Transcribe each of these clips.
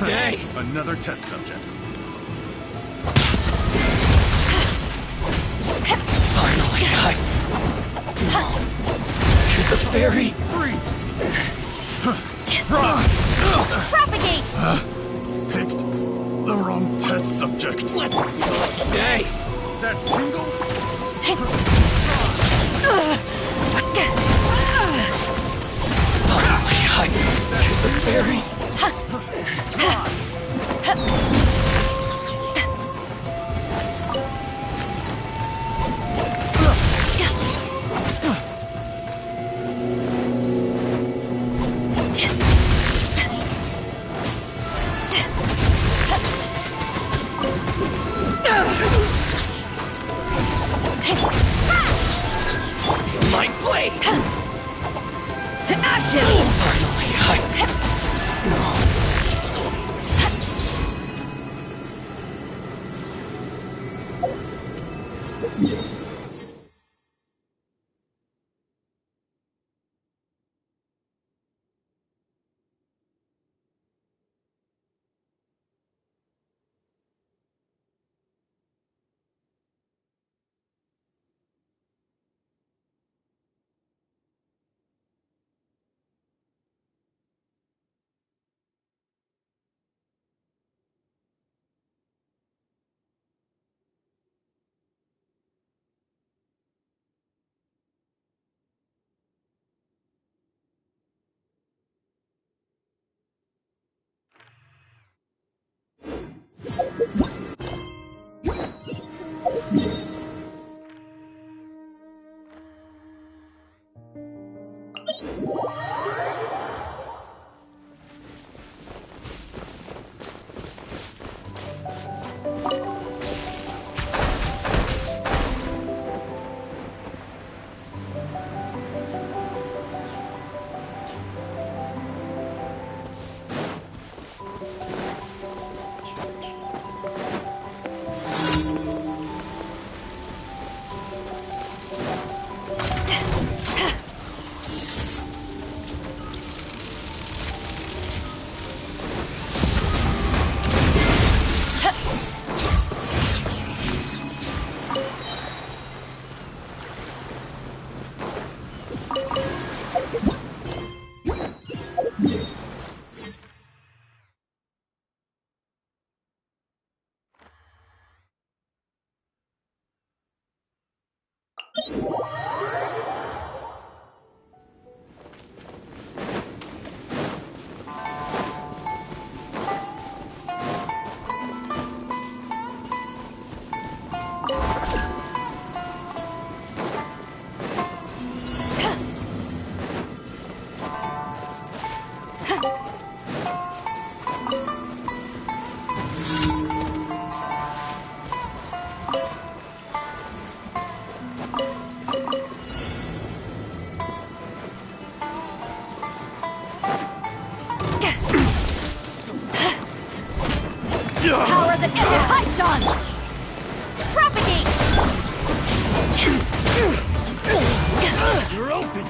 day! Another test subject. Finally, to the fairy! Freeze! Fry! Propagate! Picked the wrong test subject. Let's see the lucky day! That tingle? Finally, to the fairy! My blade! To action! Finally, Power that ends Python! Propagate! you're open!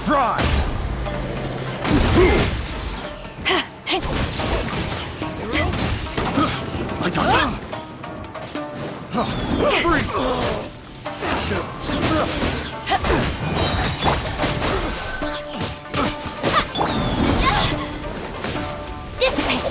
Fry! I got it! Free! Dissipate!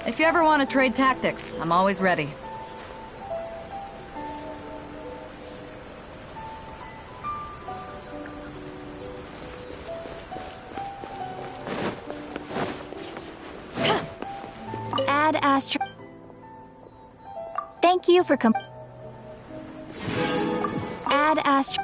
If you ever want to trade tactics, I'm always ready. astro. Thank you for add astro.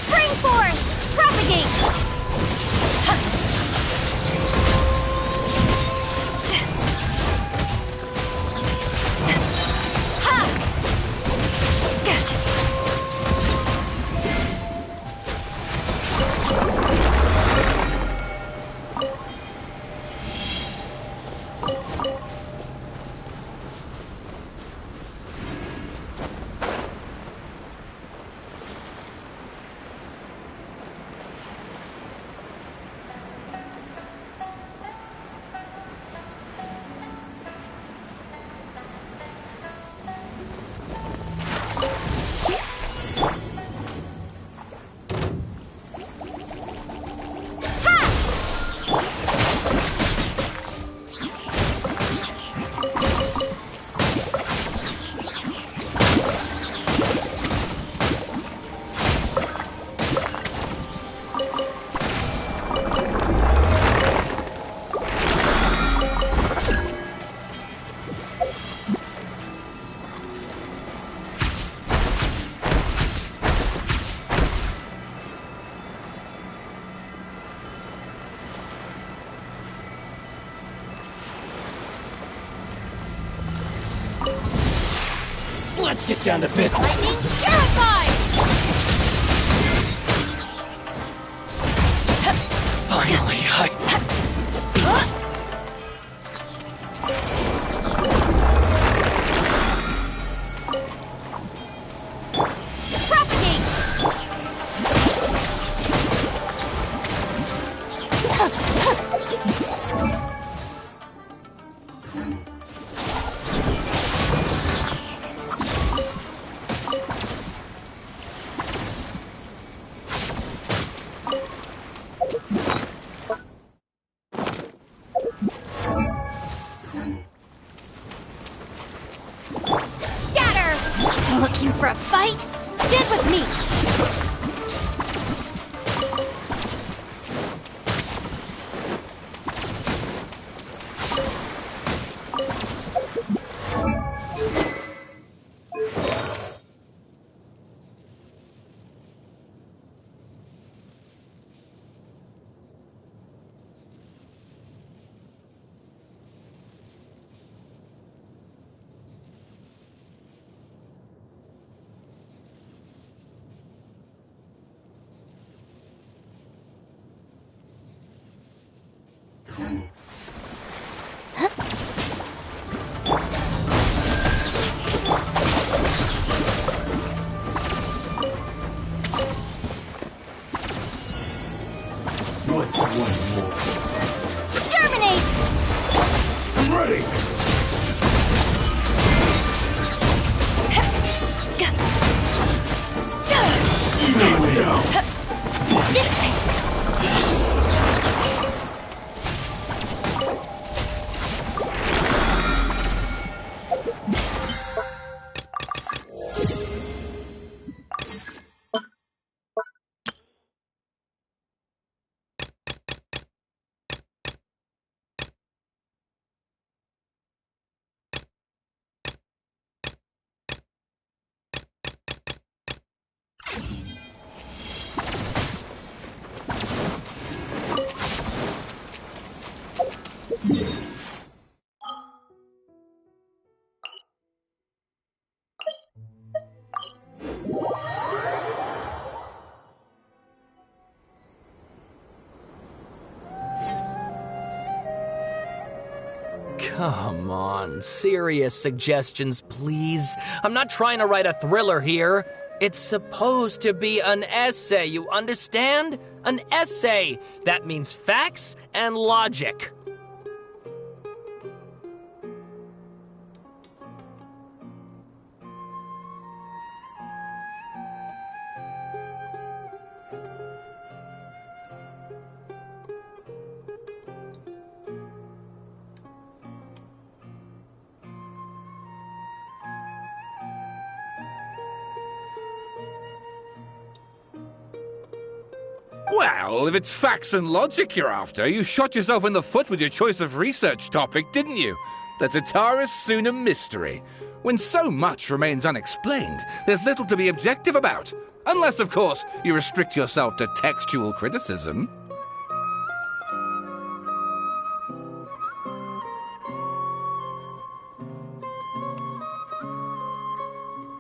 Spring forth! Propagate! Let's get down to business. Lightning terrified! Finally, Propagate! Scatter! Looking for a fight? Stand with me! Come on, serious suggestions, please. I'm not trying to write a thriller here. It's supposed to be an essay, you understand? An essay. That means facts and logic. Well, if it's facts and logic you're after, you shot yourself in the foot with your choice of research topic, didn't you? The Tatara Suna mystery. When so much remains unexplained, there's little to be objective about. Unless, of course, you restrict yourself to textual criticism.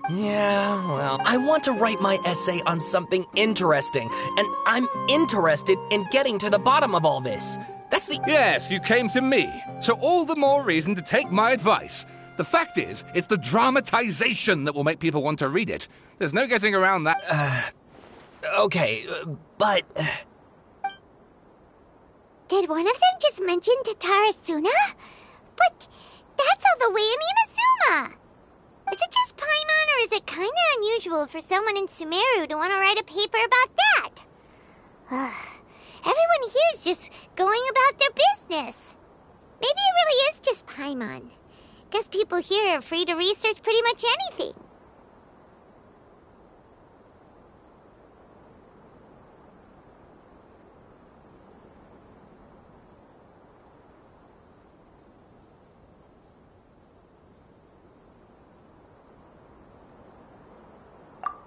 Yeah, well, I want to write my essay on something interesting, and I'm interested in getting to the bottom of all this. That's the... Yes, you came to me, so all the more reason to take my advice. The fact is, it's the dramatization that will make people want to read it. There's no getting around that. Okay, but... Did one of them just mention Tatara Suna? But that's all the way in Inazuma! Is it just Paimon, or is it kinda unusual for someone in Sumeru to want to write a paper about that? Everyone here's just going about their business. Maybe it really is just Paimon. Guess people here are free to research pretty much anything.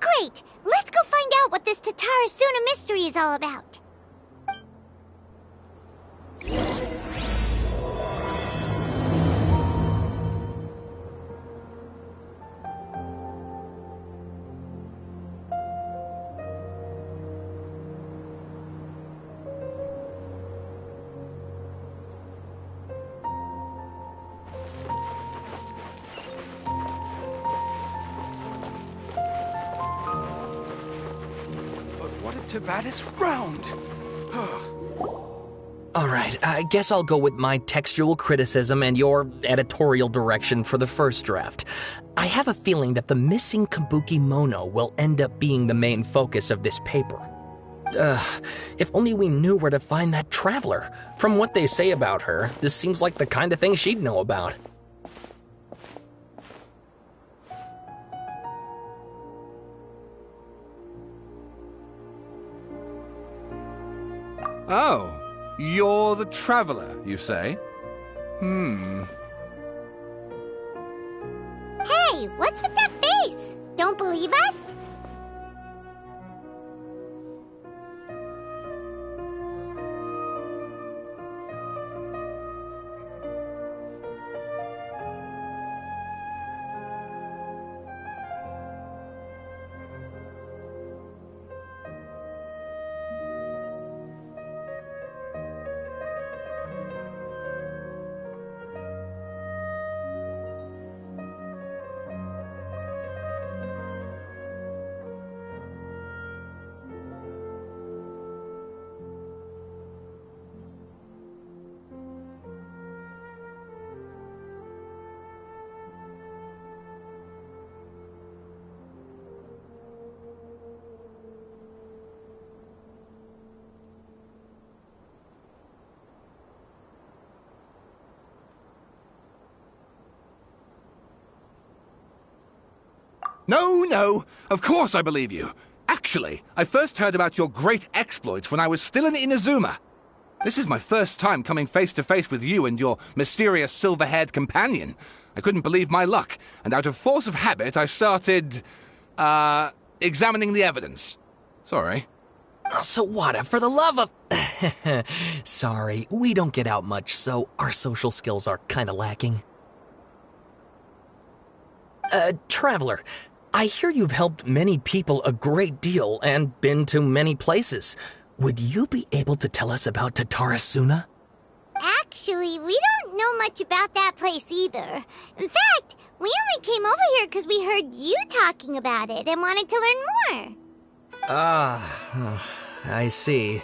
Great! Let's go find out what this Tatara Suna mystery is all about. Tavadis round. Alright, I guess I'll go with my textual criticism and your editorial direction for the first draft. I have a feeling that the missing Kabuki Mono will end up being the main focus of this paper. If only we knew where to find that traveler. From what they say about her, this seems like the kind of thing she'd know about. Oh, you're the traveler, you say? Hey, what's with that face? Don't believe us? No, of course I believe you. Actually, I first heard about your great exploits when I was still in Inazuma. This is my first time coming face to face with you and your mysterious silver-haired companion. I couldn't believe my luck, and out of force of habit, I started, examining the evidence. Sorry. Sawada, for the love of... Sorry, we don't get out much, so our social skills are kinda lacking. Traveler, I hear you've helped many people a great deal and been to many places. Would you be able to tell us about Tatara Suna? Actually, we don't know much about that place either. In fact, we only came over here because we heard you talking about it and wanted to learn more. I see.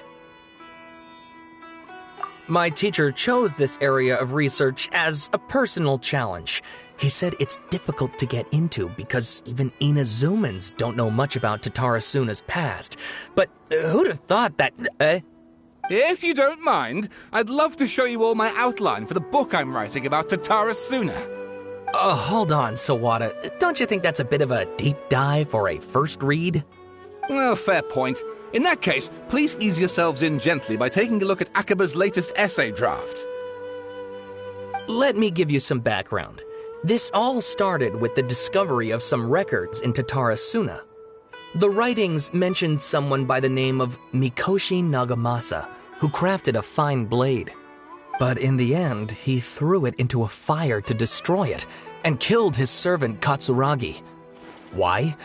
My teacher chose this area of research as a personal challenge. He said it's difficult to get into because even Inazumans don't know much about Tatarasuna's past. But who'd have thought that... If you don't mind, I'd love to show you all my outline for the book I'm writing about Tatarasuna. Hold on, Sawada. Don't you think that's a bit of a deep dive for a first read? Well, fair point. In that case, please ease yourselves in gently by taking a look at Akaba's latest essay draft. Let me give you some background. This all started with the discovery of some records in Tatarasuna. The writings mentioned someone by the name of Mikoshi Nagamasa, who crafted a fine blade. But in the end, he threw it into a fire to destroy it, and killed his servant Katsuragi. Why?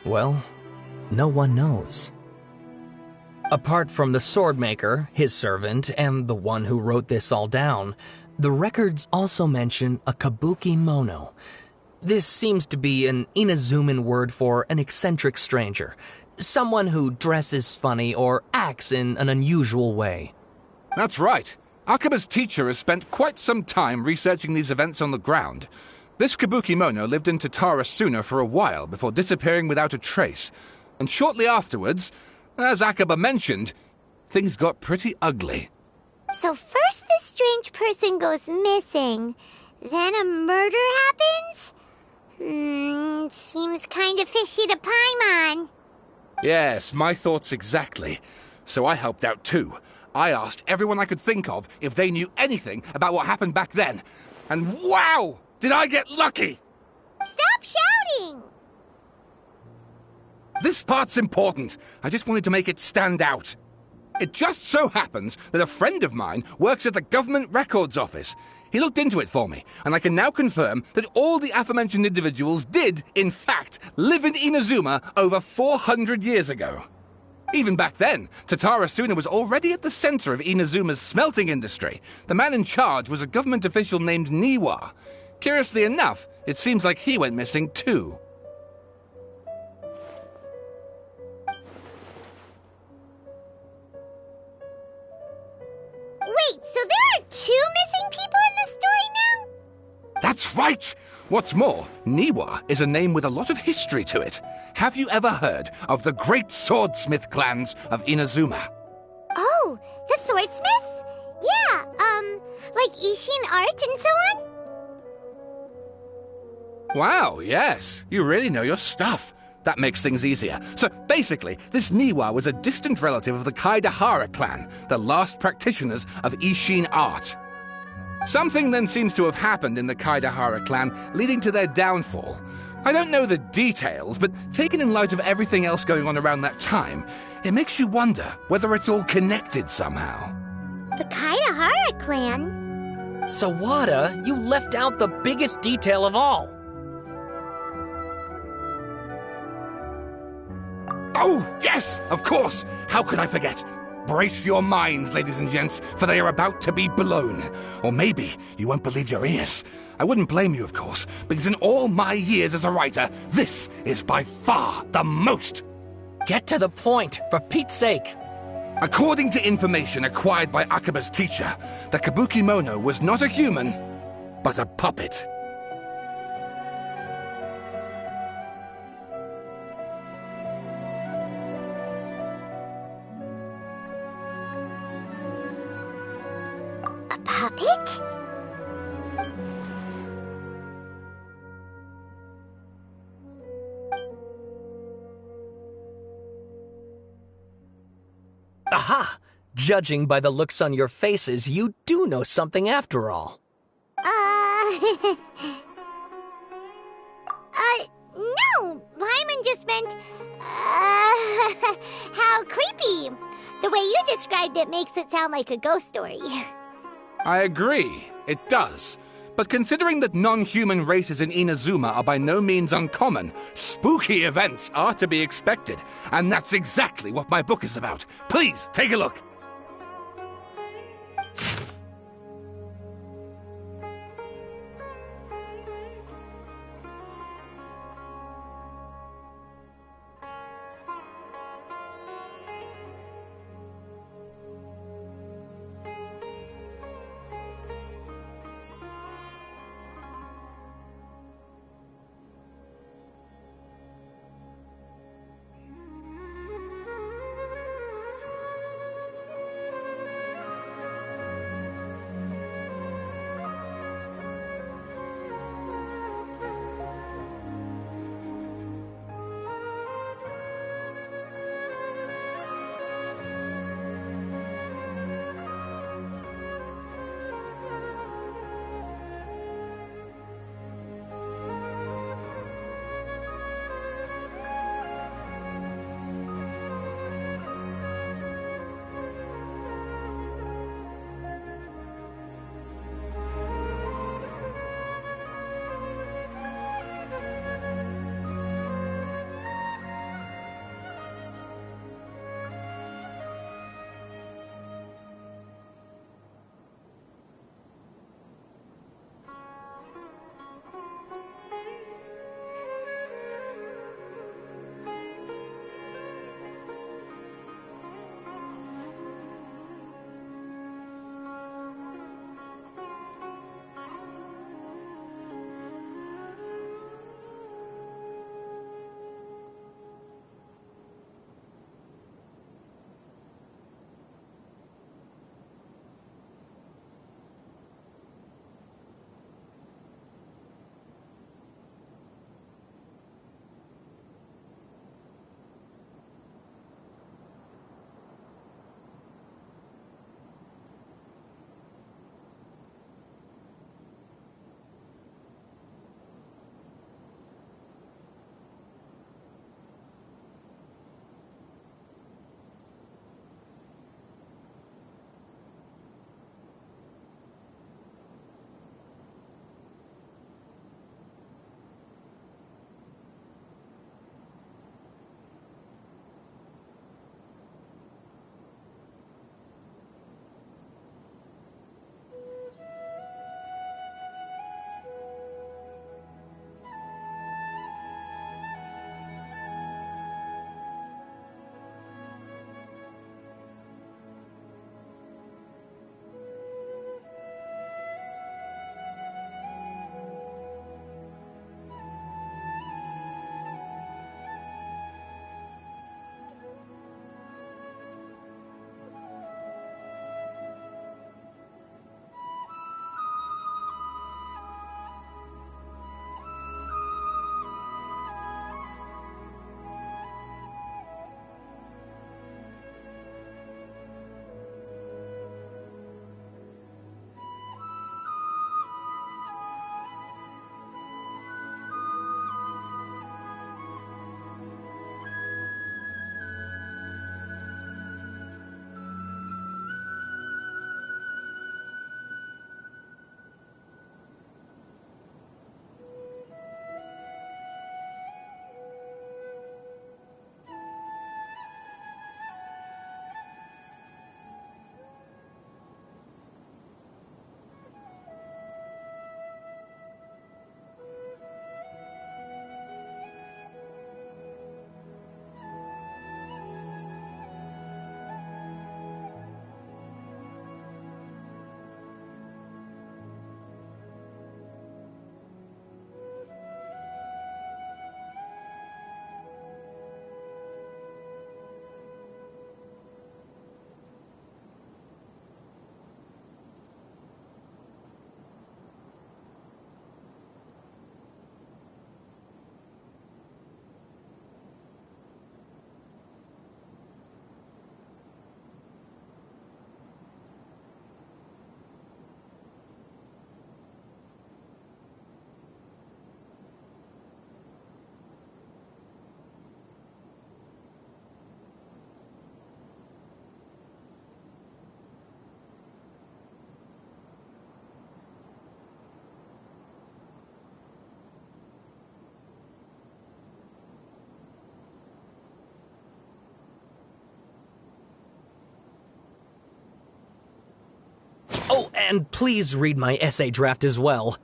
Well, no one knows. Apart from the swordmaker, his servant, and the one who wrote this all down, the records also mention a kabuki mono. This seems to be an Inazuman word for an eccentric stranger, someone who dresses funny or acts in an unusual way. That's right. Akaba's teacher has spent quite some time researching these events on the ground. This kabuki mono lived in Tatarasuna for a while before disappearing without a trace, and shortly afterwards, as Akaba mentioned, things got pretty ugly. So first this strange person goes missing, then a murder happens? Seems kind of fishy to Paimon. Yes, my thoughts exactly. So I helped out too. I asked everyone I could think of if they knew anything about what happened back then. And wow! Did I get lucky! Stop shouting! This part's important. I just wanted to make it stand out. It just so happens that a friend of mine works at the Government Records Office. He looked into it for me, and I can now confirm that all the aforementioned individuals did, in fact, live in Inazuma over 400 years ago. Even back then, Tatarasuna was already at the center of Inazuma's smelting industry. The man in charge was a government official named Niwa. Curiously enough, it seems like he went missing too. Wait, so there are 2 missing people in this story now? That's right! What's more, Niwa is a name with a lot of history to it. Have you ever heard of the great swordsmith clans of Inazuma? Oh, the swordsmiths? Yeah, like Ishin art and so on? Wow, yes. You really know your stuff. That makes things easier. So basically, this Niwa was a distant relative of the Kaidahara clan, the last practitioners of Ishin art. Something then seems to have happened in the Kaidahara clan, leading to their downfall. I don't know the details, but taken in light of everything else going on around that time, it makes you wonder whether it's all connected somehow. The Kaidahara clan? Sawada, you left out the biggest detail of all. Oh, yes, of course. How could I forget? Brace your minds, ladies and gents, for they are about to be blown. Or maybe you won't believe your ears. I wouldn't blame you, of course, because in all my years as a writer, this is by far the most. Get to the point, for Pete's sake. According to information acquired by Akaba's teacher, the kabuki mono was not a human, but a puppet. A puppet? Aha! Judging by the looks on your faces, you do know something after all. No! Paimon just meant, how creepy. The way you described it makes it sound like a ghost story. I agree, it does. But considering that non-human races in Inazuma are by no means uncommon, spooky events are to be expected. And that's exactly what my book is about. Please, take a look. Oh, and please read my essay draft as well.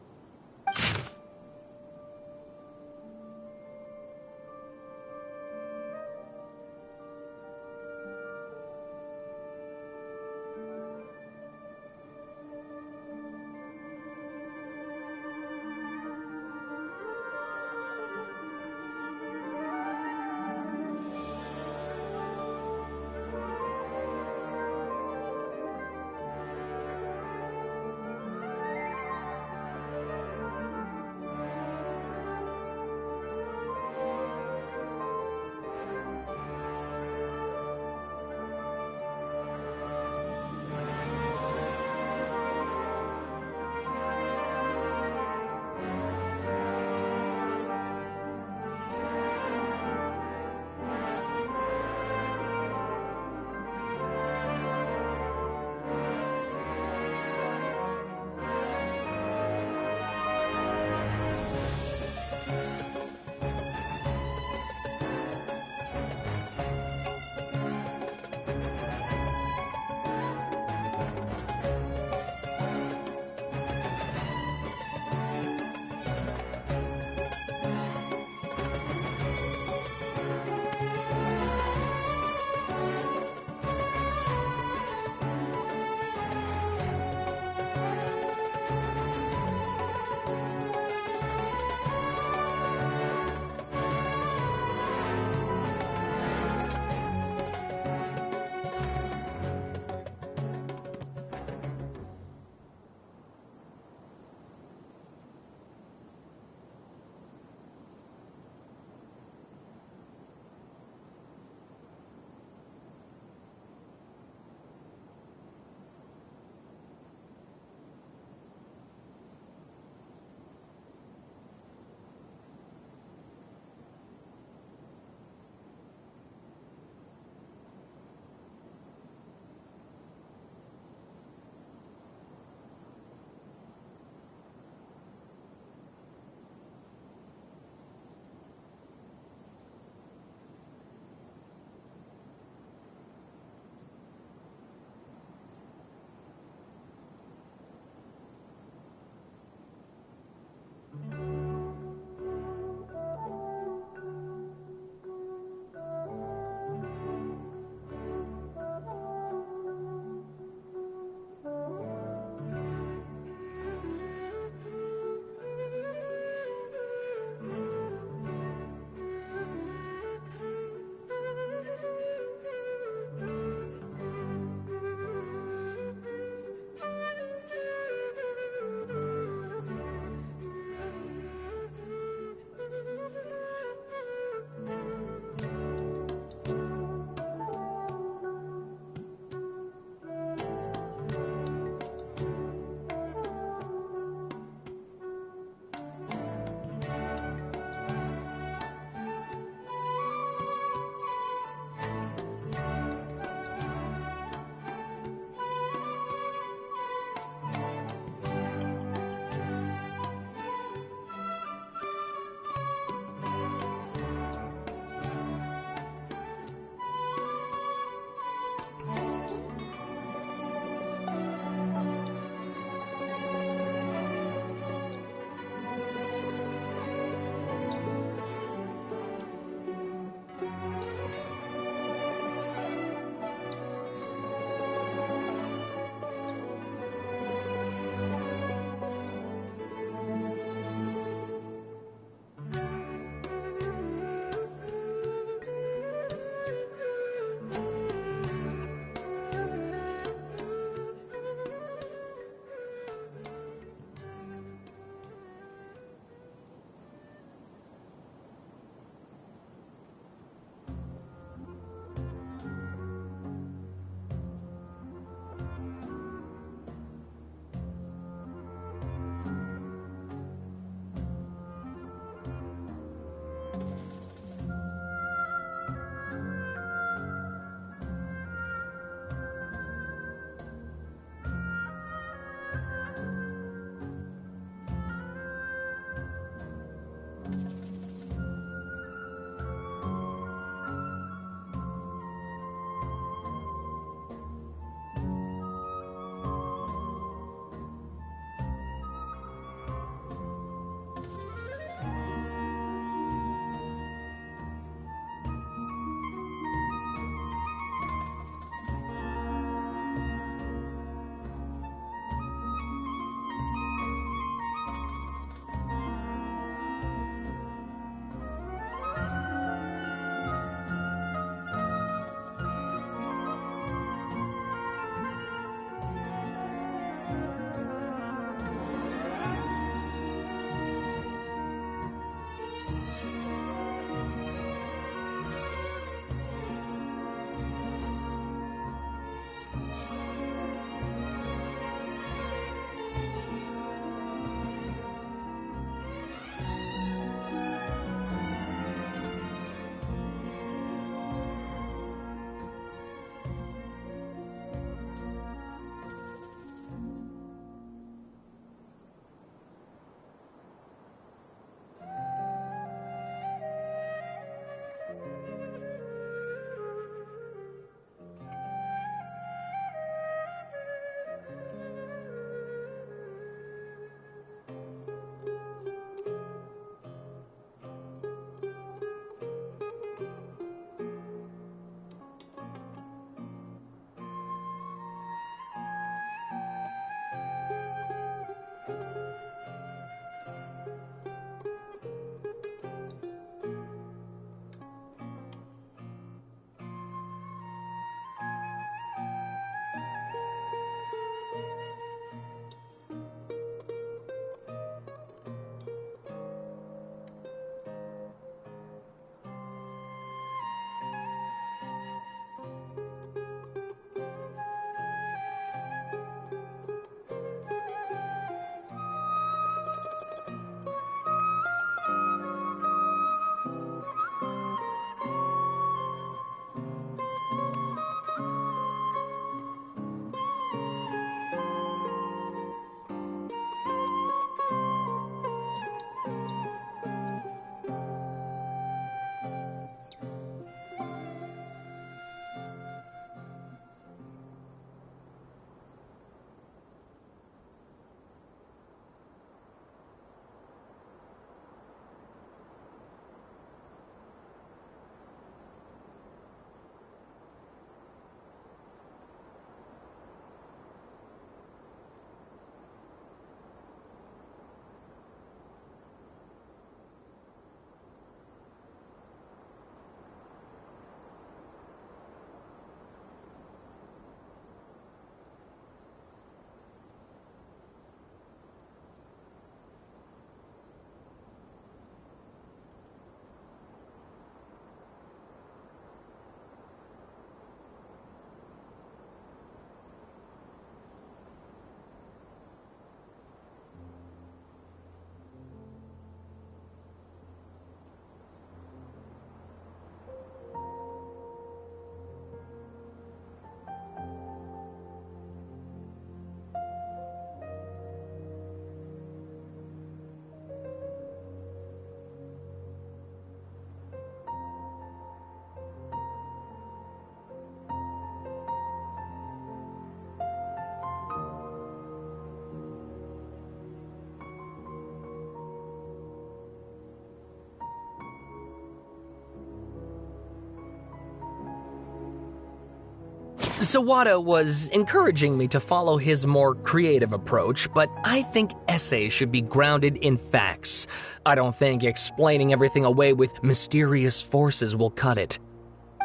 Sawada was encouraging me to follow his more creative approach, but I think essays should be grounded in facts. I don't think explaining everything away with mysterious forces will cut it.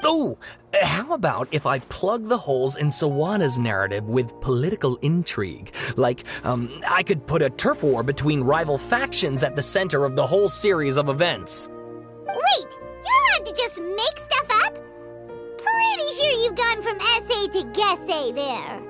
Oh, how about if I plug the holes in Sawada's narrative with political intrigue? Like, I could put a turf war between rival factions at the center of the whole series of events. Wait, you're allowed to just make stuff up? Pretty sure you've gone from essay to guessay there.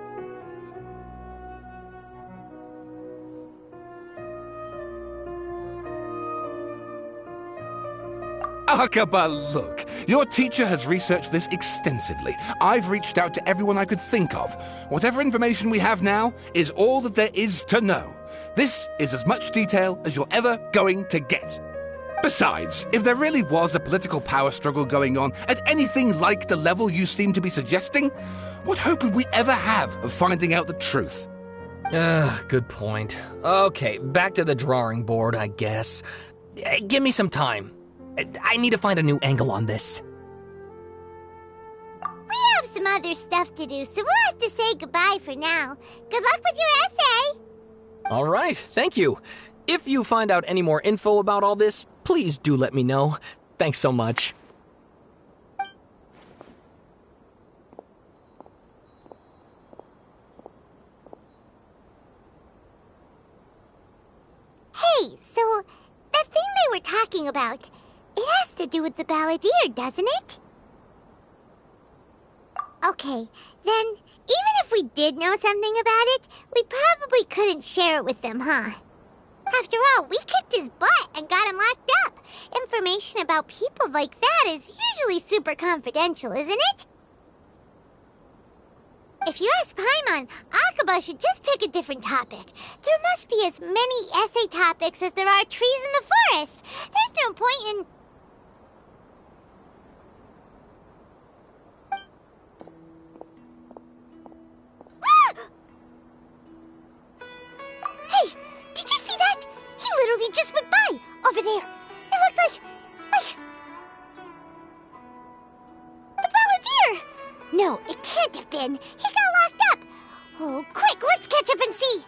Akaba, look. Your teacher has researched this extensively. I've reached out to everyone I could think of. Whatever information we have now is all that there is to know. This is as much detail as you're ever going to get. Besides, if there really was a political power struggle going on at anything like the level you seem to be suggesting, what hope would we ever have of finding out the truth? Good point. Okay, back to the drawing board, I guess. Give me some time. I need to find a new angle on this. We have some other stuff to do, so we'll have to say goodbye for now. Good luck with your essay! All right, thank you. If you find out any more info about all this, please do let me know. Thanks so much. Hey, so that thing they were talking about, it has to do with the balladeer, doesn't it? Okay, then even if we did know something about it, we probably couldn't share it with them, huh? After all, we kicked his butt and got him locked up. Information about people like that is usually super confidential, isn't it? If you ask Paimon, Akaba should just pick a different topic. There must be as many essay topics as there are trees in the forest. There's no point in... Hey, did you see that? He literally just went by, over there. It looked like... the balladeer! No, it can't have been. He got locked up. Oh, quick, let's catch up and see.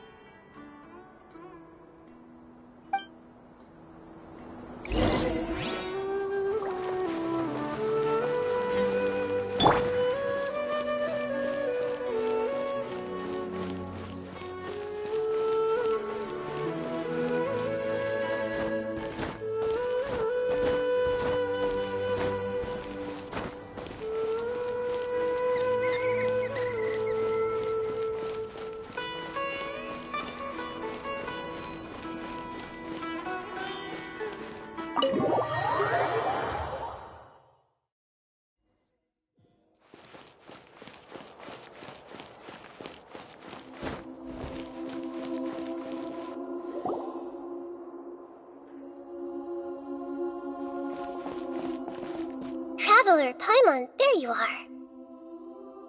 Traveler, Paimon, there you are.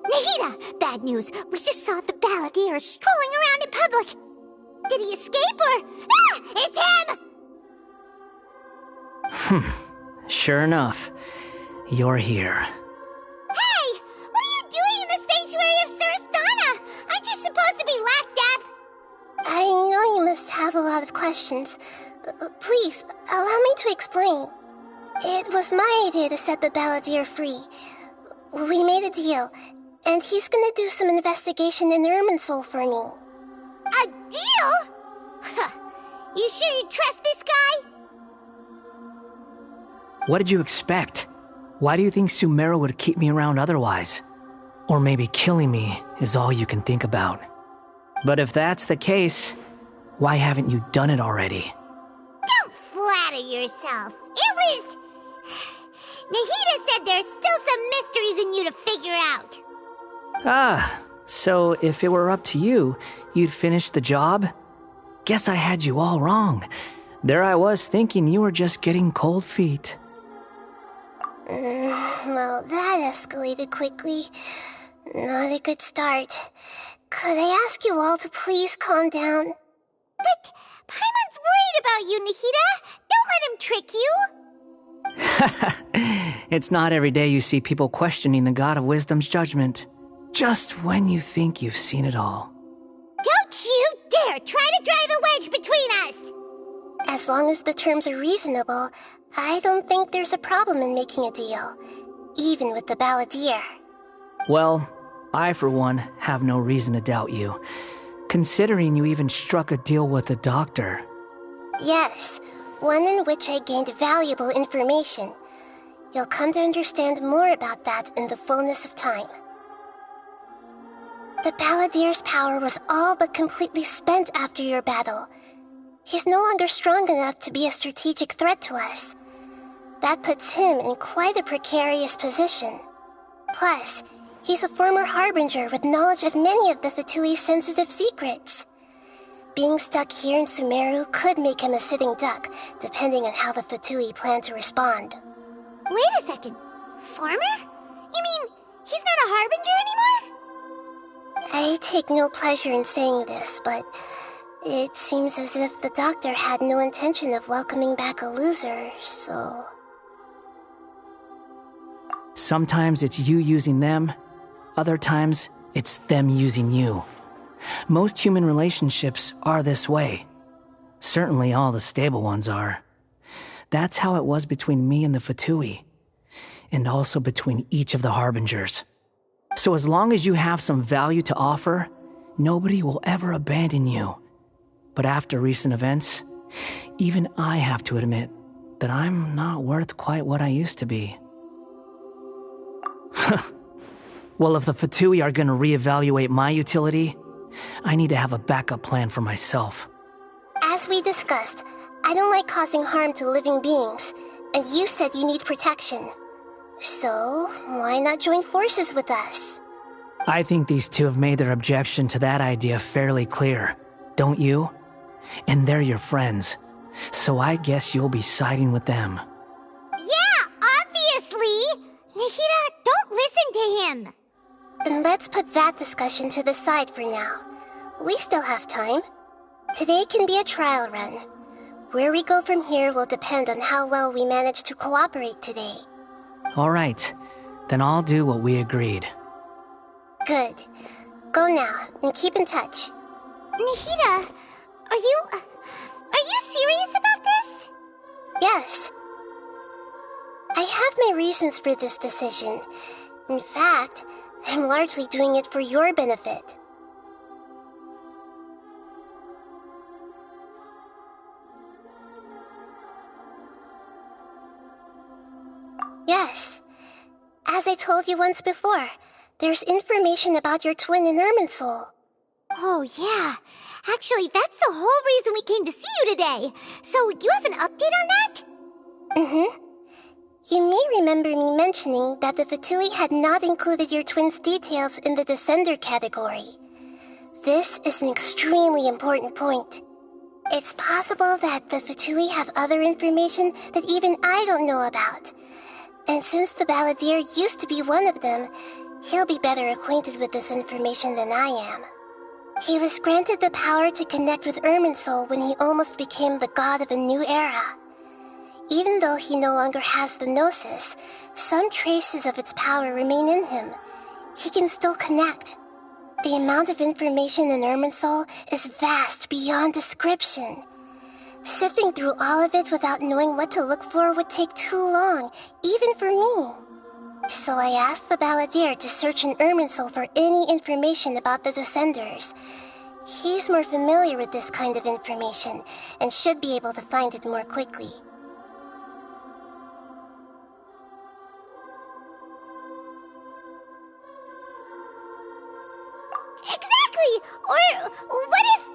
Nahida! Bad news. We just saw the balladeer strolling around in public. Did he escape or... Ah! It's him! Sure enough. You're here. Hey! What are you doing in the sanctuary of Surastana? Aren't you supposed to be locked up? I know you must have a lot of questions. Please, allow me to explain. It was my idea to set the balladeer free. We made a deal, and he's gonna do some investigation in Irminsul for me. A deal? You sure you trust this guy? What did you expect? Why do you think Sumeru would keep me around otherwise? Or maybe killing me is all you can think about. But if that's the case, why haven't you done it already? Don't flatter yourself. It was... Nahida said there's still some mysteries in you to figure out. Ah, so if it were up to you, you'd finish the job? Guess I had you all wrong. There I was thinking you were just getting cold feet. Well, that escalated quickly. Not a good start. Could I ask you all to please calm down? But Paimon's worried about you, Nahida. Don't let him trick you. It's not every day you see people questioning the God of Wisdom's judgment. Just when you think you've seen it all. Don't you dare try to drive a wedge between us! As long as the terms are reasonable, I don't think there's a problem in making a deal, even with the balladeer. Well, I for one have no reason to doubt you, considering you even struck a deal with the doctor. Yes, one in which I gained valuable information. You'll come to understand more about that in the fullness of time. The balladeer's power was all but completely spent after your battle. He's no longer strong enough to be a strategic threat to us. That puts him in quite a precarious position. Plus, he's a former harbinger with knowledge of many of the Fatui's sensitive secrets. Being stuck here in Sumeru could make him a sitting duck, depending on how the Fatui plan to respond. Wait a second. Former? You mean he's not a harbinger anymore? I take no pleasure in saying this, but it seems as if the doctor had no intention of welcoming back a loser, so... Sometimes it's you using them, other times it's them using you. Most human relationships are this way. Certainly all the stable ones are. That's how it was between me and the Fatui, and also between each of the harbingers. So as long as you have some value to offer, nobody will ever abandon you. But after recent events, even I have to admit that I'm not worth quite what I used to be. Well, if the Fatui are gonna reevaluate my utility, I need to have a backup plan for myself. As we discussed, I don't like causing harm to living beings, and you said you need protection. So, why not join forces with us? I think these two have made their objection to that idea fairly clear, don't you? And they're your friends, so I guess you'll be siding with them. Yeah, obviously! Nahida, don't listen to him! Then let's put that discussion to the side for now. We still have time. Today can be a trial run. Where we go from here will depend on how well we manage to cooperate today. All right, then I'll do what we agreed. Good. Go now, and keep in touch. Nahida, are you serious about this? Yes. I have my reasons for this decision. In fact, I'm largely doing it for your benefit. Yes. As I told you once before, there's information about your twin in Irminsul. Oh, yeah. Actually, that's the whole reason we came to see you today. So, you have an update on that? Mm-hmm. You may remember me mentioning that the Fatui had not included your twin's details in the Descender category. This is an extremely important point. It's possible that the Fatui have other information that even I don't know about. And since the balladeer used to be one of them, he'll be better acquainted with this information than I am. He was granted the power to connect with Irminsul when he almost became the god of a new era. Even though he no longer has the Gnosis, some traces of its power remain in him. He can still connect. The amount of information in Irminsul is vast beyond description. Sifting through all of it without knowing what to look for would take too long, even for me. So I asked the balladeer to search in Irminsul for any information about the Descenders. He's more familiar with this kind of information, and should be able to find it more quickly. Exactly! Or what if...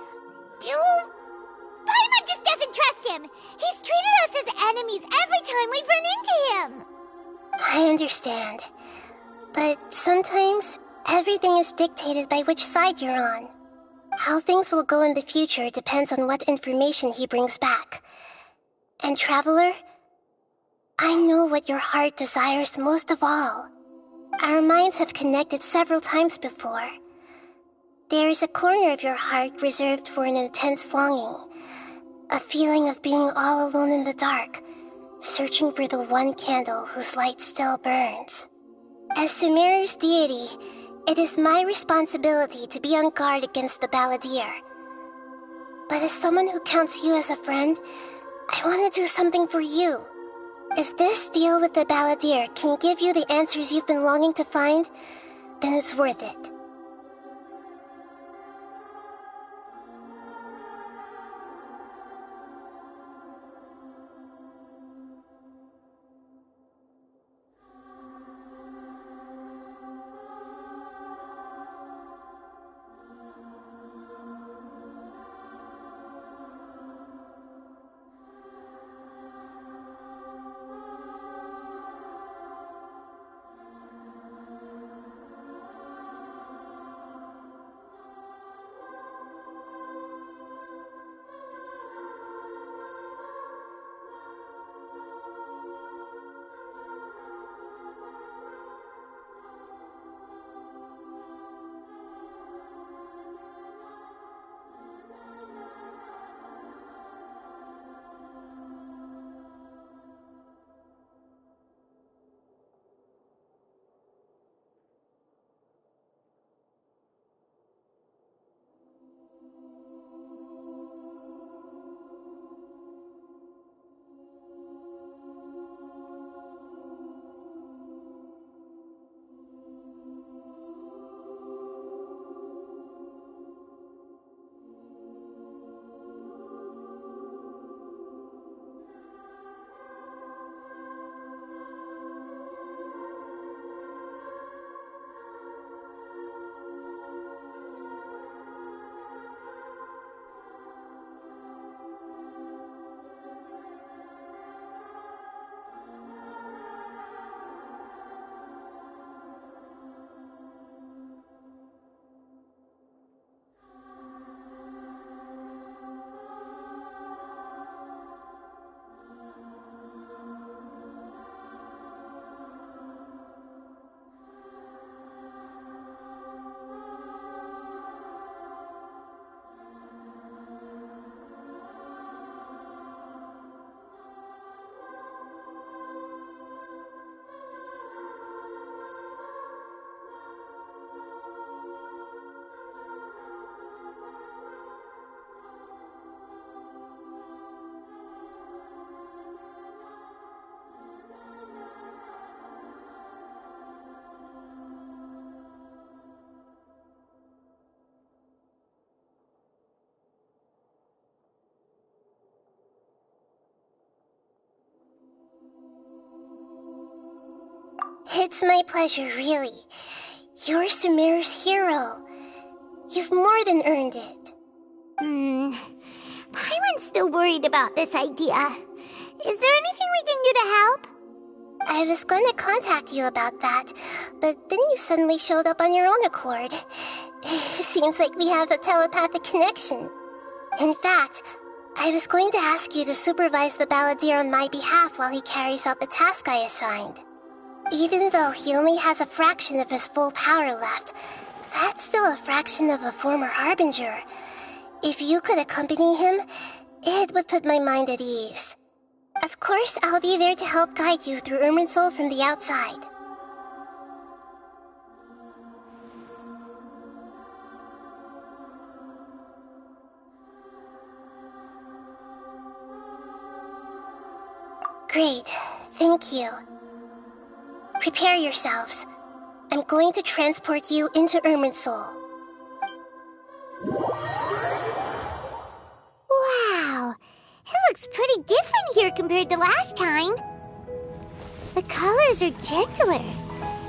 Paimon just doesn't trust him! He's treated us as enemies every time we've run into him! I understand. But sometimes, everything is dictated by which side you're on. How things will go in the future depends on what information he brings back. And Traveler, I know what your heart desires most of all. Our minds have connected several times before. There is a corner of your heart reserved for an intense longing. A feeling of being all alone in the dark, searching for the one candle whose light still burns. As Sumeru's deity, It is my responsibility to be on guard against the Balladeer. But as someone who counts you as a friend, I want to do something for you. If this deal with the Balladeer can give you the answers you've been longing to find, then it's worth it. It's my pleasure, really. You're Sumeru's hero. You've more than earned it. Paimon's still worried about this idea. Is there anything we can do to help? I was going to contact you about that, but then you suddenly showed up on your own accord. Seems like we have a telepathic connection. In fact, I was going to ask you to supervise the Balladeer on my behalf while he carries out the task I assigned. Even though he only has a fraction of his full power left, that's still a fraction of a former Harbinger. If you could accompany him, it would put my mind at ease. Of course, I'll be there to help guide you through Irminsul from the outside. Great, thank you. Prepare yourselves. I'm going to transport you into Irminsul. Wow, it looks pretty different here compared to last time. The colors are gentler.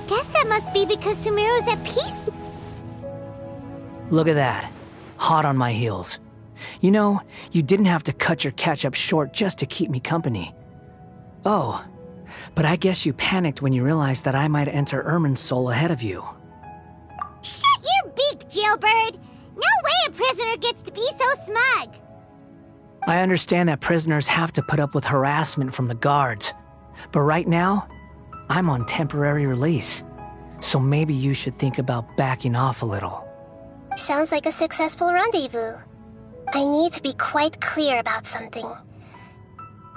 Guess that must be because Sumeru's at peace. Look at that. Hot on my heels. You know, you didn't have to cut your catch-up short just to keep me company. Oh, but I guess you panicked when you realized that I might enter Irminsul ahead of you. Shut your beak, jailbird! No way a prisoner gets to be so smug! I understand that prisoners have to put up with harassment from the guards, but right now, I'm on temporary release, so maybe you should think about backing off a little. Sounds like a successful rendezvous. I need to be quite clear about something.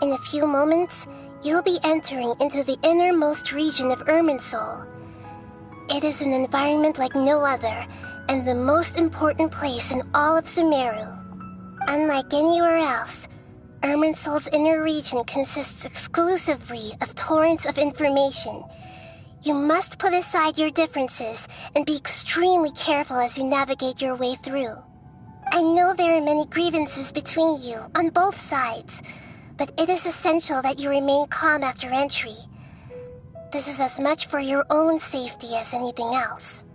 In a few moments, you'll be entering into the innermost region of Irminsul. It is an environment like no other, and the most important place in all of Sumeru. Unlike anywhere else, Irminsul's inner region consists exclusively of torrents of information. You must put aside your differences and be extremely careful as you navigate your way through. I know there are many grievances between you, on both sides, but it is essential that you remain calm after entry. This is as much for your own safety as anything else.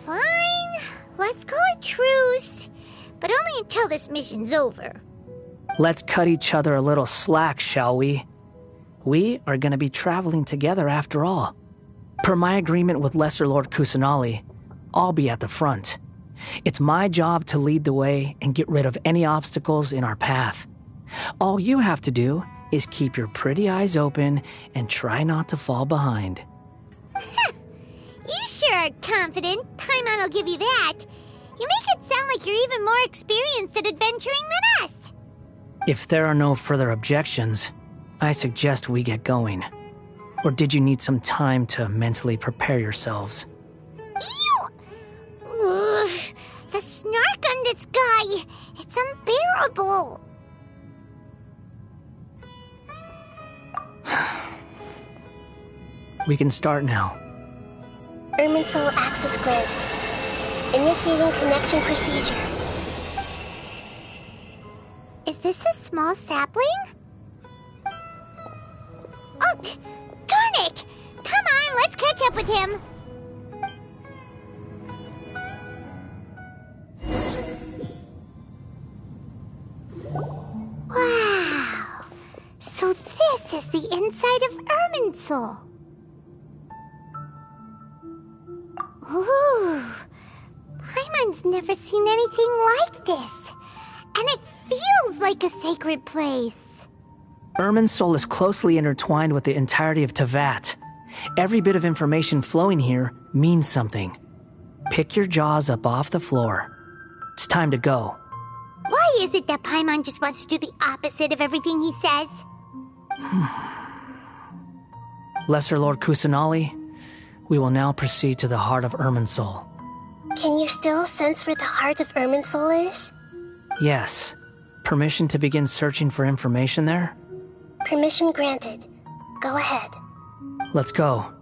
Fine, let's call it truce, but only until this mission's over. Let's cut each other a little slack, shall we? We are going to be traveling together after all. Per my agreement with Lesser Lord Kusanali, I'll be at the front. It's my job to lead the way and get rid of any obstacles in our path. All you have to do is keep your pretty eyes open and try not to fall behind. You sure are confident. Paimon will give you that. You make it sound like you're even more experienced at adventuring than us. If there are no further objections, I suggest we get going. Or did you need some time to mentally prepare yourselves? Ew! Ugh, the snark on this guy, it's unbearable. We can start now. Irminsul access granted. Initiating connection procedure. Is this a small sapling? Oh, darn it! Come on, let's catch up with him. Wow! So this is the inside of Irminsul. Ooh, Paimon's never seen anything like this, and it feels like a sacred place. Irminsul is closely intertwined with the entirety of Tevat. Every bit of information flowing here means something. Pick your jaws up off the floor. It's time to go. Why is it that Paimon just wants to do the opposite of everything he says? Lesser Lord Kusanali, we will now proceed to the heart of Irminsul. Can you still sense where the heart of Irminsul is? Yes. Permission to begin searching for information there? Permission granted. Go ahead. Let's go.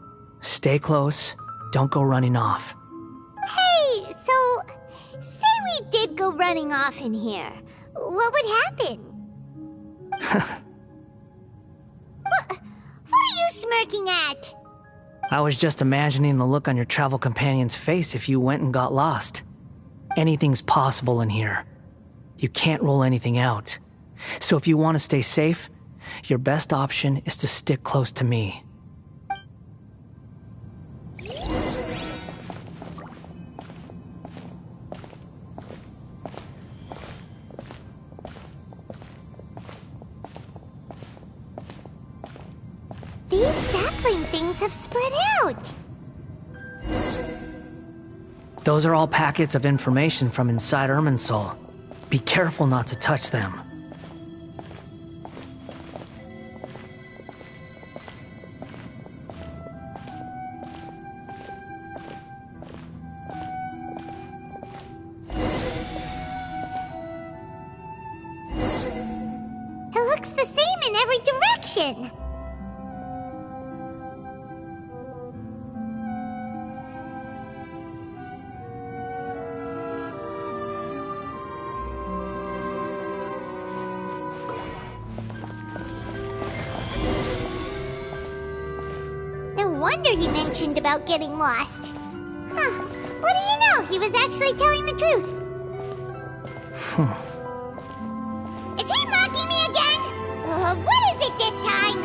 Stay close. Don't go running off. Hey, so, say we did go running off in here. What would happen? What are you smirking at? I was just imagining the look on your travel companion's face if you went and got lost. Anything's possible in here. You can't rule anything out. So if you want to stay safe, your best option is to stick close to me. These sapling things have spread out. Those are all packets of information from inside Irminsul. Be careful not to touch them. It looks the same in every direction. No wonder he mentioned about getting lost. Huh. What do you know? He was actually telling the truth. Is he mocking me again? What is it this time?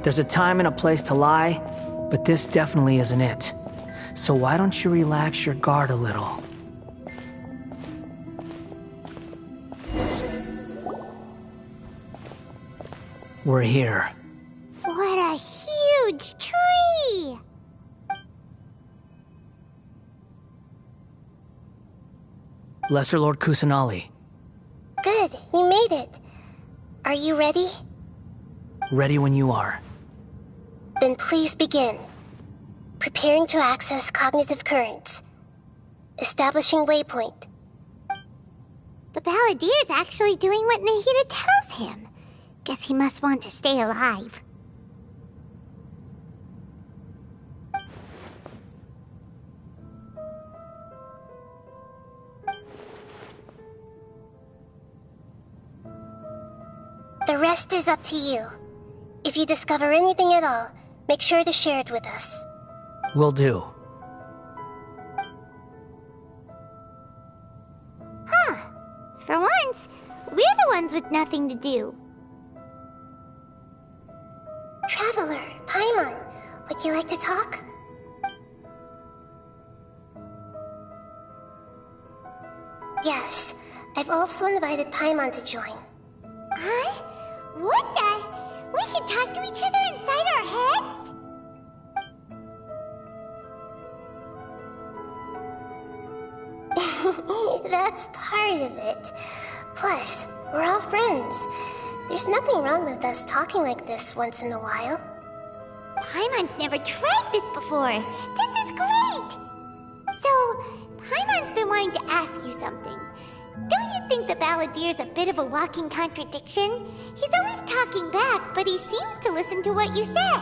There's a time and a place to lie, but this definitely isn't it. So why don't you relax your guard a little? We're here. What a huge tree! Lesser Lord Kusanali. Good, you made it. Are you ready? Ready when you are. Then please begin. Preparing to access cognitive currents. Establishing waypoint. The Balladier's actually doing what Nahida tells him. Guess he must want to stay alive. The rest is up to you. If you discover anything at all, make sure to share it with us. Will do. For once, we're the ones with nothing to do. Traveler, Paimon, would you like to talk? Yes, I've also invited Paimon to join. Huh? What the? We can talk to each other inside our heads? That's part of it. Plus, we're all friends. There's nothing wrong with us talking like this once in a while. Paimon's never tried this before. This is great! So, Paimon's been wanting to ask you something. Don't you think the Balladier's a bit of a walking contradiction? He's always talking back, but he seems to listen to what you say.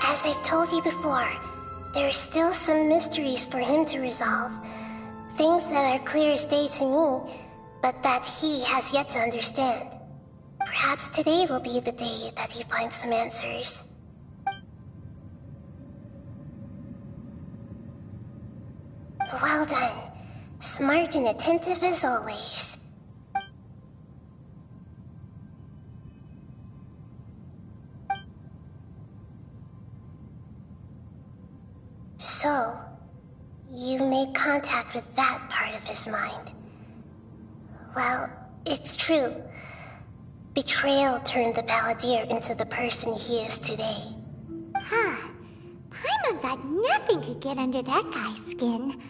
As I've told you before, there are still some mysteries for him to resolve. Things that are clear as day to me, but that he has yet to understand. Perhaps today will be the day that he finds some answers. Well done. Smart and attentive as always. So, you made contact with that part of his mind. Well, it's true. Betrayal turned the Balladier into the person he is today. Huh. Paimon thought nothing could get under that guy's skin.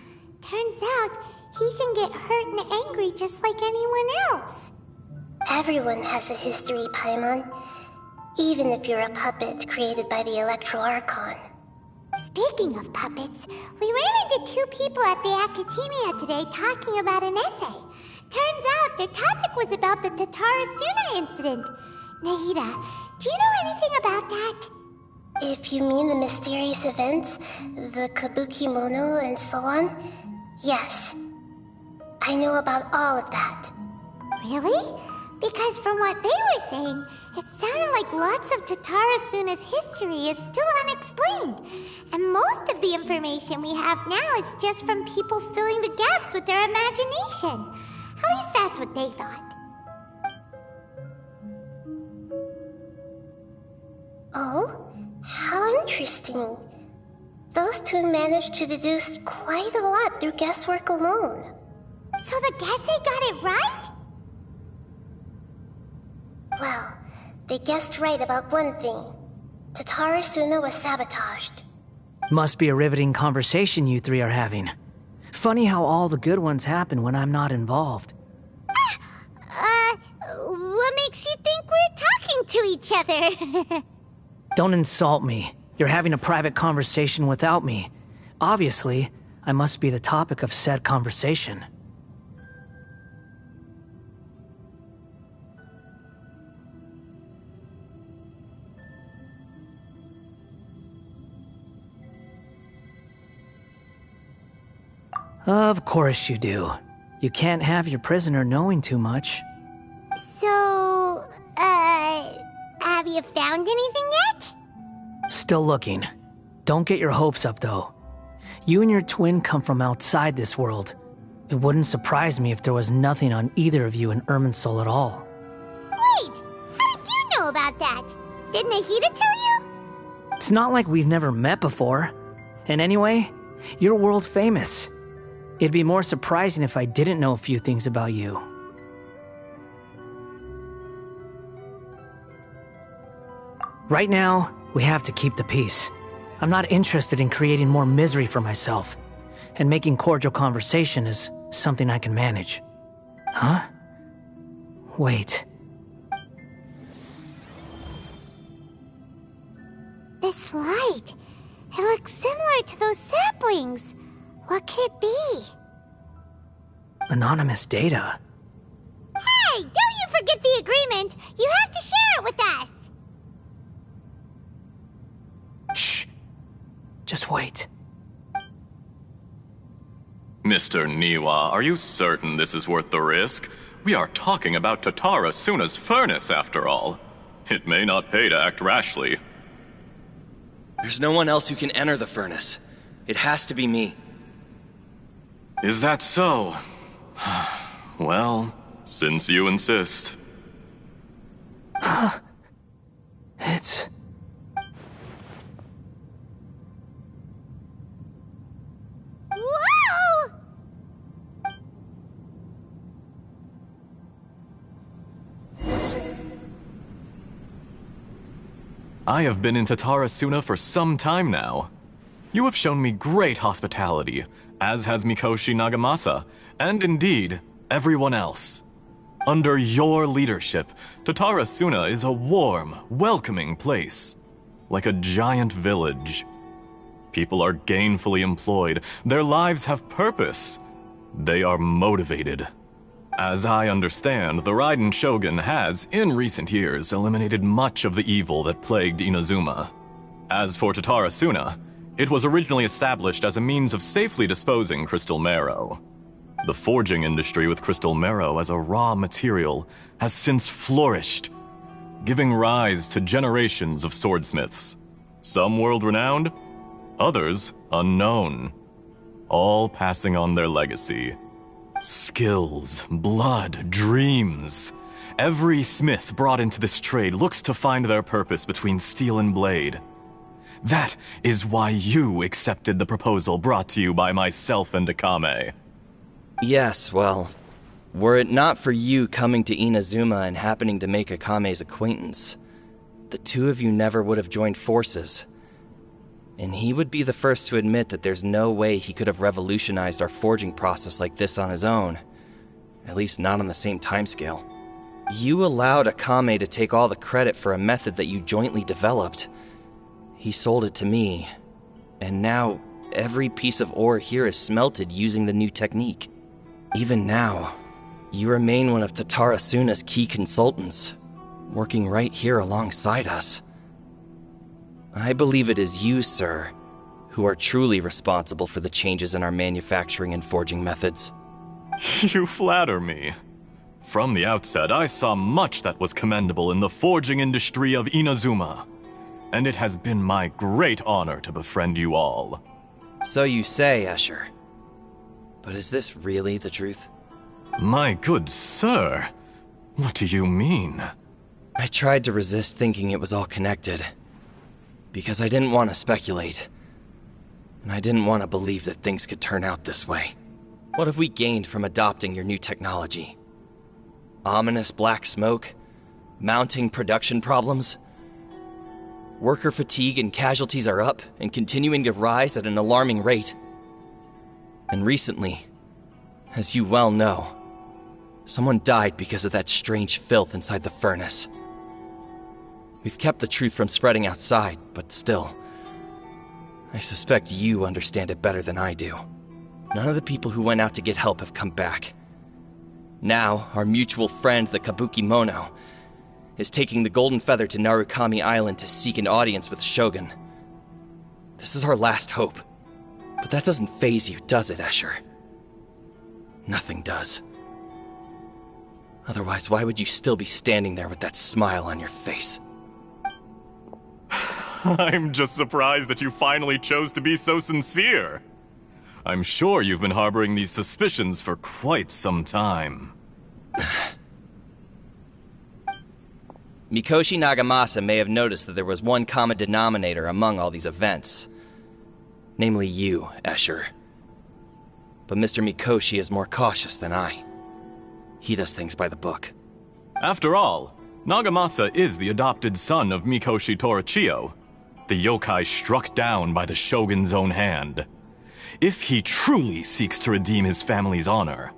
Turns out, he can get hurt and angry just like anyone else. Everyone has a history, Paimon. Even if you're a puppet created by the Electro Archon. Speaking of puppets, we ran into two people at the Academia today talking about an essay. Turns out their topic was about the Tatarasuna incident. Nahida, do you know anything about that? If you mean the mysterious events, the Kabuki Mono and so on, yes. I know about all of that. Really? Because from what they were saying, it sounded like lots of Tatarasuna's history is still unexplained. And most of the information we have now is just from people filling the gaps with their imagination. At least that's what they thought. Oh? How interesting. Those two managed to deduce quite a lot through guesswork alone. So the Gesse got it right? Well, they guessed right about one thing. Tatarasuna was sabotaged. Must be a riveting conversation you three are having. Funny how all the good ones happen when I'm not involved. What makes you think we're talking to each other? Don't insult me. You're having a private conversation without me. Obviously, I must be the topic of said conversation. Of course you do. You can't have your prisoner knowing too much. So, have you found anything yet? Still looking. Don't get your hopes up, though. You and your twin come from outside this world. It wouldn't surprise me if there was nothing on either of you in Irminsul at all. Wait! How did you know about that? Did Nahida tell you? It's not like we've never met before. And anyway, you're world famous. It'd be more surprising if I didn't know a few things about you. Right now, we have to keep the peace. I'm not interested in creating more misery for myself, and making cordial conversation is something I can manage. Huh? Wait. This light, it looks similar to those saplings. What could it be? Anonymous data. Hey, don't you forget the agreement! You have to share it with us! Shh. Just wait. Mr. Niwa, are you certain this is worth the risk? We are talking about Tatara Suna's furnace, after all. It may not pay to act rashly. There's no one else who can enter the furnace. It has to be me. Is that so? Well, since you insist. It's... Whoa! I have been in Tatara Suna for some time now. You have shown me great hospitality, as has Mikoshi Nagamasa, and indeed, everyone else. Under your leadership, Tatara Suna is a warm, welcoming place, like a giant village. People are gainfully employed, their lives have purpose. They are motivated. As I understand, the Raiden Shogun has, in recent years, eliminated much of the evil that plagued Inazuma. As for Tatara Suna, it was originally established as a means of safely disposing crystal marrow. The forging industry with crystal marrow as a raw material has since flourished, giving rise to generations of swordsmiths. Some world-renowned, others unknown, all passing on their legacy. Skills, blood, dreams. Every smith brought into this trade looks to find their purpose between steel and blade. That is why you accepted the proposal brought to you by myself and Akame. Yes, well, were it not for you coming to Inazuma and happening to make Akame's acquaintance, the two of you never would have joined forces. And he would be the first to admit that there's no way he could have revolutionized our forging process like this on his own. At least not on the same timescale. You allowed Akame to take all the credit for a method that you jointly developed. He sold it to me, and now every piece of ore here is smelted using the new technique. Even now, you remain one of Tatara Suna's key consultants, working right here alongside us. I believe it is you, sir, who are truly responsible for the changes in our manufacturing and forging methods. You flatter me. From the outset, I saw much that was commendable in the forging industry of Inazuma, and it has been my great honor to befriend you all. So you say, Escher. But is this really the truth? My good sir, what do you mean? I tried to resist thinking it was all connected, because I didn't want to speculate, and I didn't want to believe that things could turn out this way. What have we gained from adopting your new technology? Ominous black smoke? Mounting production problems? Worker fatigue and casualties are up and continuing to rise at an alarming rate. And recently, as you well know, someone died because of that strange filth inside the furnace. We've kept the truth from spreading outside, but still, I suspect you understand it better than I do. None of the people who went out to get help have come back. Now, our mutual friend, the Kabuki Mono, is taking the Golden Feather to Narukami Island to seek an audience with Shogun. This is our last hope. But that doesn't faze you, does it, Escher? Nothing does. Otherwise, why would you still be standing there with that smile on your face? I'm just surprised that you finally chose to be so sincere. I'm sure you've been harboring these suspicions for quite some time. Mikoshi Nagamasa may have noticed that there was one common denominator among all these events. Namely you, Escher. But Mr. Mikoshi is more cautious than I. He does things by the book. After all, Nagamasa is the adopted son of Mikoshi Torichio, the yokai struck down by the Shogun's own hand. If he truly seeks to redeem his family's honor,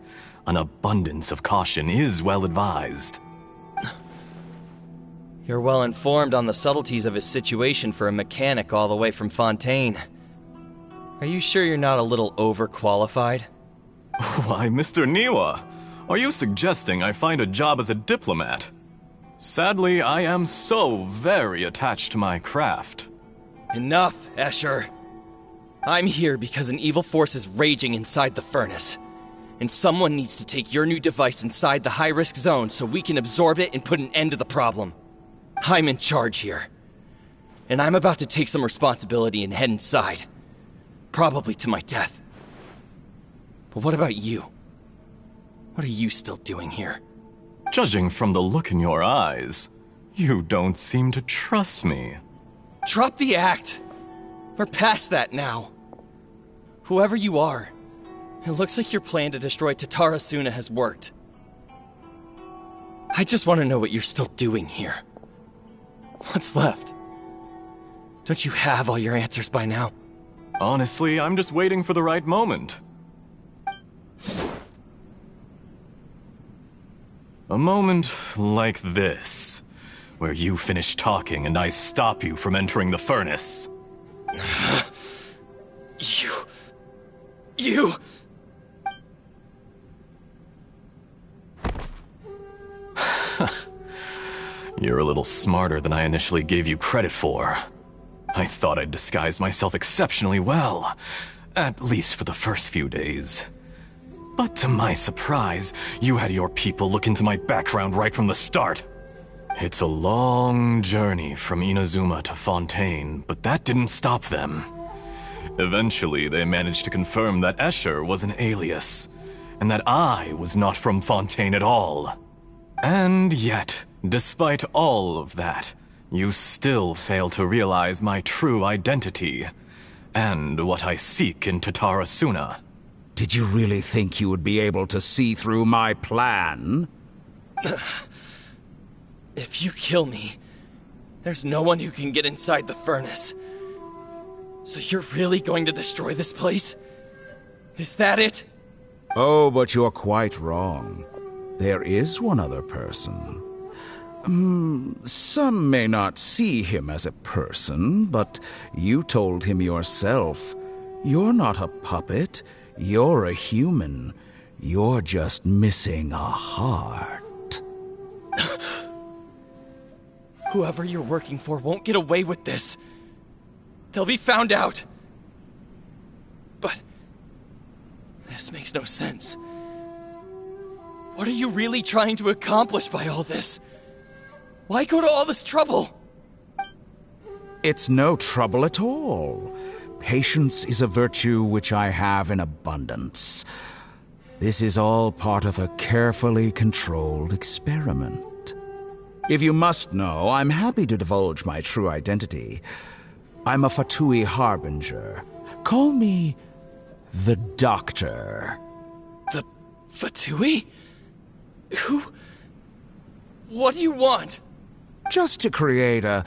An abundance of caution is well advised. You're well informed on the subtleties of his situation for a mechanic all the way from Fontaine. Are you sure you're not a little overqualified? Why, Mr. Niwa, are you suggesting I find a job as a diplomat? Sadly, I am so very attached to my craft. Enough, Escher. I'm here because an evil force is raging inside the furnace. And someone needs to take your new device inside the high-risk zone so we can absorb it and put an end to the problem. I'm in charge here. And I'm about to take some responsibility and head inside. Probably to my death. But what about you? What are you still doing here? Judging from the look in your eyes, you don't seem to trust me. Drop the act! We're past that now. Whoever you are, it looks like your plan to destroy Tatara Suna has worked. I just want to know what you're still doing here. What's left? Don't you have all your answers by now? Honestly, I'm just waiting for the right moment. A moment like this, where you finish talking and I stop you from entering the furnace. You... You're a little smarter than I initially gave you credit for. I thought I'd disguised myself exceptionally well, at least for the first few days. But to my surprise, you had your people look into my background right from the start. It's a long journey from Inazuma to Fontaine, but that didn't stop them. Eventually, they managed to confirm that Escher was an alias, and that I was not from Fontaine at all. And yet, despite all of that, you still fail to realize my true identity, and what I seek in Tatara Suna. Did you really think you would be able to see through my plan? If you kill me, there's no one who can get inside the furnace. So you're really going to destroy this place? Is that it? Oh, but you're quite wrong. There is one other person. Some may not see him as a person, but you told him yourself. You're not a puppet. You're a human. You're just missing a heart. Whoever you're working for won't get away with this. They'll be found out. But this makes no sense. What are you really trying to accomplish by all this? Why go to all this trouble? It's no trouble at all. Patience is a virtue which I have in abundance. This is all part of a carefully controlled experiment. If you must know, I'm happy to divulge my true identity. I'm a Fatui Harbinger. Call me the Doctor. The Fatui? Who? What do you want? Just to create a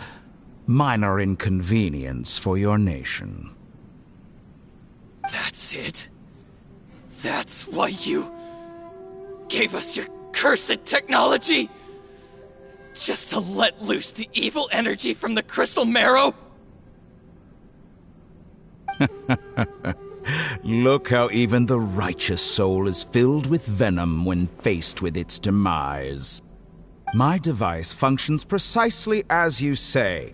minor inconvenience for your nation. That's it? That's why you gave us your cursed technology? Just to let loose the evil energy from the crystal marrow? Look how even the righteous soul is filled with venom when faced with its demise. My device functions precisely as you say.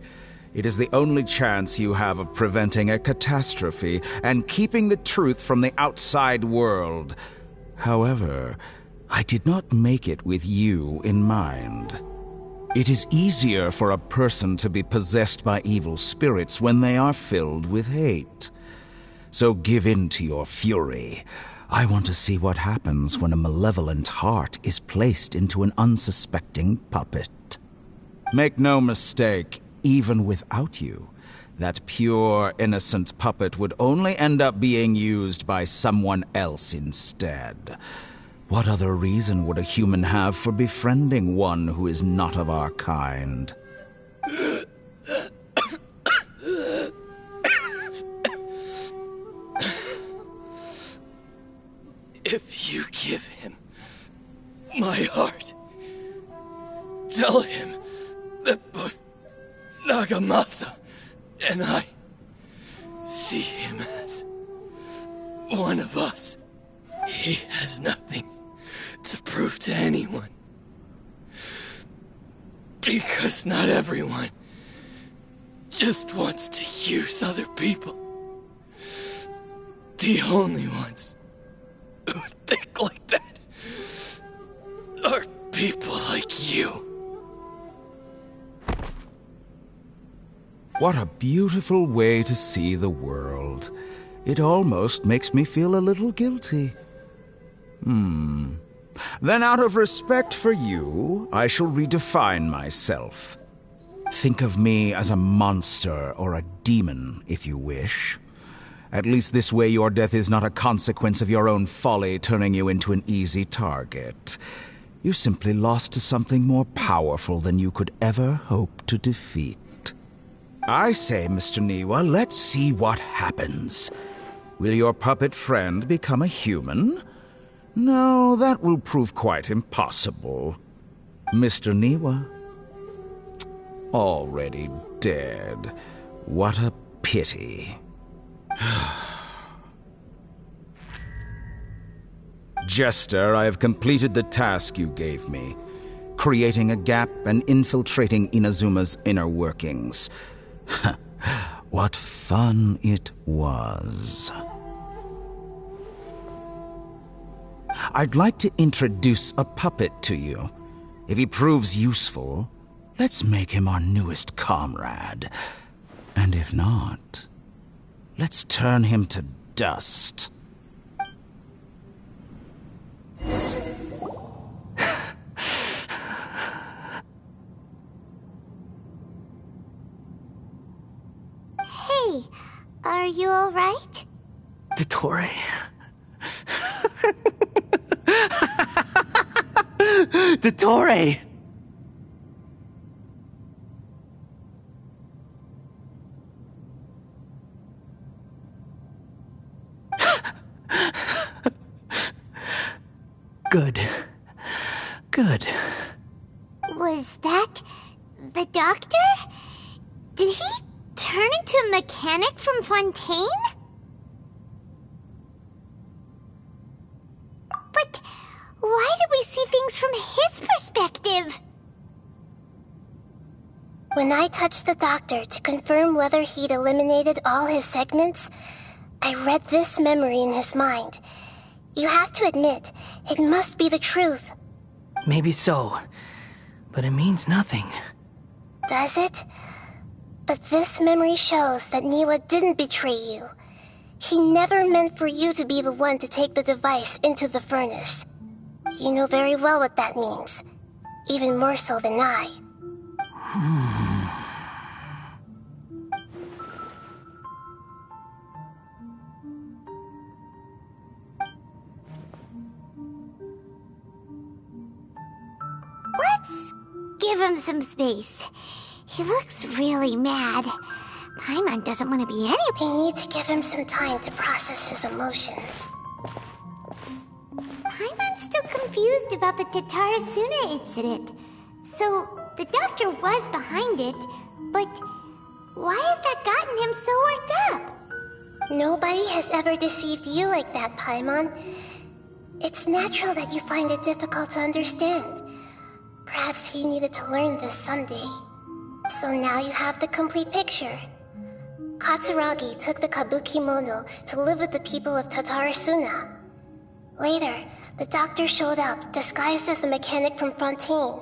It is the only chance you have of preventing a catastrophe and keeping the truth from the outside world. However, I did not make it with you in mind. It is easier for a person to be possessed by evil spirits when they are filled with hate. So give in to your fury. I want to see what happens when a malevolent heart is placed into an unsuspecting puppet. Make no mistake, even without you, that pure, innocent puppet would only end up being used by someone else instead. What other reason would a human have for befriending one who is not of our kind? If you give him And I see him as one of us. He has nothing to prove to anyone. Because not everyone just wants to use other people. The only ones who think like that are people like you. What a beautiful way to see the world. It almost makes me feel a little guilty. Then out of respect for you, I shall redefine myself. Think of me as a monster or a demon, if you wish. At least this way your death is not a consequence of your own folly turning you into an easy target. You simply lost to something more powerful than you could ever hope to defeat. I say, Mr. Niwa, let's see what happens. Will your puppet friend become a human? No, that will prove quite impossible. Mr. Niwa? Already dead. What a pity. Jester, I have completed the task you gave me, creating a gap and infiltrating Inazuma's inner workings. What fun it was. I'd like to introduce a puppet to you. If he proves useful, let's make him our newest comrade. And if not, let's turn him to dust. Hey, are you alright? Dottore. Dottore! Good. Good. Was that the doctor? Did he turn into a mechanic from Fontaine? But why did we see things from his perspective? When I touched the doctor to confirm whether he'd eliminated all his segments, I read this memory in his mind. You have to admit, it must be the truth. Maybe so, but it means nothing. Does it? But this memory shows that Niwa didn't betray you. He never meant for you to be the one to take the device into the furnace. You know very well what that means. Even more so than I. Let's give him some space. He looks really mad. Paimon doesn't want to be any... We need to give him some time to process his emotions. Paimon's still confused about the Tatarasuna incident. So, the doctor was behind it, but why has that gotten him so worked up? Nobody has ever deceived you like that, Paimon. It's natural that you find it difficult to understand. Perhaps he needed to learn this someday. So now you have the complete picture. Katsuragi took the kabuki mono to live with the people of Tatarasuna. Later, the doctor showed up, disguised as a mechanic from Fontaine.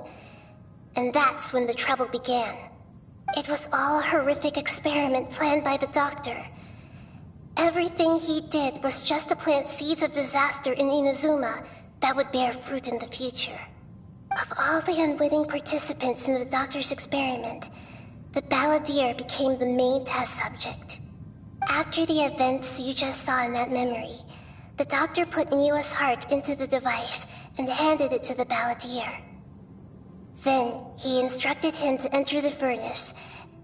And that's when the trouble began. It was all a horrific experiment planned by the doctor. Everything he did was just to plant seeds of disaster in Inazuma that would bear fruit in the future. Of all the unwitting participants in the doctor's experiment, the balladeer became the main test subject. After the events you just saw in that memory, the doctor put Niwa's heart into the device and handed it to the balladeer. Then, he instructed him to enter the furnace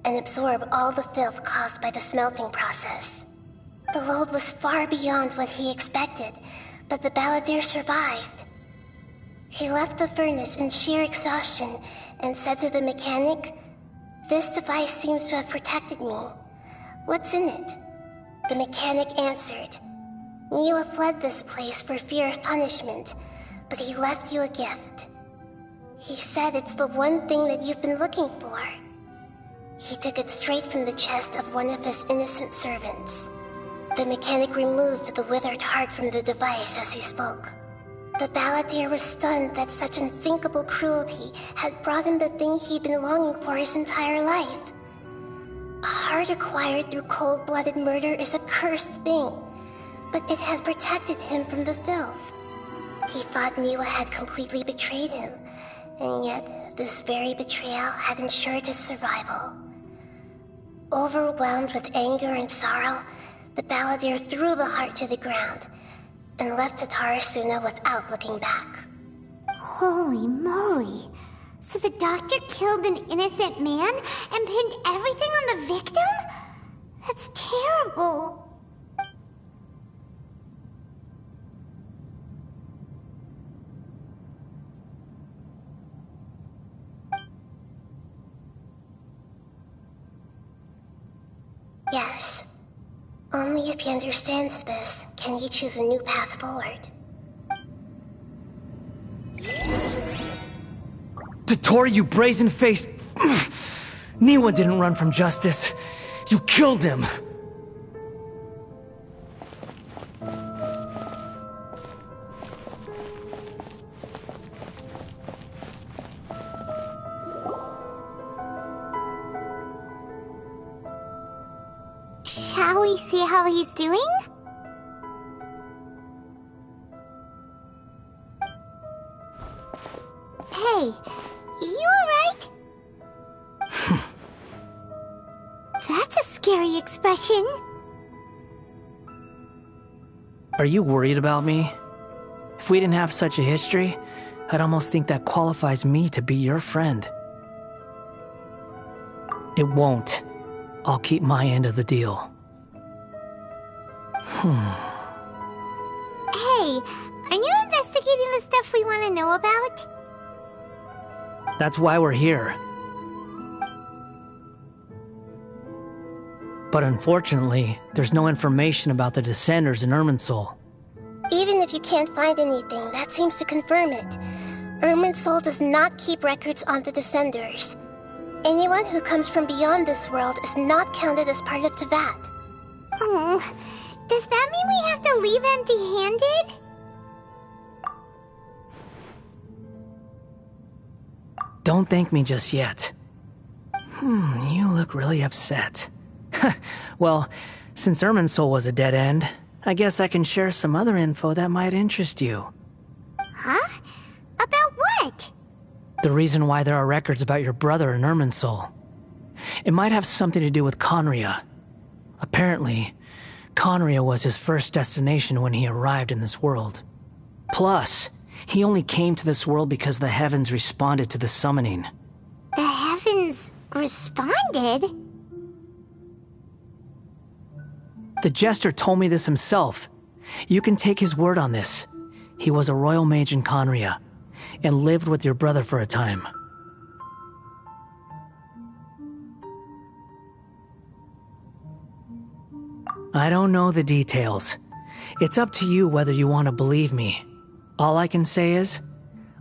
and absorb all the filth caused by the smelting process. The load was far beyond what he expected, but the balladeer survived. He left the furnace in sheer exhaustion and said to the mechanic, "This device seems to have protected me. What's in it? The mechanic answered. Niwa fled this place for fear of punishment, but he left you a gift. He said it's the one thing that you've been looking for. He took it straight from the chest of one of his innocent servants. The mechanic removed the withered heart from the device as he spoke. The balladeer was stunned that such unthinkable cruelty had brought him the thing he'd been longing for his entire life. A heart acquired through cold-blooded murder is a cursed thing, but it has protected him from the filth. He thought Niwa had completely betrayed him, and yet this very betrayal had ensured his survival. Overwhelmed with anger and sorrow, the balladeer threw the heart to the ground and left Tatarasuna without looking back. Holy moly! So the doctor killed an innocent man and pinned everything on the victim? That's terrible. Yes. Only if he understands this can he choose a new path forward. Dottore, you brazen-faced... Niwa didn't run from justice. You killed him. Shall we see how he's doing? Hey, you alright? That's a scary expression. Are you worried about me? If we didn't have such a history, I'd almost think that qualifies me to be your friend. It won't. I'll keep my end of the deal. Hey, aren't you investigating the stuff we want to know about? That's why we're here. But unfortunately, there's no information about the Descenders in Irminsul. Even if you can't find anything, that seems to confirm it. Irminsul does not keep records on the Descenders. Anyone who comes from beyond this world is not counted as part of Tevat. Oh, does that mean we have to leave empty-handed? Don't thank me just yet. You look really upset. Well, since Irminsul was a dead end, I guess I can share some other info that might interest you. Huh? About what? The reason why there are records about your brother in Irminsul. It might have something to do with Conria. Apparently, Conria was his first destination when he arrived in this world. Plus, he only came to this world because the heavens responded to the summoning. The heavens responded? The Jester told me this himself. You can take his word on this. He was a royal mage in Conria, and lived with your brother for a time. I don't know the details. It's up to you whether you want to believe me. All I can say is,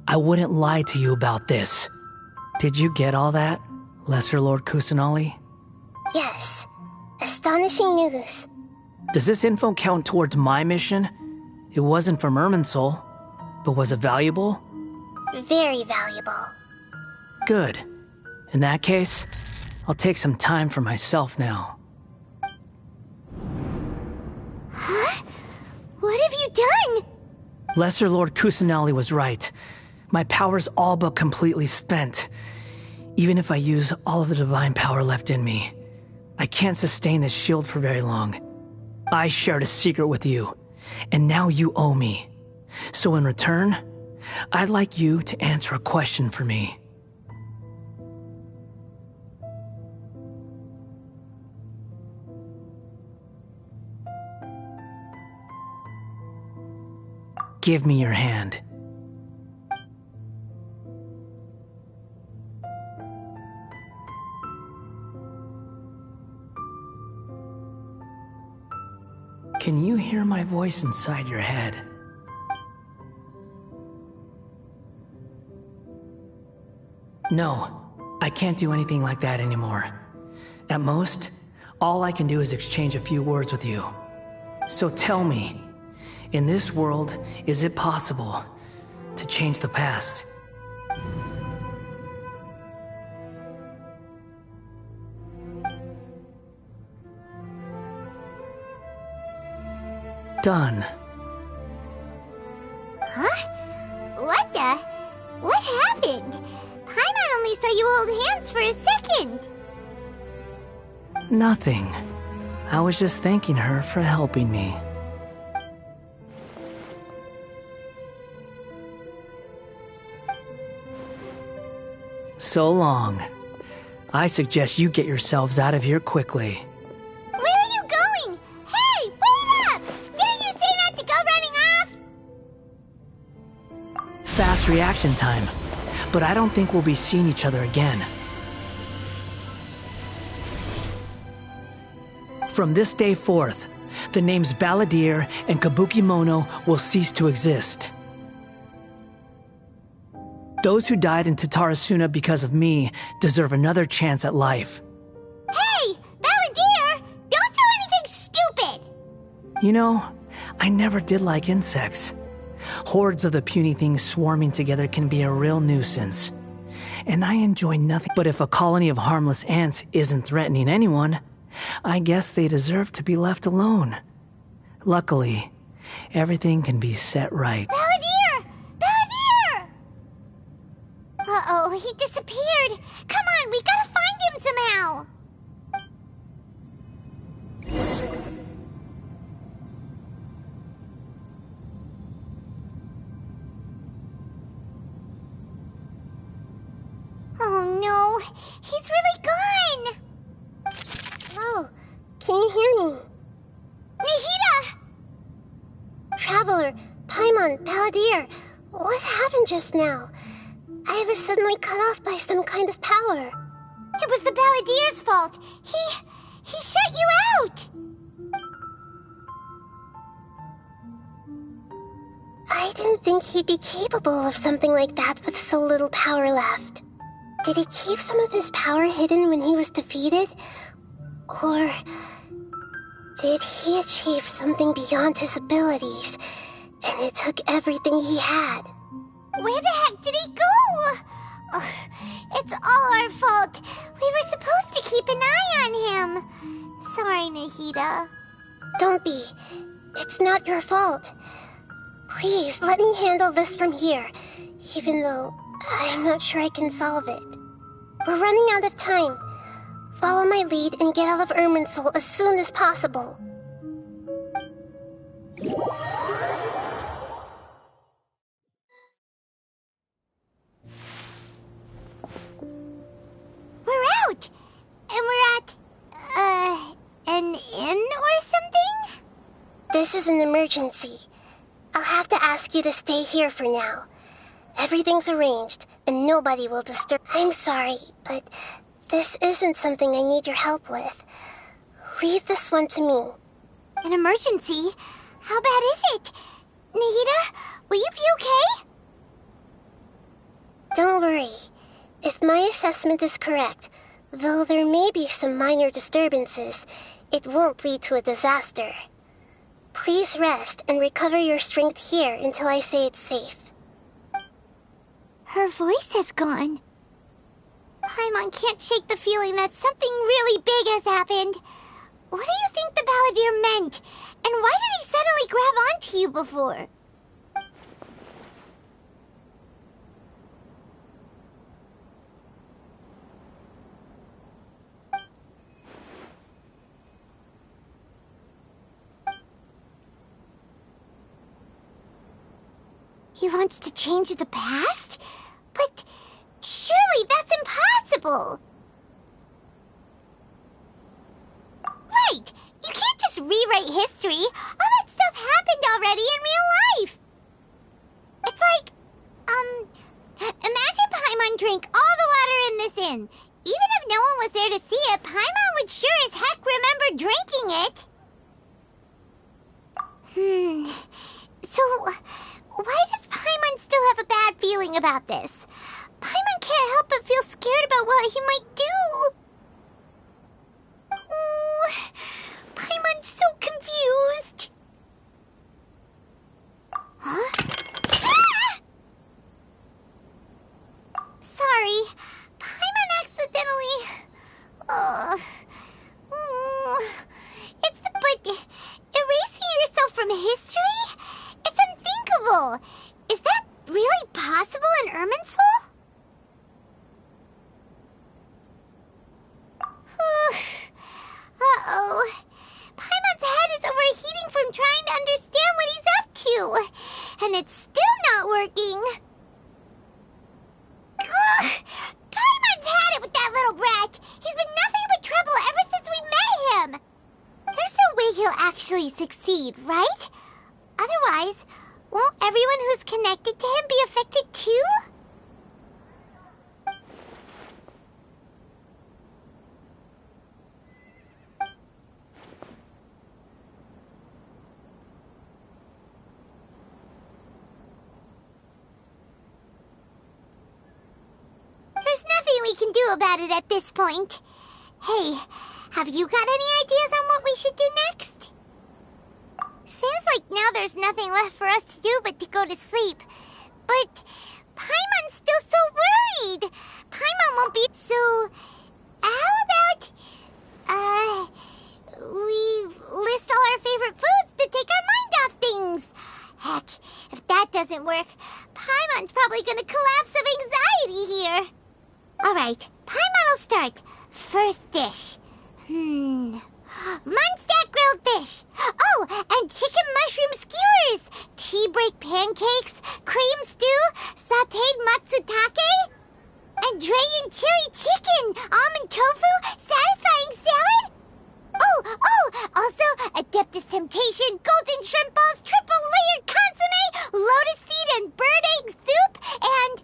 I wouldn't lie to you about this. Did you get all that, Lesser Lord Kusanali? Yes. Astonishing news. Does this info count towards my mission? It wasn't from Irminsul, but was it valuable? Very valuable. Good. In that case, I'll take some time for myself now. Huh? What have you done? Lesser Lord Kusanali was right. My power's all but completely spent. Even if I use all of the divine power left in me, I can't sustain this shield for very long. I shared a secret with you, and now you owe me. So in return, I'd like you to answer a question for me. Give me your hand. Can you hear my voice inside your head? No, I can't do anything like that anymore. At most, all I can do is exchange a few words with you. So tell me, in this world, is it possible to change the past? Done. Huh? What the? What happened? Paimon only saw you hold hands for a second. Nothing. I was just thanking her for helping me. So long. I suggest you get yourselves out of here quickly. Where are you going? Hey, wait up! Didn't you say not to go running off? Fast reaction time. But I don't think we'll be seeing each other again. From this day forth, the names Balladeer and Kabuki Mono will cease to exist. Those who died in Tatarasuna because of me deserve another chance at life. Hey, Balladeer! Don't do anything stupid! You know, I never did like insects. Hordes of the puny things swarming together can be a real nuisance. And I enjoy nothing. But if a colony of harmless ants isn't threatening anyone, I guess they deserve to be left alone. Luckily, everything can be set right. Balladeer! Balladeer! Uh-oh, he disappeared. Come on, we gotta find him somehow. Oh no, he's really gone! Oh, can you hear me? Nahida! Traveler, Paimon, Balladeer, what happened just now? I was suddenly cut off by some kind of power. It was the Balladeer's fault. He shut you out! I didn't think he'd be capable of something like that with so little power left. Did he keep some of his power hidden when he was defeated? Or did he achieve something beyond his abilities, and it took everything he had? Where the heck did he go? Ugh, it's all our fault. We were supposed to keep an eye on him. Sorry, Nahida. Don't be. It's not your fault. Please, let me handle this from here, even though I'm not sure I can solve it. We're running out of time. Follow my lead and get out of Irminsul as soon as possible. We're out! And we're at, an inn or something? This is an emergency. I'll have to ask you to stay here for now. Everything's arranged, and nobody will disturb. I'm sorry, but this isn't something I need your help with. Leave this one to me. An emergency? How bad is it? Nahida, will you be okay? Don't worry. If my assessment is correct, though there may be some minor disturbances, it won't lead to a disaster. Please rest and recover your strength here until I say it's safe. Her voice has gone. Paimon can't shake the feeling that something really big has happened. What do you think the Balladeer meant? And why did he suddenly grab onto you before? He wants to change the past? But surely that's impossible! Right! You can't just rewrite history! All that stuff happened already in real life! It's like, imagine Paimon drank all the water in this inn. Even if no one was there to see it, Paimon would sure as heck remember drinking it! actually succeed, right? Otherwise, won't everyone who's connected to him be affected too? There's nothing we can do about it at this point. Hey, have you got any ideas on what we should do next? Seems like now there's nothing left for us to do but to go to sleep. But Paimon's still so worried. Paimon won't be so... How about... we list all our favorite foods to take our mind off things. Heck, if that doesn't work, Paimon's probably gonna collapse of anxiety here. Alright, Paimon will start. First dish. Munstack grilled fish. Oh, and chicken mushroom skewers. Tea break pancakes. Cream stew. Sauteed matsutake. And Dragon chili chicken. Almond tofu. Satisfying salad. Oh, also Adeptus Temptation. Golden shrimp balls. Triple layered consomme. Lotus seed and bird egg soup. And...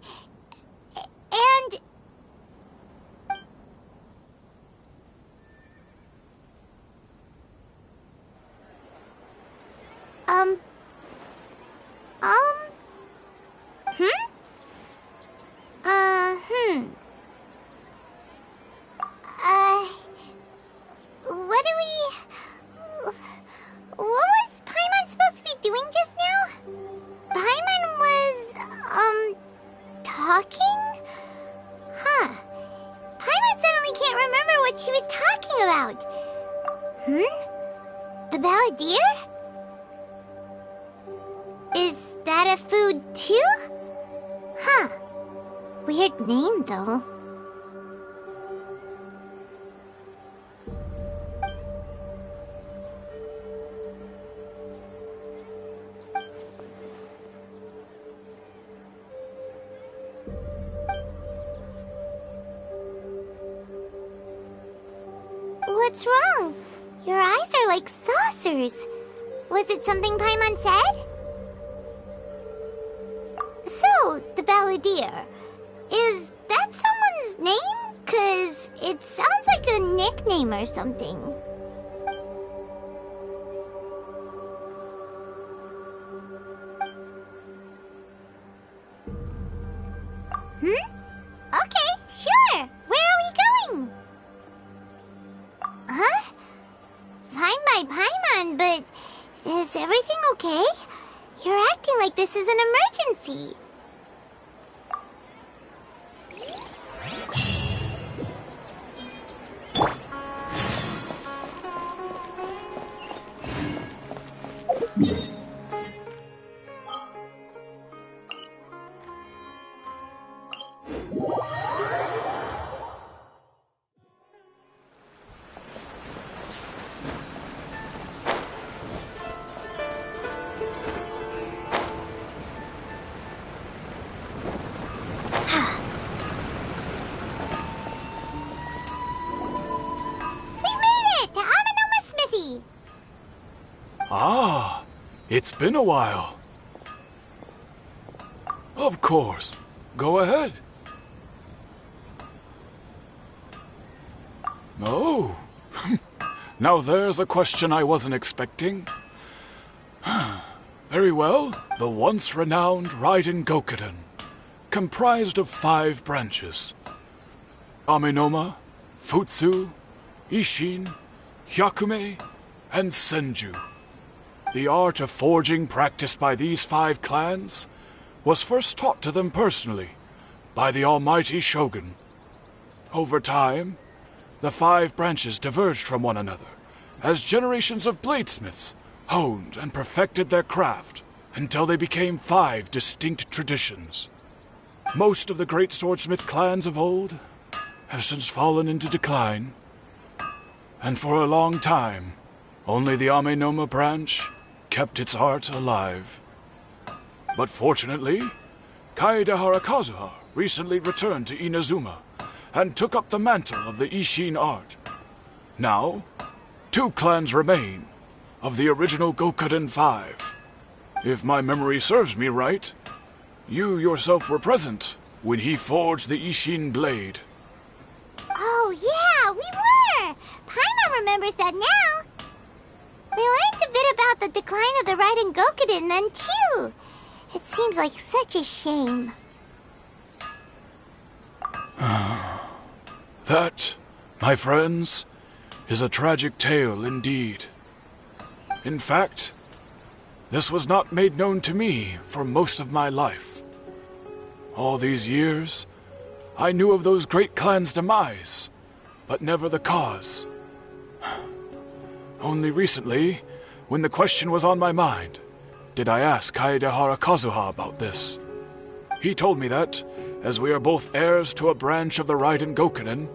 What was Paimon supposed to be doing just now? Paimon was, talking? Huh. Paimon suddenly can't remember what she was talking about. The balladeer? Is that a food too? Huh. Weird name, though. What's wrong? Your eyes are like saucers. Was it something Paimon said? So, the balladeer. Is that someone's name? 'Cause it sounds like a nickname or something. Okay, sure. Where are we going? Huh? Fine by Paimon, but is everything okay? You're acting like this is an emergency. Ah, it's been a while. Of course. Go ahead. Oh. Now there's a question I wasn't expecting. Very well. The once renowned Raiden Gokuden, comprised of 5 branches. Amenoma, Futsu, Ishin, Hyakume, and Senju. The art of forging practiced by these 5 clans was first taught to them personally by the almighty Shogun. Over time, the 5 branches diverged from one another as generations of bladesmiths honed and perfected their craft until they became 5 distinct traditions. Most of the great swordsmith clans of old have since fallen into decline, and for a long time, only the Amenoma branch kept its art alive. But fortunately, Kaede Harakazuha recently returned to Inazuma and took up the mantle of the Ishin art. Now, 2 clans remain, of the original Gokuden 5. If my memory serves me right, you yourself were present when he forged the Ishin blade. Oh, yeah, we were! Paimon remembers that now. We learned a bit about the decline of the Raiden Gokuden then, too. It seems like such a shame. That, my friends, is a tragic tale indeed. In fact, this was not made known to me for most of my life. All these years, I knew of those great clans' demise, but never the cause. Only recently, when the question was on my mind, did I ask Kaedehara Kazuha about this. He told me that, as we are both heirs to a branch of the Raiden Gokunen,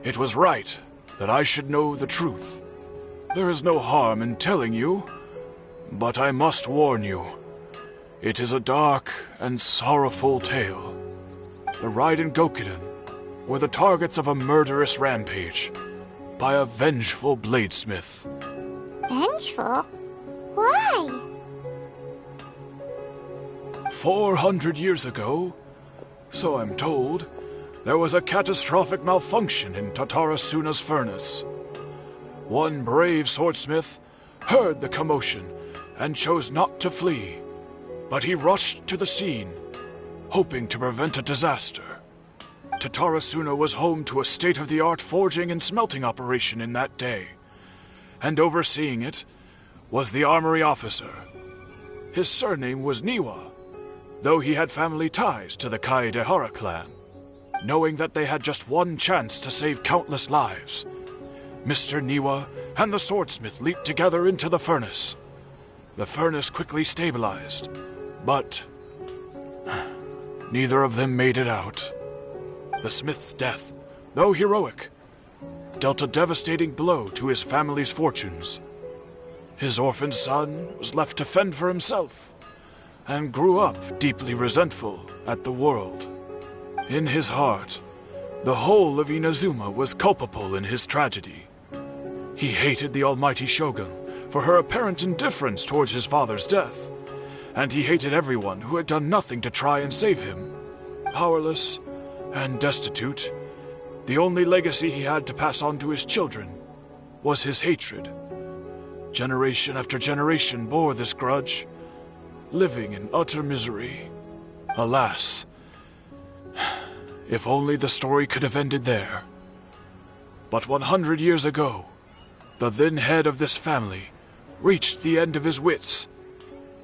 it was right that I should know the truth. There is no harm in telling you, but I must warn you. It is a dark and sorrowful tale. The Raiden Gokuden were the targets of a murderous rampage by a vengeful bladesmith. Vengeful? Why? 400 years ago, so I'm told, there was a catastrophic malfunction in Tatarasuna's furnace. One brave swordsmith heard the commotion and chose not to flee, but he rushed to the scene, hoping to prevent a disaster. Tatarasuna was home to a state-of-the-art forging and smelting operation in that day, and overseeing it was the armory officer. His surname was Niwa, though he had family ties to the Kaedehara clan. Knowing that they had just one chance to save countless lives, Mr. Niwa and the swordsmith leaped together into the furnace. The furnace quickly stabilized, but neither of them made it out. The smith's death, though heroic, dealt a devastating blow to his family's fortunes. His orphaned son was left to fend for himself, and grew up deeply resentful at the world. In his heart, the whole of Inazuma was culpable in his tragedy. He hated the almighty shogun for her apparent indifference towards his father's death, and he hated everyone who had done nothing to try and save him. Powerless and destitute, the only legacy he had to pass on to his children was his hatred. Generation after generation bore this grudge, living in utter misery. Alas, if only the story could have ended there. But 100 years ago, the then head of this family reached the end of his wits.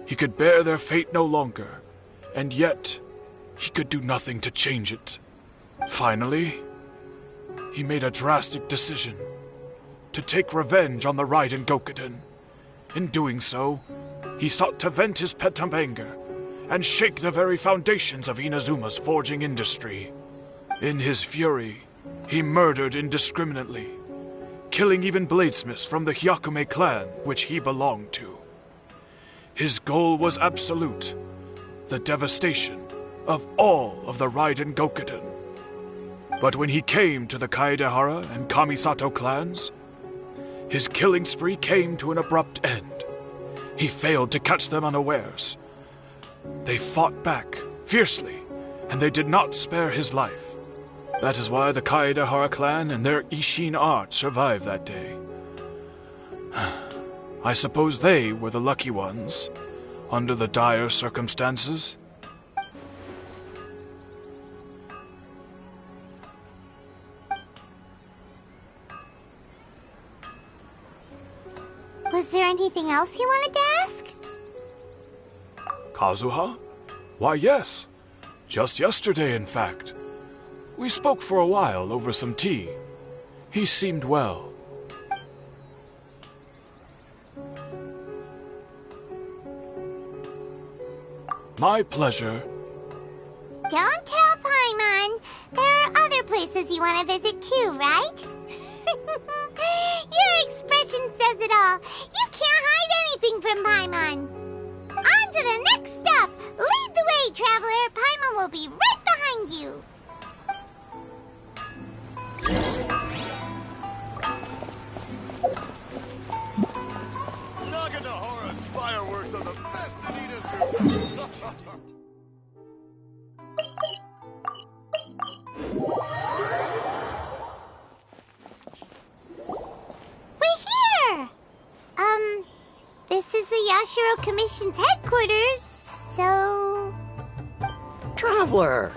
He could bear their fate no longer, and yet he could do nothing to change it. Finally, he made a drastic decision to take revenge on the Raiden Gokuden. In doing so, he sought to vent his pent anger and shake the very foundations of Inazuma's forging industry. In his fury, he murdered indiscriminately, killing even bladesmiths from the Hyakume clan which he belonged to. His goal was absolute, the devastation of all of the Raiden Gokuden. But when he came to the Kaedehara and Kamisato clans, his killing spree came to an abrupt end. He failed to catch them unawares. They fought back fiercely, and they did not spare his life. That is why the Kaedehara clan and their Ishin art survived that day. I suppose they were the lucky ones, under the dire circumstances. Was there anything else you wanted to ask? Kazuha? Why, yes. Just yesterday, in fact. We spoke for a while over some tea. He seemed well. My pleasure. Don't tell Paimon. There are other places you want to visit too, right? Your expression says it all. You can't hide anything from Paimon. On to the next stop. Lead the way, traveler. Paimon will be right behind you. Fireworks are the best in Inazuma. We're here! This is the Yashiro Commission's headquarters, so... Traveler!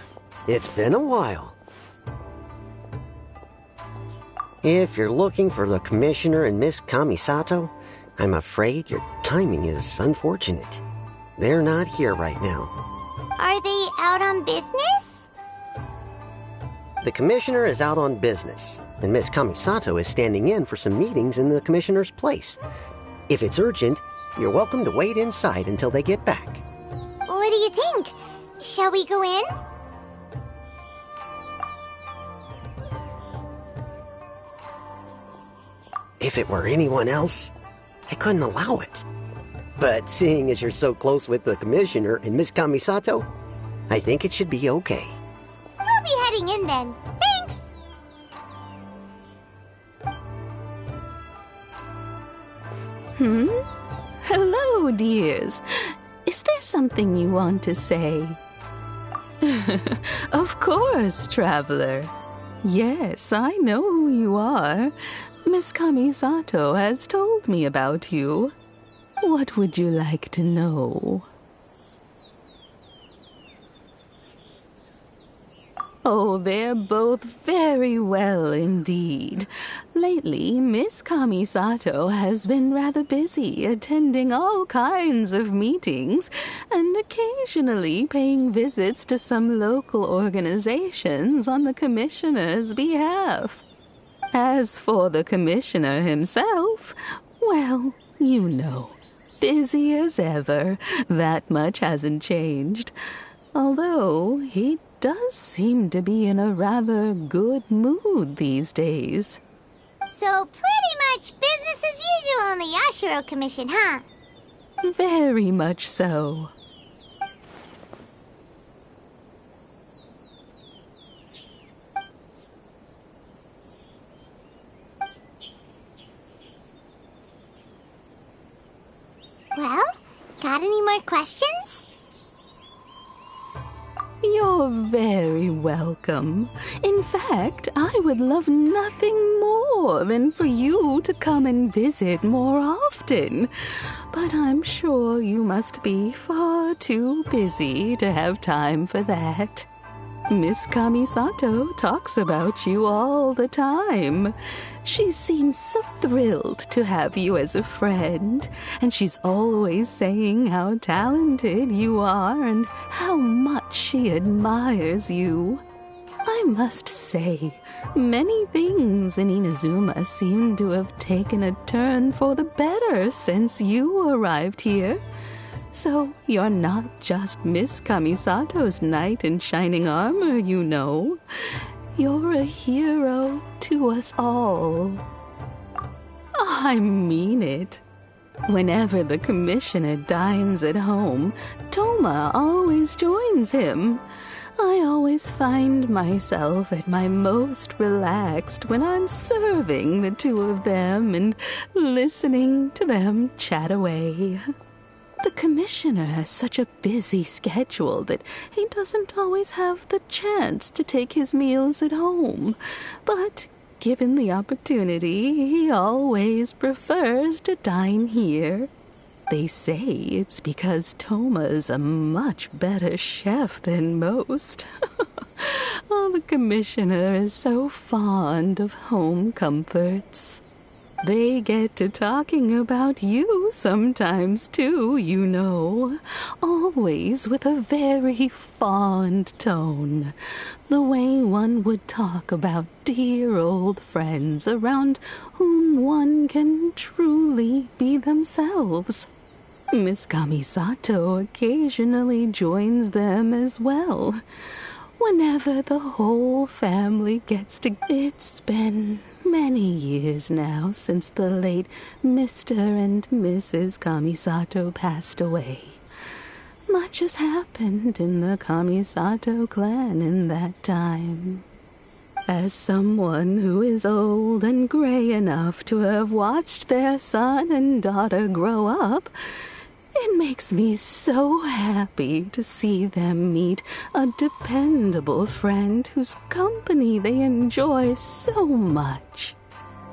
It's been a while. If you're looking for the Commissioner and Miss Kamisato, I'm afraid your timing is unfortunate. They're not here right now. Are they out on business? The Commissioner is out on business, and Miss Kamisato is standing in for some meetings in the Commissioner's place. If it's urgent, you're welcome to wait inside until they get back. What do you think? Shall we go in? If it were anyone else, I couldn't allow it. But seeing as you're so close with the Commissioner and Miss Kamisato, I think it should be okay. We'll be heading in then. Thanks! Hello, dears. Is there something you want to say? Of course, traveler. Yes, I know who you are. Miss Kamisato has told me about you. What would you like to know? Oh, they're both very well indeed. Lately, Miss Kamisato has been rather busy attending all kinds of meetings and occasionally paying visits to some local organizations on the Commissioner's behalf. As for the Commissioner himself, well, you know, busy as ever. That much hasn't changed. Although he does seem to be in a rather good mood these days. So pretty much business as usual on the Yashiro Commission, huh? Very much so. Well, got any more questions? You're very welcome. In fact, I would love nothing more than for you to come and visit more often. But I'm sure you must be far too busy to have time for that. Miss Kamisato talks about you all the time. She seems so thrilled to have you as a friend, and she's always saying how talented you are and how much she admires you. I must say, many things in Inazuma seem to have taken a turn for the better since you arrived here. So you're not just Miss Kamisato's knight in shining armor, you know. You're a hero to us all. I mean it. Whenever the Commissioner dines at home, Toma always joins him. I always find myself at my most relaxed when I'm serving the two of them and listening to them chat away. The Commissioner has such a busy schedule that he doesn't always have the chance to take his meals at home. But given the opportunity, he always prefers to dine here. They say it's because Toma's a much better chef than most. Oh, the Commissioner is so fond of home comforts. They get to talking about you sometimes, too, you know. Always with a very fond tone. The way one would talk about dear old friends around whom one can truly be themselves. Miss Kamisato occasionally joins them as well. Whenever the whole family gets to... It's been many years now since the late Mr. and Mrs. Kamisato passed away. Much has happened in the Kamisato clan in that time. As someone who is old and gray enough to have watched their son and daughter grow up, It makes me so happy to see them meet a dependable friend whose company they enjoy so much.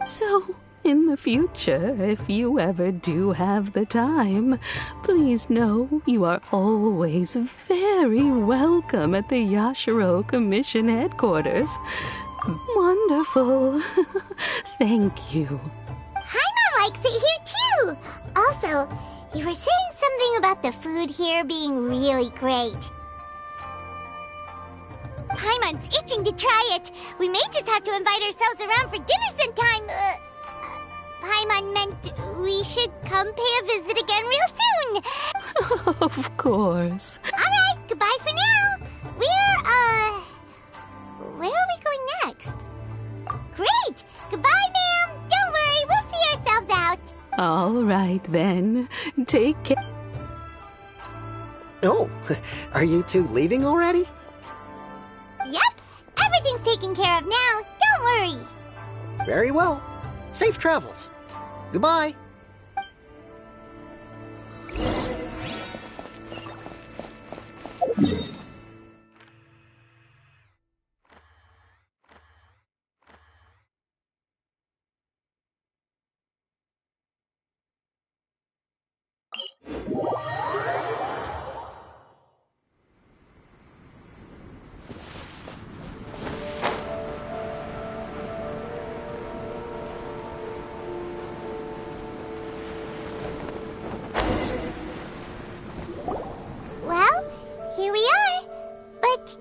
So, in the future, if you ever do have the time, please know you are always very welcome at the Yashiro Commission headquarters. Wonderful. Thank you. Paimon likes it here too. Also, you were saying something about the food here being really great. Paimon's itching to try it. We may just have to invite ourselves around for dinner sometime. Paimon meant we should come pay a visit again real soon. Of course. Alright, goodbye for now. Where are we going next? Great! Goodbye, ma'am! Don't worry, we'll see ourselves out. All right, then. Take care. Oh, are you two leaving already? Yep, everything's taken care of now. Don't worry. Very well. Safe travels. Goodbye. Well, here we are. But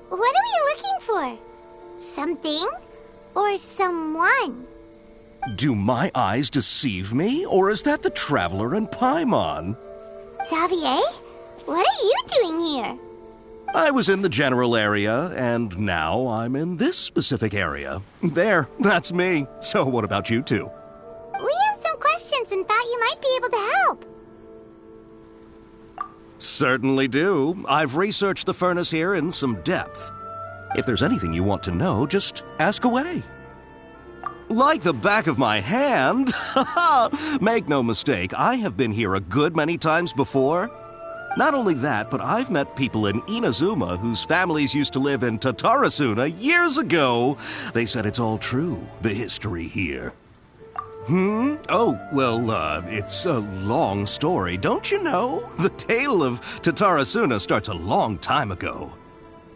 what are we looking for? Something or someone? Do my eyes deceive me, or is that the Traveler and Paimon? Xavier, what are you doing here? I was in the general area, and now I'm in this specific area. There, that's me. So what about you two? We have some questions and thought you might be able to help. Certainly do. I've researched the furnace here in some depth. If there's anything you want to know, just ask away. Like the back of my hand. Make no mistake, I have been here a good many times before. Not only that, but I've met people in Inazuma whose families used to live in Tatarasuna years ago. They said it's all true, the history here. Oh, well, it's a long story, don't you know? The tale of Tatarasuna starts a long time ago.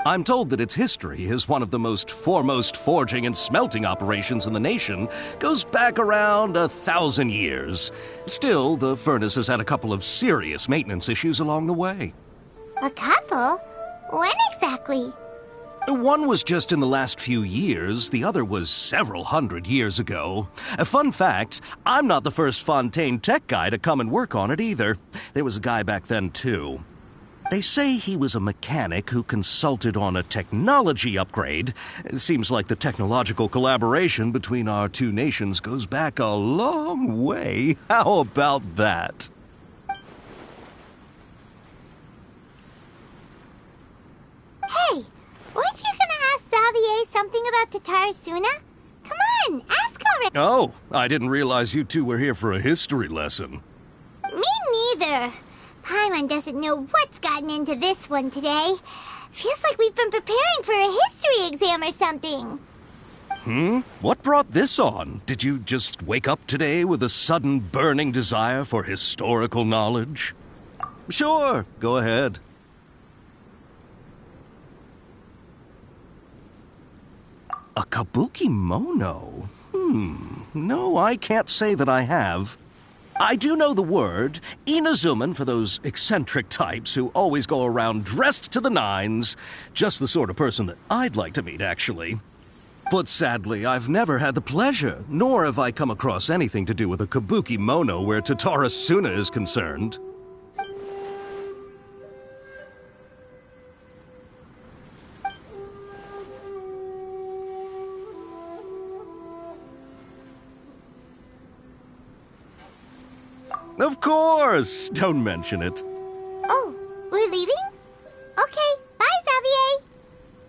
I'm told that its history is one of the most foremost forging and smelting operations in the nation, goes back around 1,000 years. Still, the furnace has had a couple of serious maintenance issues along the way. A couple? When exactly? One was just in the last few years, the other was several hundred years ago. A fun fact, I'm not the first Fontaine tech guy to come and work on it either. There was a guy back then, too. They say he was a mechanic who consulted on a technology upgrade. It seems like the technological collaboration between our two nations goes back a long way. How about that? Hey, weren't you gonna ask Xavier something about Tatarasuna? Come on, ask already. Oh, I didn't realize you two were here for a history lesson. Me neither. Paimon doesn't know what's gotten into this one today. Feels like we've been preparing for a history exam or something. What brought this on? Did you just wake up today with a sudden burning desire for historical knowledge? Sure, go ahead. A kabuki mono? No, I can't say that I have. I do know the word, Inazuman for those eccentric types who always go around dressed to the nines. Just the sort of person that I'd like to meet, actually. But sadly, I've never had the pleasure, nor have I come across anything to do with a kabuki mono where Tatarasuna is concerned. Of course! Don't mention it. Oh, we're leaving? Okay, bye, Xavier.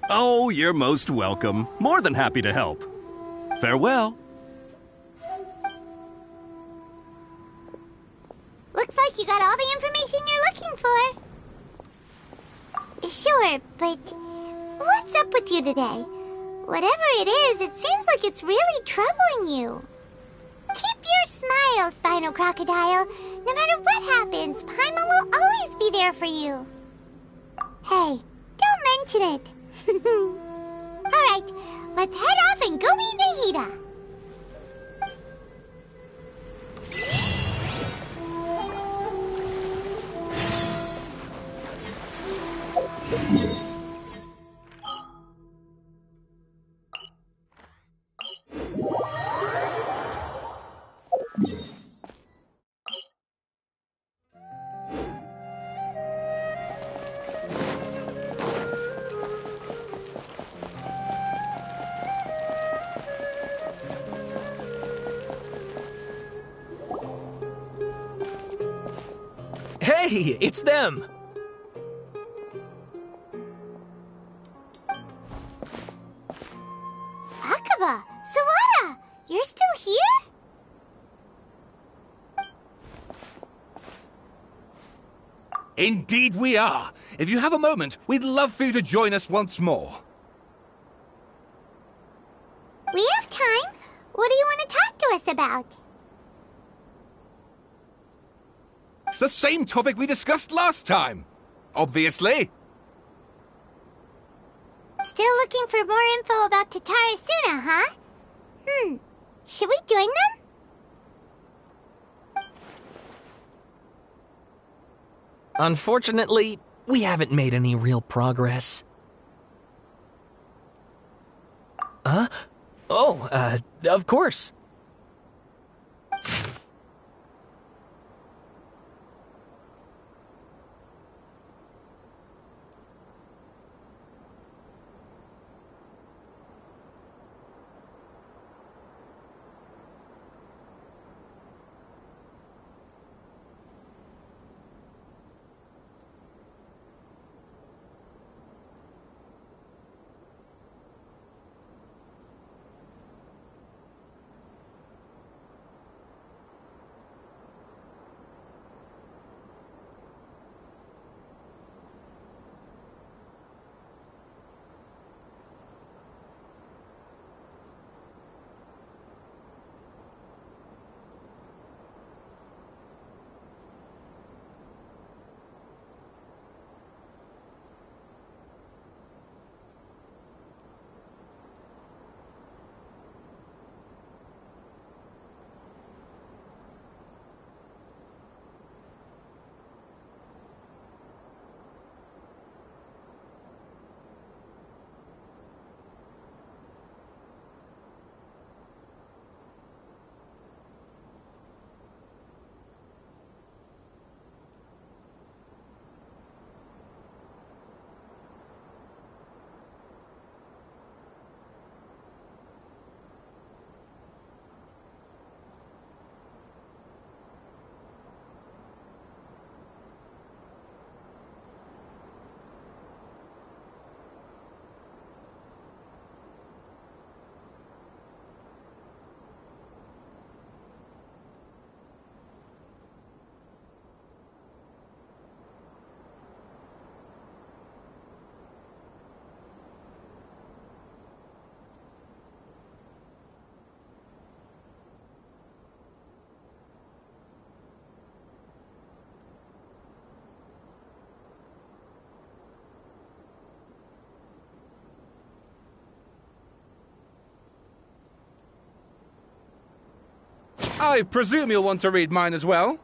Oh, you're most welcome. More than happy to help. Farewell. Looks Looks like you got all the information you're looking for. Sure, but what's up with you today? Whatever it is, it seems like it's really troubling you. Keep your smile, Spinal Crocodile. No matter what happens, Paimon will always be there for you. Hey, don't mention it. Alright, let's head off and go meet Nahida. Hey, it's them! Akaba, Sawada, you're still here? Indeed we are. If you have a moment, we'd love for you to join us once more. We have time. What do you want to talk to us about? It's the same topic we discussed last time. Obviously. Still looking for more info about Tatarasuna, huh? Should we join them? Unfortunately, we haven't made any real progress. Huh? Oh, of course. I presume you'll want to read mine as well.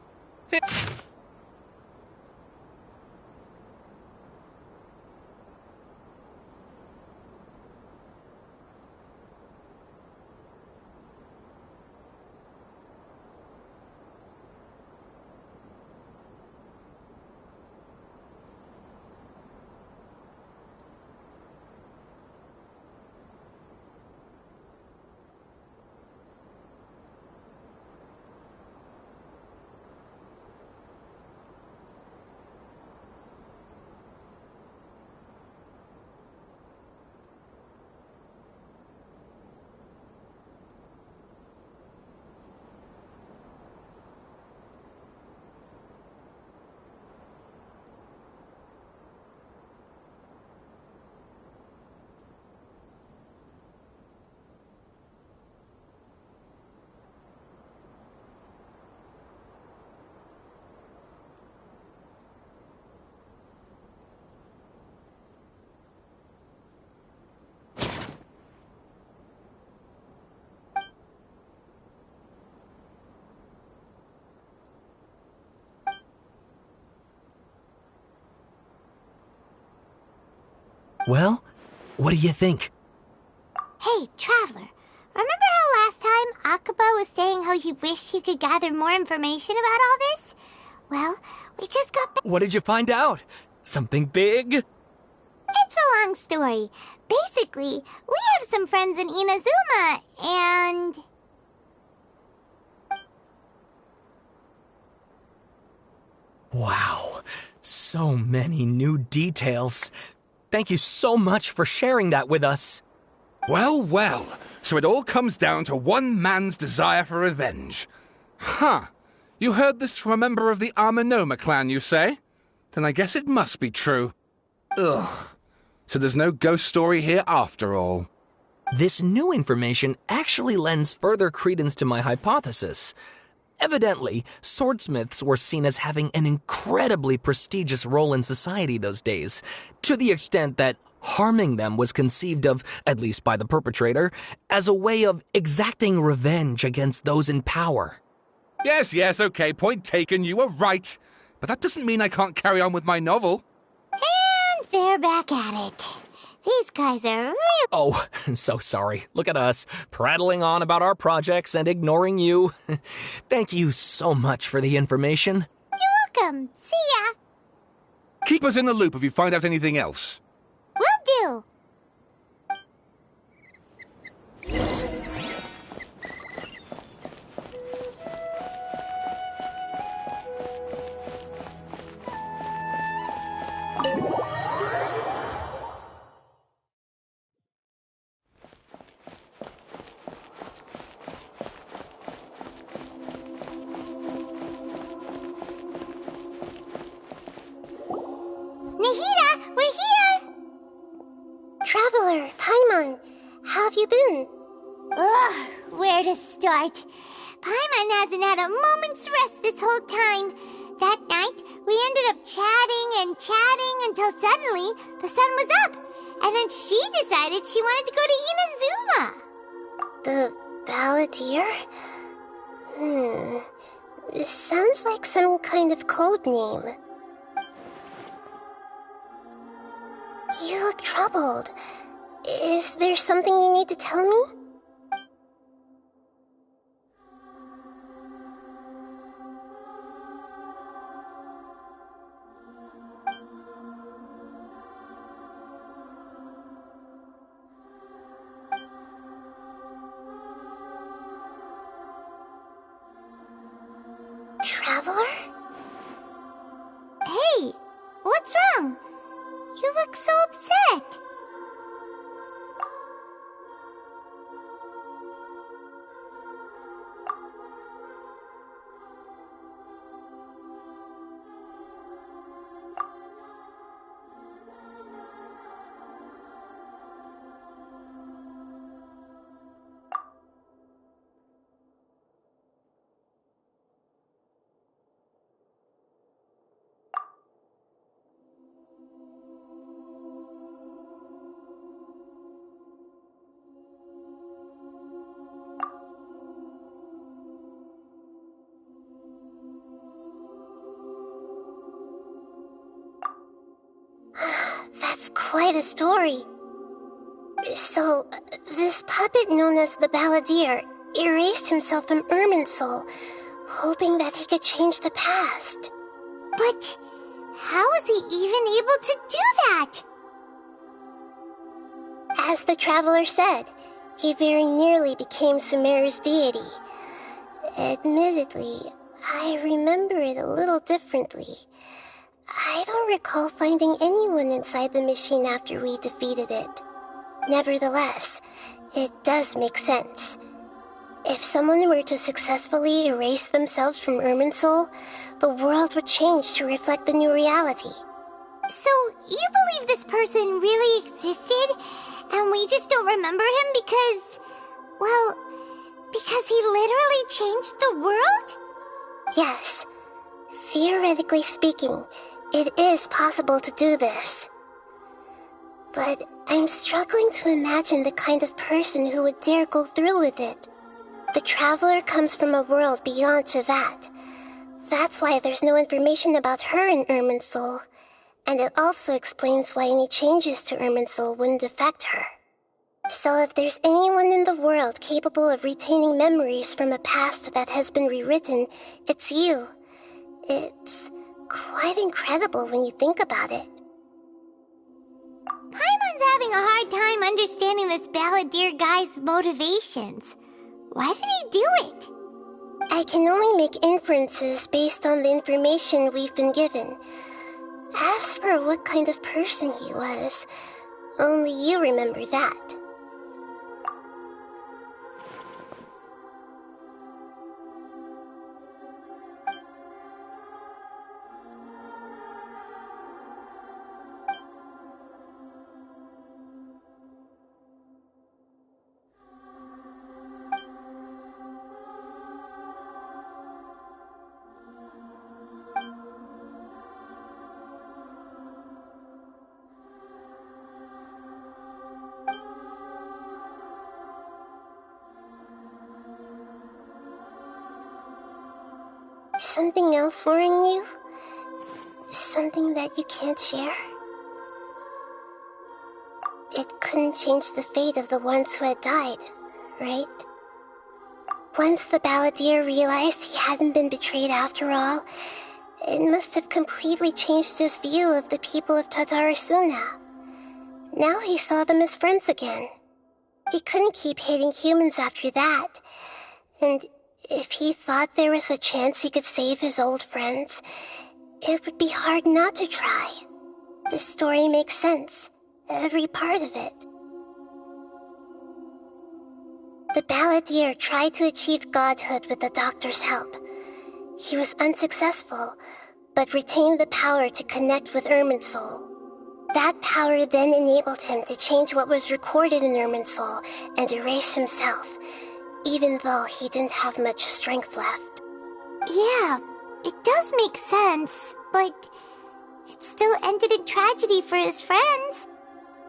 Well, what do you think? Hey, Traveler. Remember how last time Akaba was saying how he wished he could gather more information about all this? Well, we just got back. What did you find out? Something big? It's a long story. Basically, we have some friends in Inazuma, and... Wow, so many new details. Thank you so much for sharing that with us. Well, well, so it all comes down to one man's desire for revenge. Huh. You heard this from a member of the Amanoma clan, you say? Then I guess it must be true. Ugh. So there's no ghost story here after all. This new information actually lends further credence to my hypothesis. Evidently, swordsmiths were seen as having an incredibly prestigious role in society those days, to the extent that harming them was conceived of, at least by the perpetrator, as a way of exacting revenge against those in power. Yes, okay, point taken, you were right. But that doesn't mean I can't carry on with my novel. And they're back at it. These guys are real... Oh, so sorry. Look at us, prattling on about our projects and ignoring you. Thank you so much for the information. You're welcome. See ya. Keep us in the loop if you find out anything else. Will do. Nahida, we're here! Traveler, Paimon, how have you been? Ugh, where to start? Paimon hasn't had a moment's rest this whole time. That night, we ended up chatting and chatting until suddenly the sun was up. And then she decided she wanted to go to Inazuma. The Balladeer? It sounds like some kind of code name. You look troubled. Is there something you need to tell me? Traveler? Hey, what's wrong? You look so upset. That's quite a story. So, this puppet known as the Balladeer erased himself from Irminsul, hoping that he could change the past. But how was he even able to do that? As the Traveler said, he very nearly became Sumeru's deity. Admittedly, I remember it a little differently. I don't recall finding anyone inside the machine after we defeated it. Nevertheless, it does make sense. If someone were to successfully erase themselves from Irminsul, the world would change to reflect the new reality. So, you believe this person really existed, and we just don't remember him because... well, because he literally changed the world? Yes. Theoretically speaking, it is possible to do this. But I'm struggling to imagine the kind of person who would dare go through with it. The Traveler comes from a world beyond Javat. That's why there's no information about her in Irminsul. And it also explains why any changes to Irminsul wouldn't affect her. So if there's anyone in the world capable of retaining memories from a past that has been rewritten, it's you. It's quite incredible when you think about it. Paimon's having a hard time understanding this balladeer guy's motivations. Why did he do it? I can only make inferences based on the information we've been given. As for what kind of person he was, only you remember that. Something else worrying you? Something that you can't share? It couldn't change the fate of the ones who had died, right? Once the balladeer realized he hadn't been betrayed after all, it must have completely changed his view of the people of Tatarasuna. Now he saw them as friends again. He couldn't keep hating humans after that, and if he thought there was a chance he could save his old friends, it would be hard not to try. The story makes sense, every part of it. The balladeer tried to achieve godhood with the doctor's help. He was unsuccessful, but retained the power to connect with Irminsul. That power then enabled him to change what was recorded in Irminsul and erase himself, even though he didn't have much strength left. Yeah, it does make sense, but it still ended in tragedy for his friends.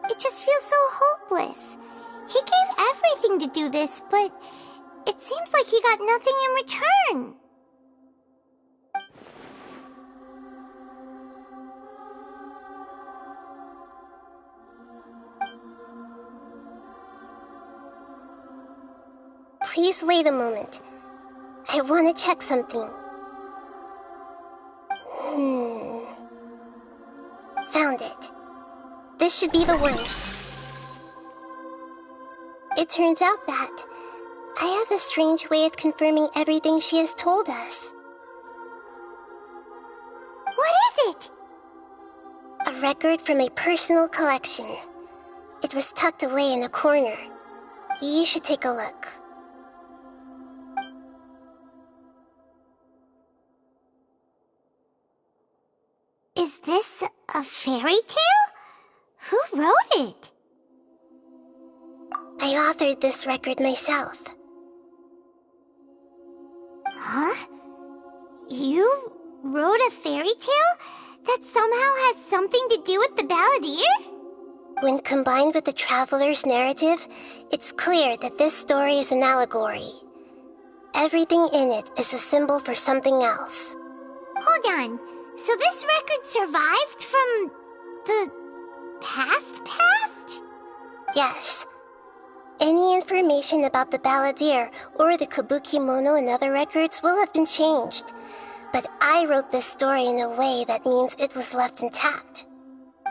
It just feels so hopeless. He gave everything to do this, but it seems like he got nothing in return. Please wait a moment. I want to check something. Found it. This should be the one. It turns out that I have a strange way of confirming everything she has told us. What is it? A record from a personal collection. It was tucked away in a corner. You should take a look. Is this a fairy tale? Who wrote it? I authored this record myself. Huh? You wrote a fairy tale that somehow has something to do with the balladeer? When combined with the traveler's narrative, it's clear that this story is an allegory. Everything in it is a symbol for something else. Hold on. So this record survived from the past? Yes. Any information about the balladeer or the kabuki mono in other records will have been changed. But I wrote this story in a way that means it was left intact.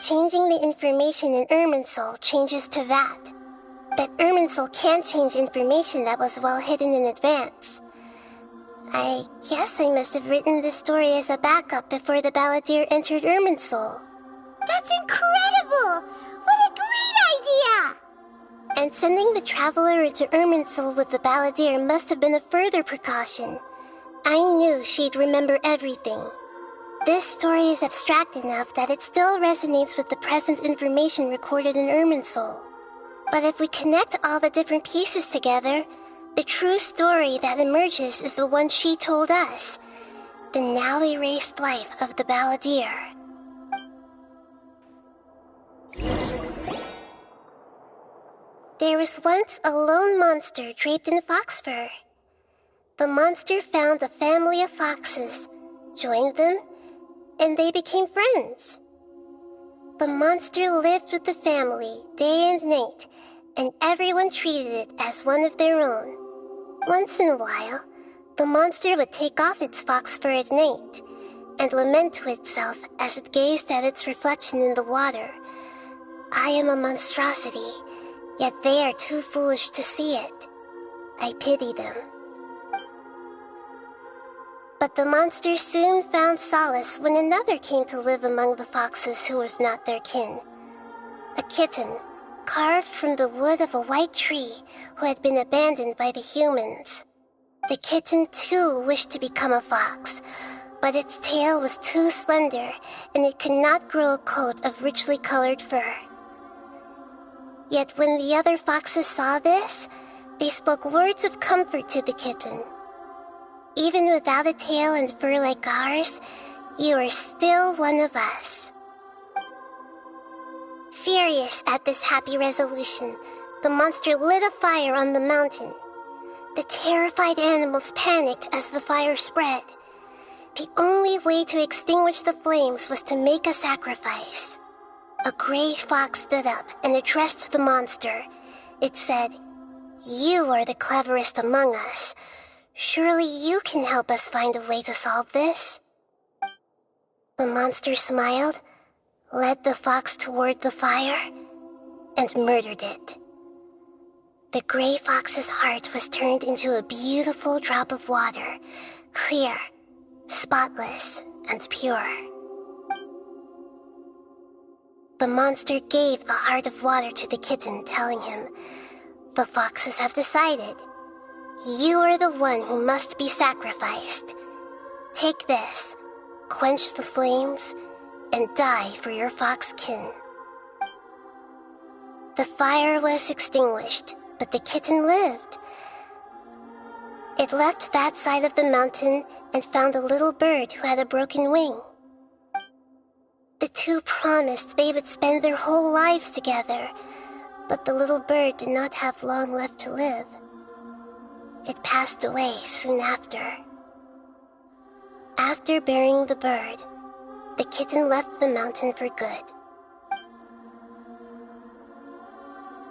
Changing the information in Irminsul changes to that. But Irminsul can't change information that was well hidden in advance. I guess I must have written this story as a backup before the balladeer entered Irminsul. That's incredible! What a great idea! And sending the traveler into Irminsul with the balladeer must have been a further precaution. I knew she'd remember everything. This story is abstract enough that it still resonates with the present information recorded in Irminsul. But if we connect all the different pieces together, the true story that emerges is the one she told us, the now erased life of the balladeer. There was once a lone monster draped in fox fur. The monster found a family of foxes, joined them, and they became friends. The monster lived with the family day and night, and everyone treated it as one of their own. Once in a while, the monster would take off its fox fur at night and lament to itself as it gazed at its reflection in the water. I am a monstrosity, yet they are too foolish to see it. I pity them. But the monster soon found solace when another came to live among the foxes who was not their kin. A kitten, carved from the wood of a white tree who had been abandoned by the humans. The kitten too wished to become a fox, but its tail was too slender and it could not grow a coat of richly colored fur. Yet when the other foxes saw this, they spoke words of comfort to the kitten. Even without a tail and fur like ours, you are still one of us. Furious at this happy resolution, the monster lit a fire on the mountain. The terrified animals panicked as the fire spread. The only way to extinguish the flames was to make a sacrifice. A gray fox stood up and addressed the monster. It said, "You are the cleverest among us. Surely you can help us find a way to solve this." The monster smiled, led the fox toward the fire, and murdered it. The gray fox's heart was turned into a beautiful drop of water, clear, spotless, and pure. The monster gave the heart of water to the kitten, telling him, "The foxes have decided. You are the one who must be sacrificed. Take this, quench the flames, and die for your fox kin." The fire was extinguished, but the kitten lived. It left that side of the mountain and found a little bird who had a broken wing. The two promised they would spend their whole lives together, but the little bird did not have long left to live. It passed away soon after. After burying the bird, the kitten left the mountain for good.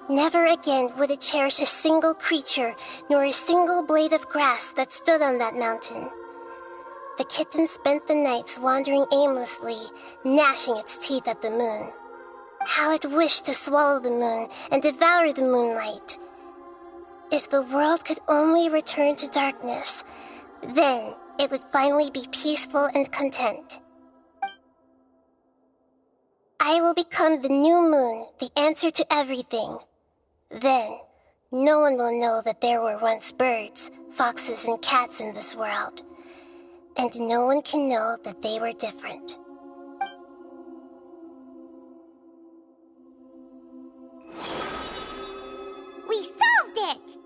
Never again would it cherish a single creature nor a single blade of grass that stood on that mountain. The kitten spent the nights wandering aimlessly, gnashing its teeth at the moon. How it wished to swallow the moon and devour the moonlight. If the world could only return to darkness, then it would finally be peaceful and content. I will become the new moon, the answer to everything. Then, no one will know that there were once birds, foxes, and cats in this world. And no one can know that they were different. We solved it!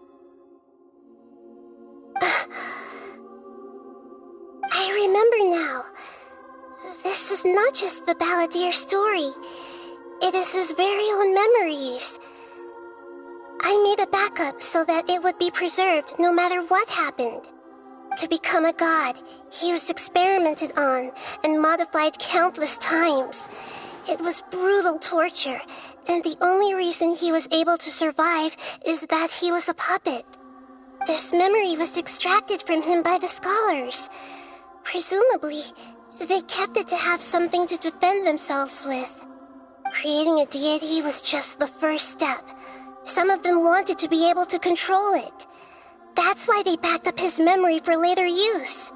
I remember now. This is not just the balladeer story. It is his very own memories. I made a backup so that it would be preserved no matter what happened. To become a god, he was experimented on and modified countless times. It was brutal torture, and the only reason he was able to survive is that he was a puppet. This memory was extracted from him by the scholars. Presumably, they kept it to have something to defend themselves with. Creating a deity was just the first step. Some of them wanted to be able to control it. That's why they backed up his memory for later use.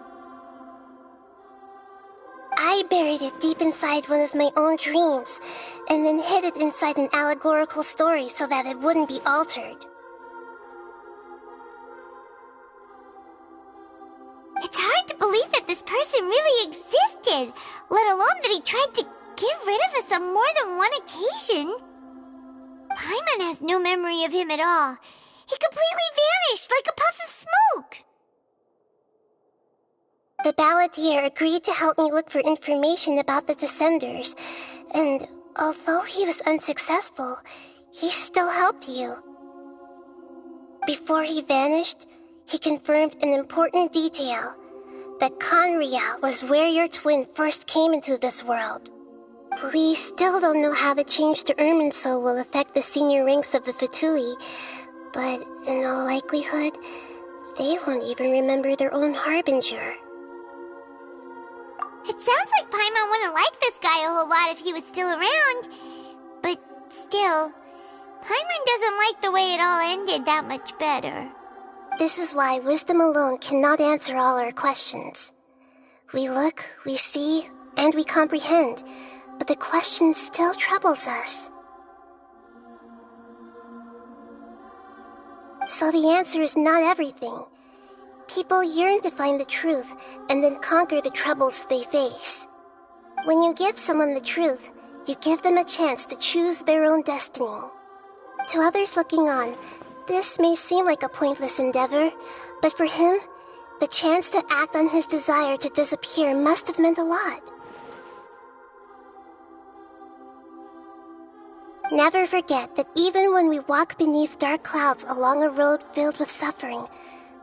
I buried it deep inside one of my own dreams, and then hid it inside an allegorical story so that it wouldn't be altered. It's hard to believe that this person really existed, let alone that he tried to get rid of us on more than one occasion. Paimon has no memory of him at all. He completely vanished like a puff of smoke. The balladeer agreed to help me look for information about the Descenders, and although he was unsuccessful, he still helped you. Before he vanished, he confirmed an important detail, that Conria was where your twin first came into this world. We still don't know how the change to Ermin Soul will affect the senior ranks of the Fatui, but in all likelihood, they won't even remember their own Harbinger. It sounds like Paimon wouldn't like this guy a whole lot if he was still around. But still, Paimon doesn't like the way it all ended that much better. This is why wisdom alone cannot answer all our questions. We look, we see, and we comprehend, but the question still troubles us. So the answer is not everything. People yearn to find the truth and then conquer the troubles they face. When you give someone the truth, you give them a chance to choose their own destiny. To others looking on, this may seem like a pointless endeavor, but for him, the chance to act on his desire to disappear must have meant a lot. Never forget that even when we walk beneath dark clouds along a road filled with suffering,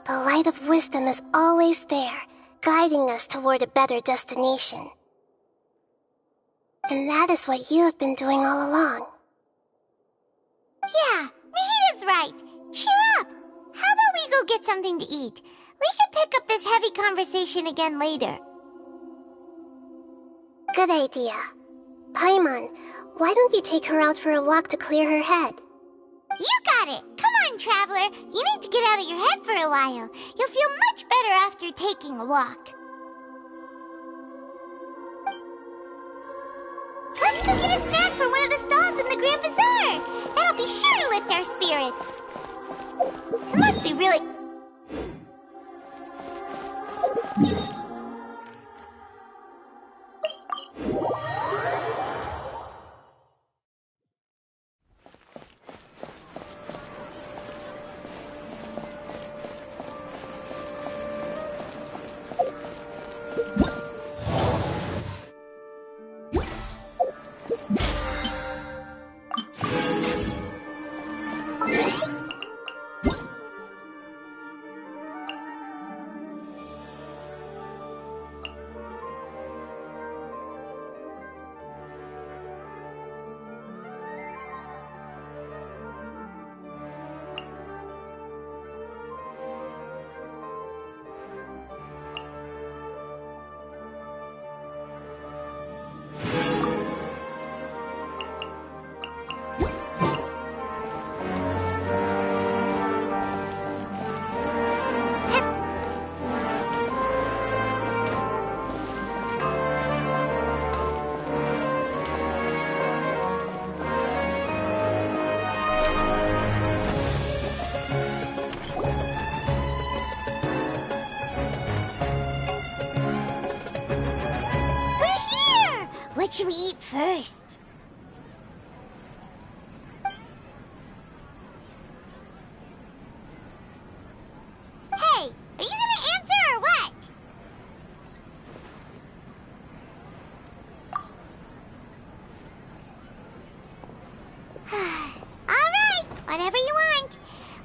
the light of wisdom is always there, guiding us toward a better destination. And that is what you have been doing all along. Yeah, Nahida's right. Cheer up! How about we go get something to eat? We can pick up this heavy conversation again later. Good idea. Paimon, why don't you take her out for a walk to clear her head? You got it! Come on, Traveler! You need to get out of your head for a while. You'll feel much better after taking a walk. Let's go get a snack from one of the stalls in the Grand Bazaar! That'll be sure to lift our spirits. It must be really... What should we eat first? Hey, are you gonna answer or what? Alright, whatever you want.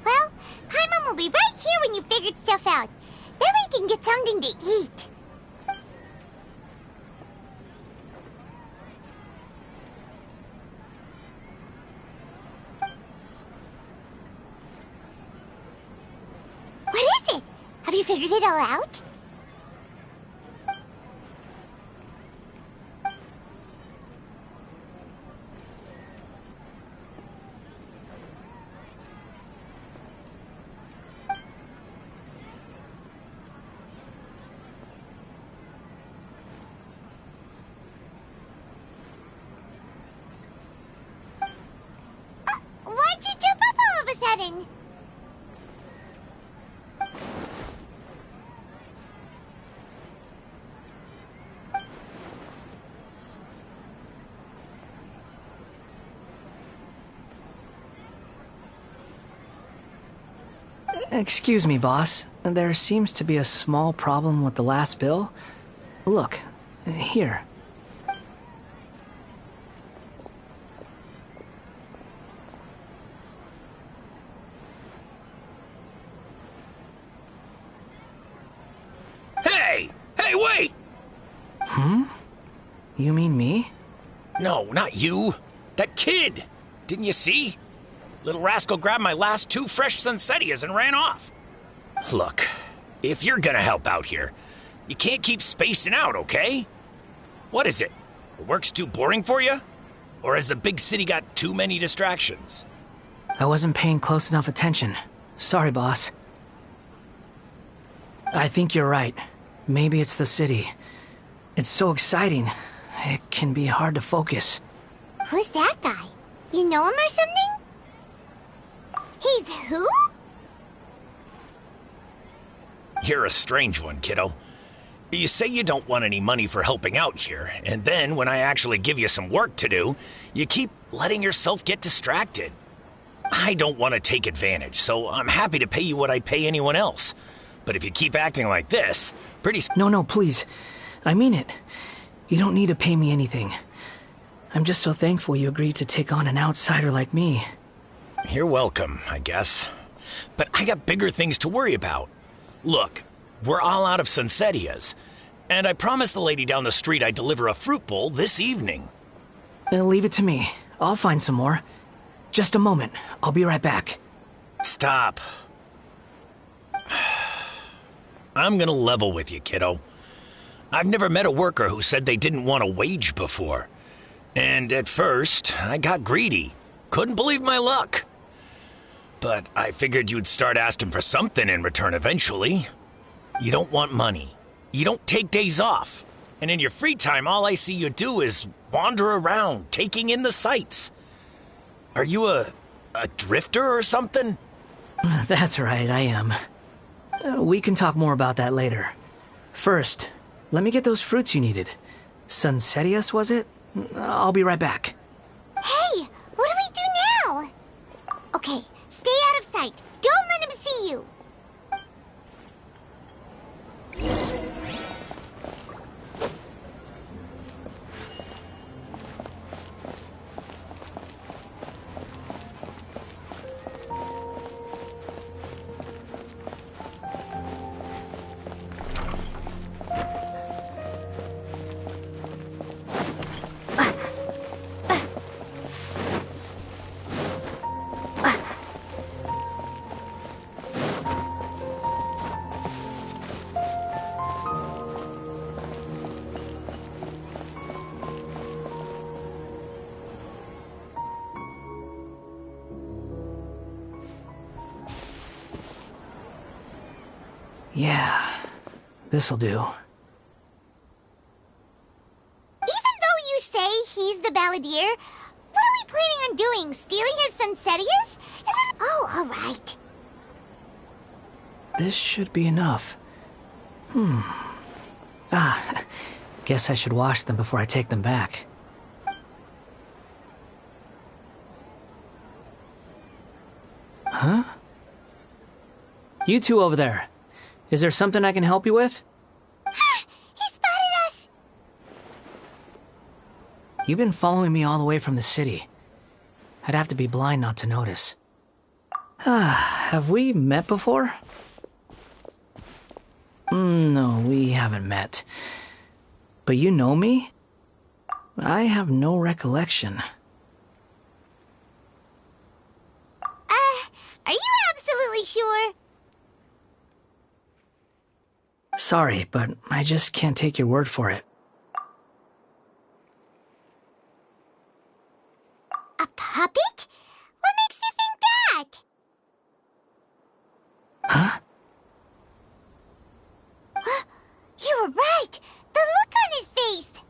Well, Paimon will be right here when you figured stuff out. Then we can get something to eat. Have you figured it all out? Why'd you jump up all of a sudden? Excuse me, boss. There seems to be a small problem with the last bill. Look, here. Hey! Hey, wait! You mean me? No, not you. That kid. Didn't you see? Little rascal grabbed my last 2 fresh Sunsetias and ran off. Look, if you're gonna help out here, you can't keep spacing out, okay? What is it? The work's too boring for you? Or has the big city got too many distractions? I wasn't paying close enough attention. Sorry, boss. I think you're right. Maybe it's the city. It's so exciting. It can be hard to focus. Who's that guy? You know him or something? He's who? You're a strange one, kiddo. You say you don't want any money for helping out here, and then when I actually give you some work to do, you keep letting yourself get distracted. I don't want to take advantage, so I'm happy to pay you what I'd pay anyone else. But if you keep acting like this, No, please. I mean it. You don't need to pay me anything. I'm just so thankful you agreed to take on an outsider like me. You're welcome, I guess. But I got bigger things to worry about. Look, we're all out of Sunsetias, and I promised the lady down the street I'd deliver a fruit bowl this evening. Leave it to me. I'll find some more. Just a moment. I'll be right back. Stop. I'm gonna level with you, kiddo. I've never met a worker who said they didn't want a wage before. And at first, I got greedy. Couldn't believe my luck. But I figured you'd start asking for something in return eventually. You don't want money. You don't take days off. And in your free time, all I see you do is wander around, taking in the sights. Are you a drifter or something? That's right, I am. We can talk more about that later. First, let me get those fruits you needed. Sunsetias, was it? I'll be right back. Hey, what do we do now? Okay, stay out of sight. Don't let him see you. Yeah, this'll do. Even though you say he's the balladeer, what are we planning on doing? Stealing his Sunsetias? Isn't... Oh, all right. This should be enough. Guess I should wash them before I take them back. Huh? You two over there. Is there something I can help you with? He spotted us! You've been following me all the way from the city. I'd have to be blind not to notice. Have we met before? No, we haven't met. But you know me? I have no recollection. Are you absolutely sure? Sorry, but I just can't take your word for it. A puppet? What makes you think that? Huh? You were right! The look on his face!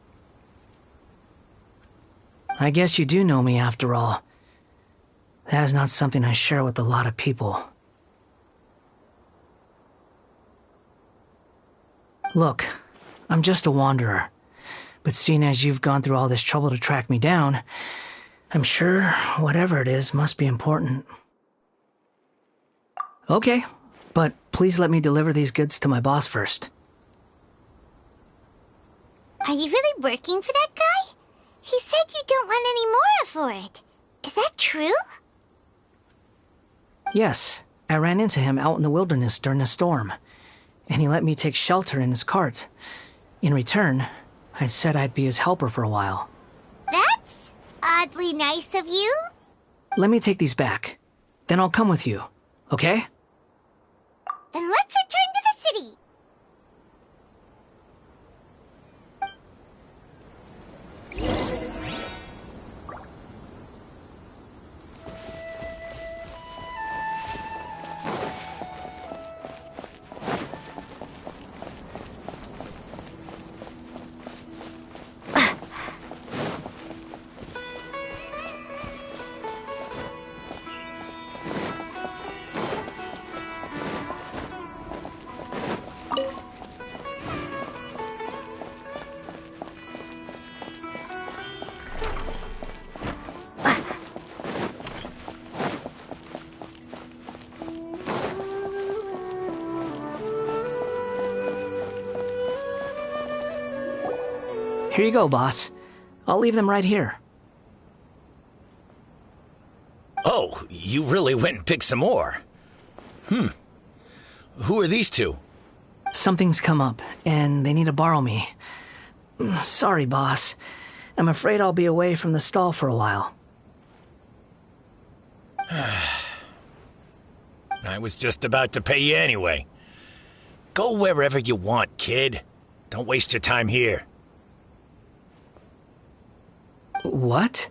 I guess you do know me after all. That is not something I share with a lot of people. Look, I'm just a wanderer. But seeing as you've gone through all this trouble to track me down, I'm sure whatever it is must be important. Okay, but please let me deliver these goods to my boss first. Are you really working for that guy? He said you don't want any more for it. Is that true? Yes, I ran into him out in the wilderness during a storm, and he let me take shelter in his cart. In return, I said I'd be his helper for a while. That's oddly nice of you. Let me take these back. Then I'll come with you, okay? Then let's return to the city. Here you go, boss. I'll leave them right here. Oh, you really went and picked some more. Who are these two? Something's come up, and they need to borrow me. Sorry, boss. I'm afraid I'll be away from the stall for a while. I was just about to pay you anyway. Go wherever you want, kid. Don't waste your time here. What?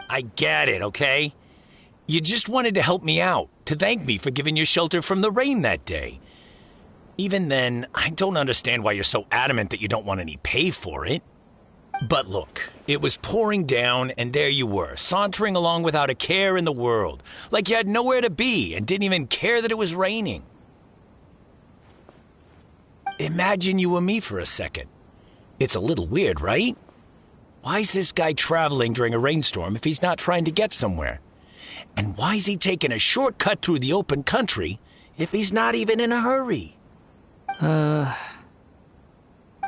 I get it, okay? You just wanted to help me out, to thank me for giving you shelter from the rain that day. Even then, I don't understand why you're so adamant that you don't want any pay for it. But look, it was pouring down, and there you were, sauntering along without a care in the world, like you had nowhere to be and didn't even care that it was raining. Imagine you were me for a second. It's a little weird, right? Why's this guy traveling during a rainstorm if he's not trying to get somewhere? And why's he taking a shortcut through the open country if he's not even in a hurry? But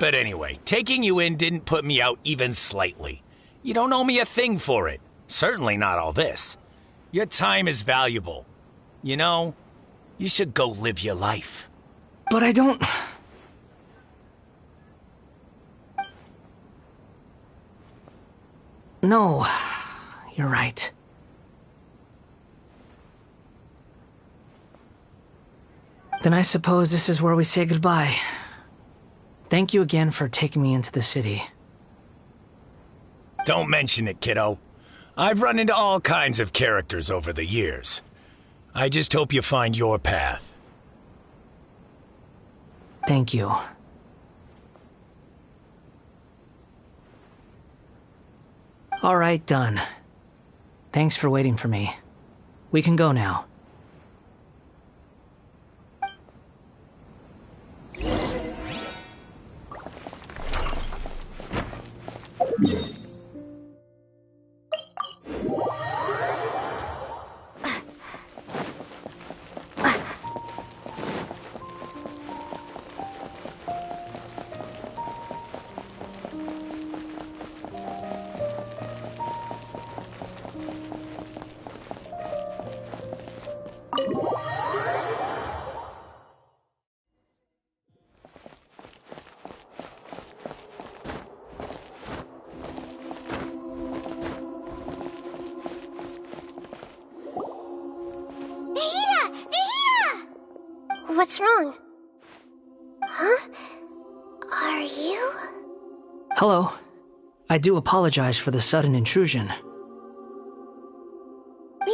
anyway, taking you in didn't put me out even slightly. You don't owe me a thing for it. Certainly not all this. Your time is valuable. You know, you should go live your life. But I don't... No, you're right. Then I suppose this is where we say goodbye. Thank you again for taking me into the city. Don't mention it, kiddo. I've run into all kinds of characters over the years. I just hope you find your path. Thank you. All right, done. Thanks for waiting for me. We can go now. What's wrong? Huh? Are you? Hello. I do apologize for the sudden intrusion. We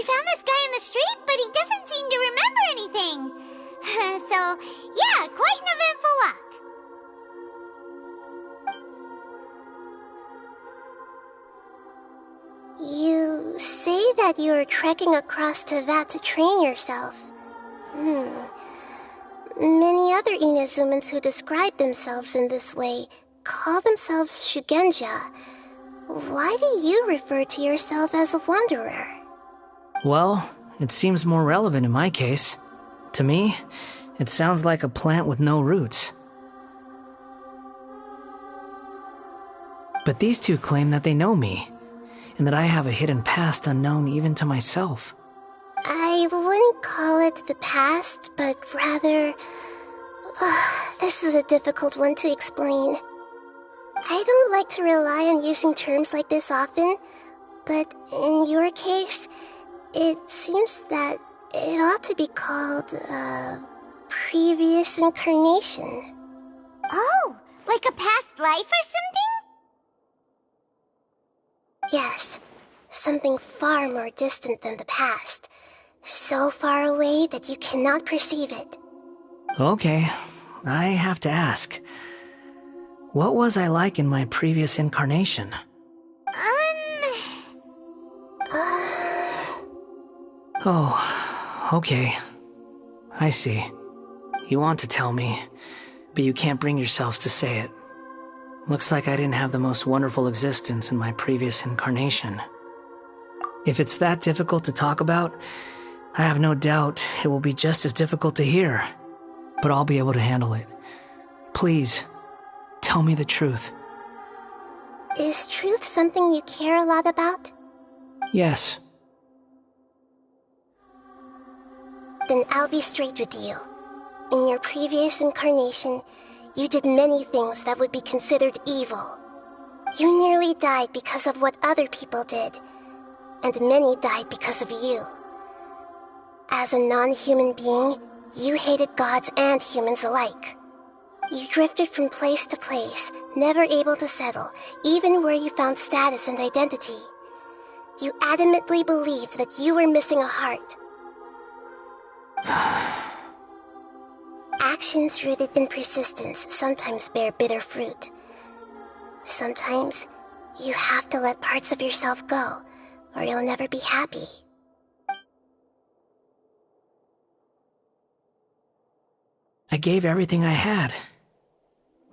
found this guy in the street, but he doesn't seem to remember anything. So, yeah, quite an eventful walk. You say that you're trekking across Teyvat to train yourself. Many other Inazumans who describe themselves in this way call themselves Shugenja. Why do you refer to yourself as a wanderer? Well, it seems more relevant in my case. To me, it sounds like a plant with no roots. But these two claim that they know me, and that I have a hidden past unknown even to myself. I wouldn't call it the past, but rather... this is a difficult one to explain. I don't like to rely on using terms like this often, but in your case, it seems that it ought to be called, previous incarnation. Oh, like a past life or something? Yes, something far more distant than the past. So far away that you cannot perceive it. Okay, I have to ask. What was I like in my previous incarnation? Oh, okay. I see. You want to tell me, but you can't bring yourselves to say it. Looks like I didn't have the most wonderful existence in my previous incarnation. If it's that difficult to talk about, I have no doubt it will be just as difficult to hear, but I'll be able to handle it. Please, tell me the truth. Is truth something you care a lot about? Yes. Then I'll be straight with you. In your previous incarnation, you did many things that would be considered evil. You nearly died because of what other people did, and many died because of you. As a non-human being, you hated gods and humans alike. You drifted from place to place, never able to settle, even where you found status and identity. You adamantly believed that you were missing a heart. Actions rooted in persistence sometimes bear bitter fruit. Sometimes, you have to let parts of yourself go, or you'll never be happy. I gave everything I had,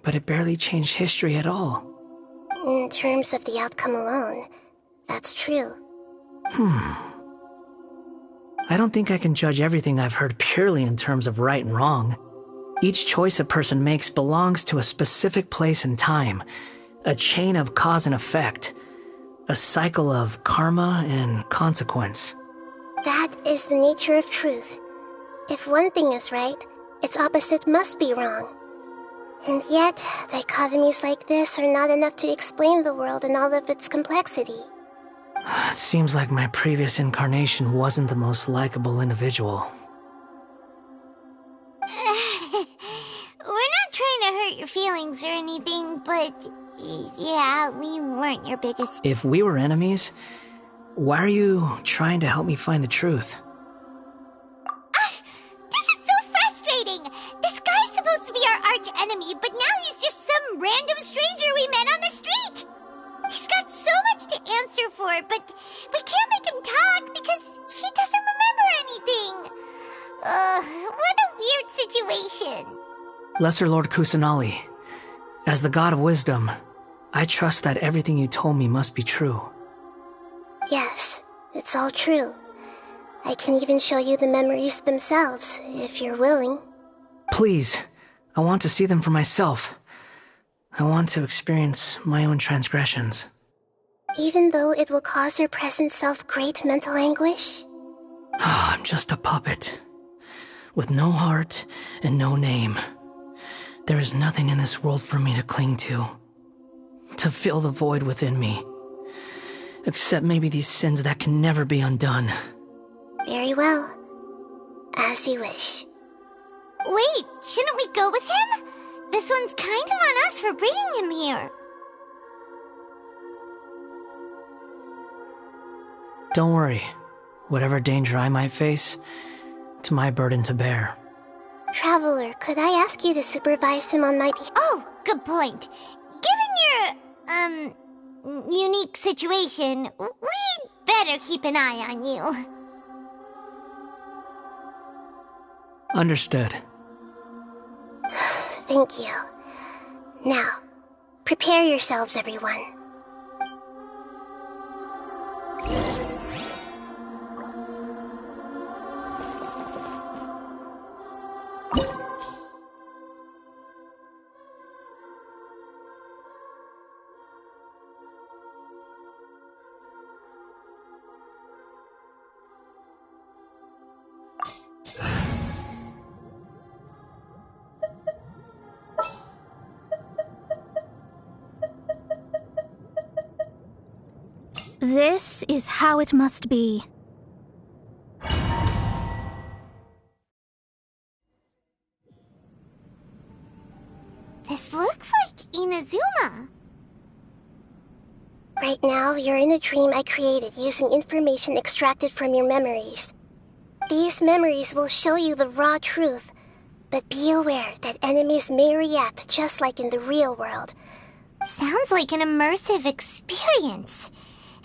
but it barely changed history at all. In terms of the outcome alone, that's true. I don't think I can judge everything I've heard purely in terms of right and wrong. Each choice a person makes belongs to a specific place and time, a chain of cause and effect, a cycle of karma and consequence. That is the nature of truth. If one thing is right, its opposite must be wrong. And yet, dichotomies like this are not enough to explain the world in all of its complexity. It seems like my previous incarnation wasn't the most likable individual. We're not trying to hurt your feelings or anything, but yeah, we weren't your biggest... If we were enemies, why are you trying to help me find the truth? This is so frustrating! This guy's supposed to be our arch enemy, but now he's just some random stranger we met on the street! He's got so much to answer for, but we can't make him talk because he doesn't remember anything. What a weird situation. Lesser Lord Kusanali, as the God of Wisdom, I trust that everything you told me must be true. Yes, it's all true. I can even show you the memories themselves, if you're willing. Please, I want to see them for myself. I want to experience my own transgressions. Even though it will cause your present self great mental anguish? I'm just a puppet, with no heart and no name. There is nothing in this world for me to cling to fill the void within me. Except maybe these sins that can never be undone. Very well. As you wish. Wait, shouldn't we go with him? This one's kind of on us for bringing him here. Don't worry. Whatever danger I might face, it's my burden to bear. Traveler, could I ask you to supervise him on my behalf? Oh, good point. Given your, unique situation, we'd better keep an eye on you. Understood. Thank you. Now, prepare yourselves, everyone. This is how it must be. This looks like Inazuma. Right now, you're in a dream I created using information extracted from your memories. These memories will show you the raw truth, but be aware that enemies may react just like in the real world. Sounds like an immersive experience.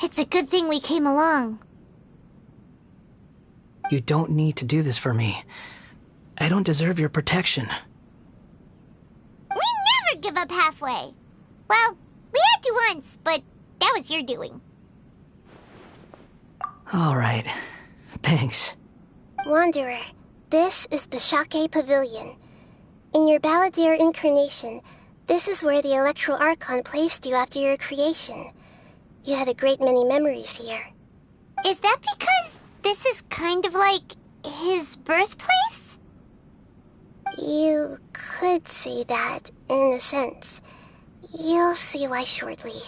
It's a good thing we came along. You don't need to do this for me. I don't deserve your protection. We never give up halfway. Well, we had to once, but that was your doing. All right. Thanks. Wanderer, this is the Shake Pavilion. In your Balladeer incarnation, this is where the Electro Archon placed you after your creation. You had a great many memories here. Is that because this is kind of like his birthplace? You could say that, in a sense. You'll see why shortly.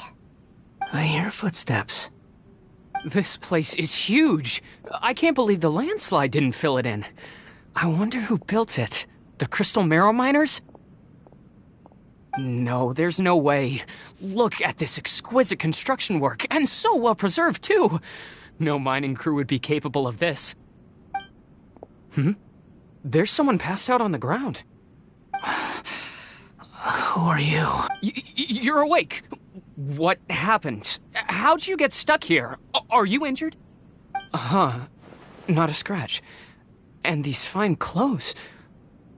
I hear footsteps. This place is huge. I can't believe the landslide didn't fill it in. I wonder who built it. The Crystal Marrow Miners? No, there's no way. Look at this exquisite construction work, and so well preserved, too. No mining crew would be capable of this. There's someone passed out on the ground. Who are you? You're awake. What happened? How'd you get stuck here? Are you injured? Not a scratch. And these fine clothes.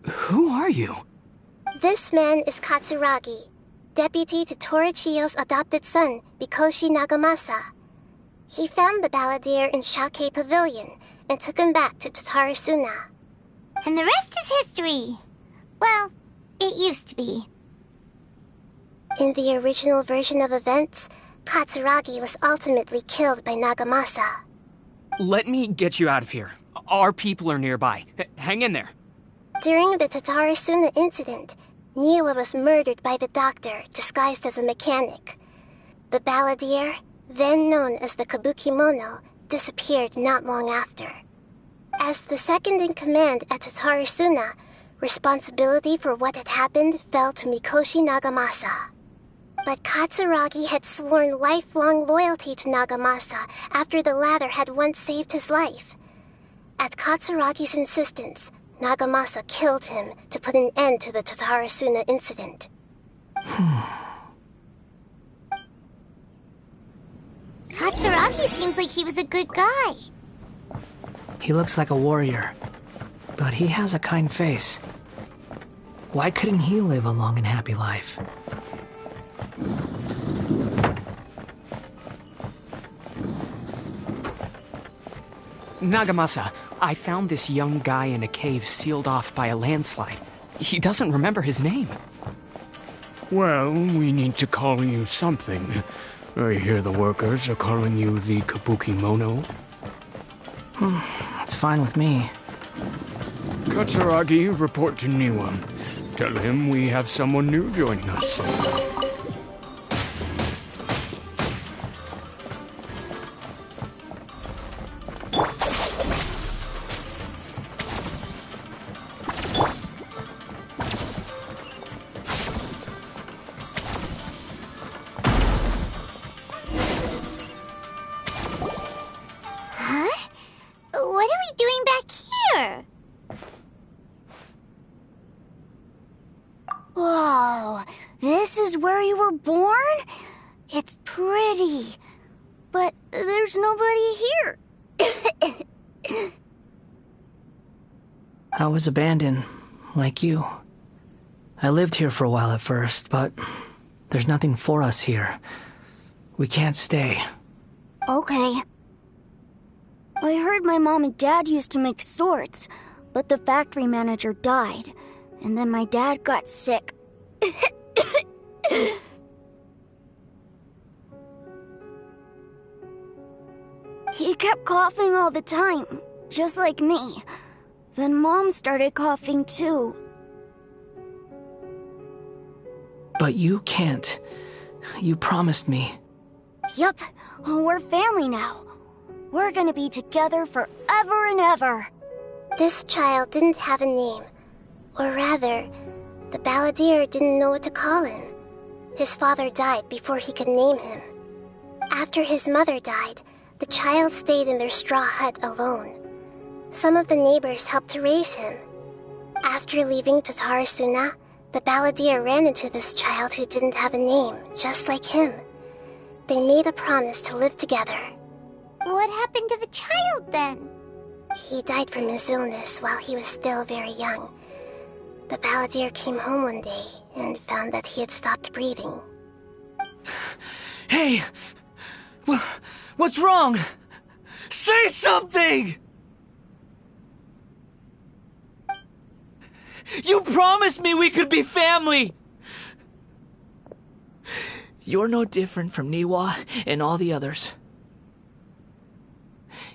Who are you? This man is Katsuragi, deputy to Torichio's adopted son, Mikoshi Nagamasa. He found the Balladeer in Shake Pavilion and took him back to Tatarasuna. And the rest is history. Well, it used to be. In the original version of events, Katsuragi was ultimately killed by Nagamasa. Let me get you out of here. Our people are nearby. Hang in there. During the Tatarasuna incident, Niwa was murdered by the doctor disguised as a mechanic. The Balladeer, then known as the Kabukimono, disappeared not long after. As the second in command at Tatarasuna, responsibility for what had happened fell to Mikoshi Nagamasa. But Katsuragi had sworn lifelong loyalty to Nagamasa after the latter had once saved his life. At Katsuragi's insistence, Nagamasa killed him to put an end to the Tatarasuna incident. Katsuragi seems like he was a good guy. He looks like a warrior, but he has a kind face. Why couldn't he live a long and happy life? Nagamasa, I found this young guy in a cave sealed off by a landslide. He doesn't remember his name. Well, we need to call you something. I hear the workers are calling you the Kabukimono. That's fine with me. Katsuragi, report to Niwa. Tell him we have someone new joining us. What are we doing back here? Whoa, this is where you were born? It's pretty, but there's nobody here. I was abandoned, like you. I lived here for a while at first, but there's nothing for us here. We can't stay. Okay. I heard my mom and dad used to make swords, but the factory manager died, and then my dad got sick. He kept coughing all the time, just like me. Then Mom started coughing too. But you can't. You promised me. Yup, we're family now. We're gonna be together forever and ever. This child didn't have a name. Or rather, the balladeer didn't know what to call him. His father died before he could name him. After his mother died, the child stayed in their straw hut alone. Some of the neighbors helped to raise him. After leaving Tatarasuna, the balladeer ran into this child who didn't have a name, just like him. They made a promise to live together. What happened to the child then? He died from his illness while he was still very young. The balladeer came home one day and found that he had stopped breathing. Hey! What's wrong? Say something! You promised me we could be family! You're no different from Niwa and all the others.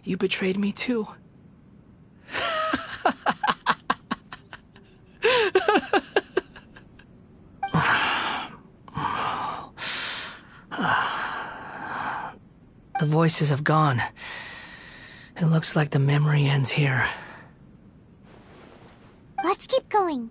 You betrayed me too. The voices have gone. It looks like the memory ends here. Let's keep going.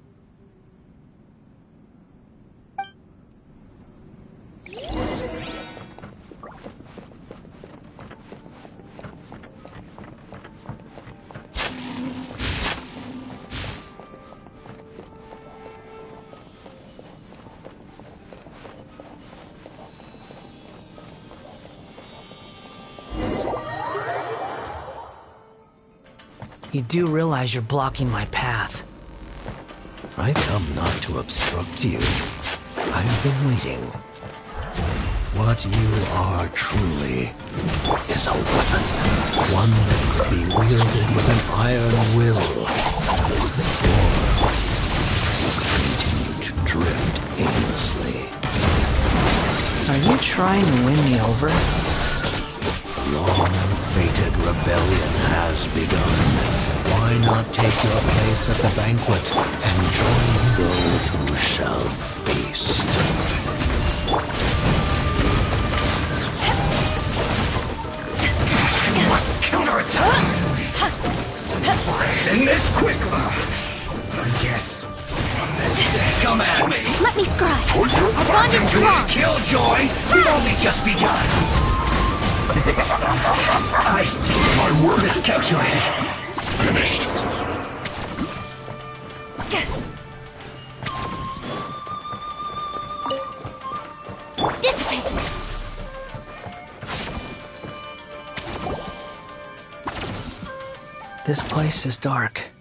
You do realize you're blocking my path. I come not to obstruct you. I have been waiting. What you are truly is a weapon. One that could be wielded with an iron will. Or continue to drift aimlessly. Are you trying to win me over? Long-fated rebellion has begun. Why not take your place at the banquet and join those who shall feast? You must counterattack! In this quickly! Yes. Come at me! Let me scribe. Our bond is strong! Killjoy! We've only just begun! My word is calculated. Finished. Dissipate. This place is dark.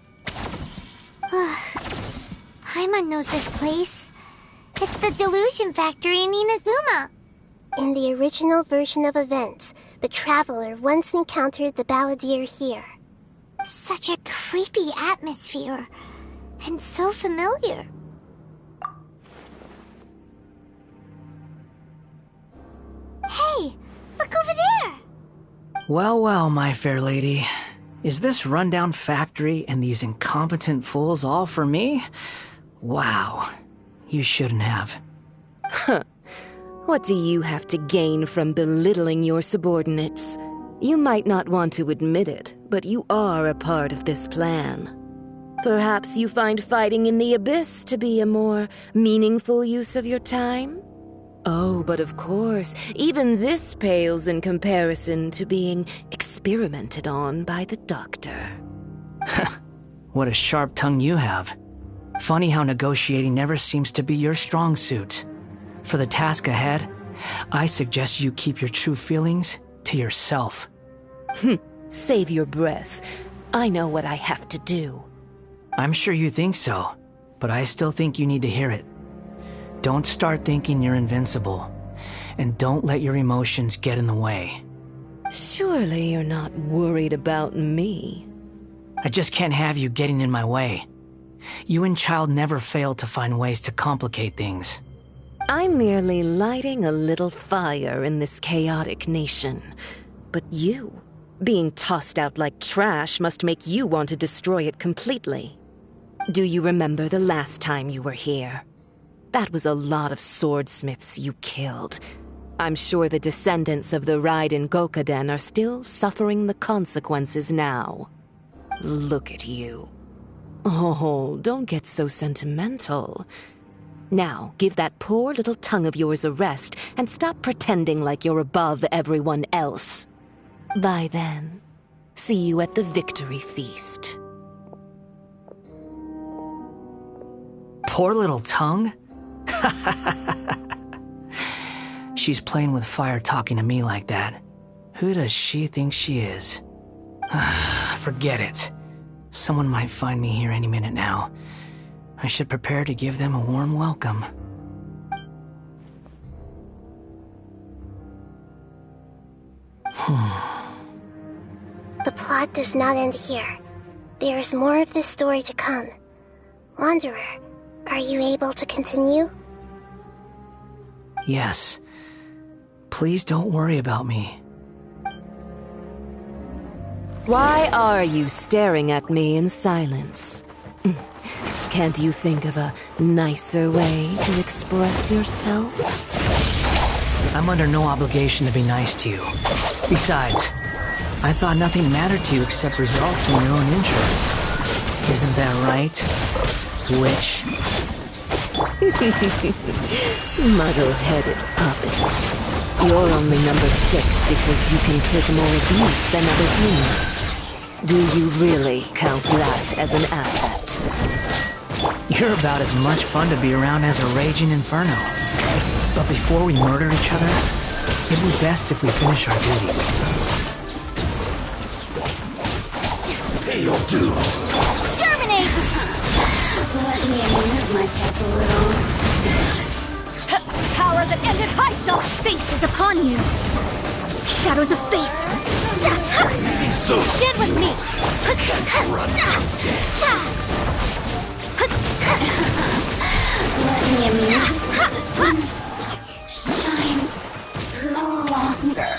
Paimon knows this place. It's the Delusion Factory in Inazuma. In the original version of events, the Traveler once encountered the balladeer here. Such a creepy atmosphere. And so familiar. Hey, look over there! Well, well, my fair lady. Is this rundown factory and these incompetent fools all for me? Wow. You shouldn't have. Huh. What do you have to gain from belittling your subordinates? You might not want to admit it, but you are a part of this plan. Perhaps you find fighting in the abyss to be a more meaningful use of your time? Oh, but of course, even this pales in comparison to being experimented on by the doctor. What a sharp tongue you have. Funny how negotiating never seems to be your strong suit. For the task ahead, I suggest you keep your true feelings to yourself. Save your breath. I know what I have to do. I'm sure you think so, but I still think you need to hear it. Don't start thinking you're invincible, and don't let your emotions get in the way. Surely you're not worried about me. I just can't have you getting in my way. You and Child never fail to find ways to complicate things. I'm merely lighting a little fire in this chaotic nation. But you, being tossed out like trash, must make you want to destroy it completely. Do you remember the last time you were here? That was a lot of swordsmiths you killed. I'm sure the descendants of the Raiden Gokaden are still suffering the consequences now. Look at you. Oh, don't get so sentimental. Now, give that poor little tongue of yours a rest and stop pretending like you're above everyone else. Bye then. See you at the victory feast. Poor little tongue? She's playing with fire talking to me like that. Who does she think she is? Forget it. Someone might find me here any minute now. I should prepare to give them a warm welcome. The plot does not end here. There is more of this story to come. Wanderer, are you able to continue? Yes. Please don't worry about me. Why are you staring at me in silence? Can't you think of a nicer way to express yourself? I'm under no obligation to be nice to you. Besides, I thought nothing mattered to you except results in your own interests. Isn't that right, witch? Muddle-headed puppet. You're only number 6 because you can take more abuse than other humans. Do you really count that as an asset? You're about as much fun to be around as a raging inferno. But before we murder each other, it'd be best if we finish our duties. Pay your dues. Terminate! Let me amuse myself a little. Power that ended Hythel! Fate is upon you! Shadows of fate! So stand with me! Can't run from death. Let me amuse the sun's shine longer.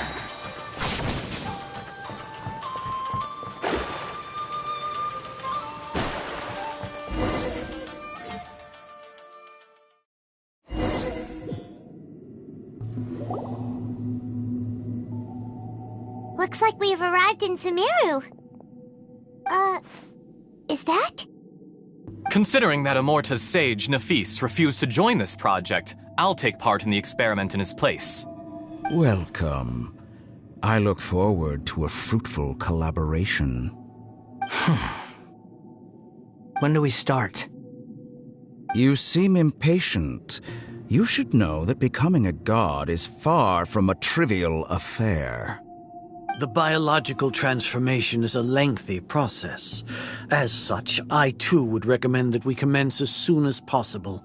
Looks like we have arrived in Sumeru. Is that? Considering that Amorta's sage, Nafis, refused to join this project, I'll take part in the experiment in his place. Welcome. I look forward to a fruitful collaboration. When do we start? You seem impatient. You should know that becoming a god is far from a trivial affair. The biological transformation is a lengthy process. As such, I too would recommend that we commence as soon as possible.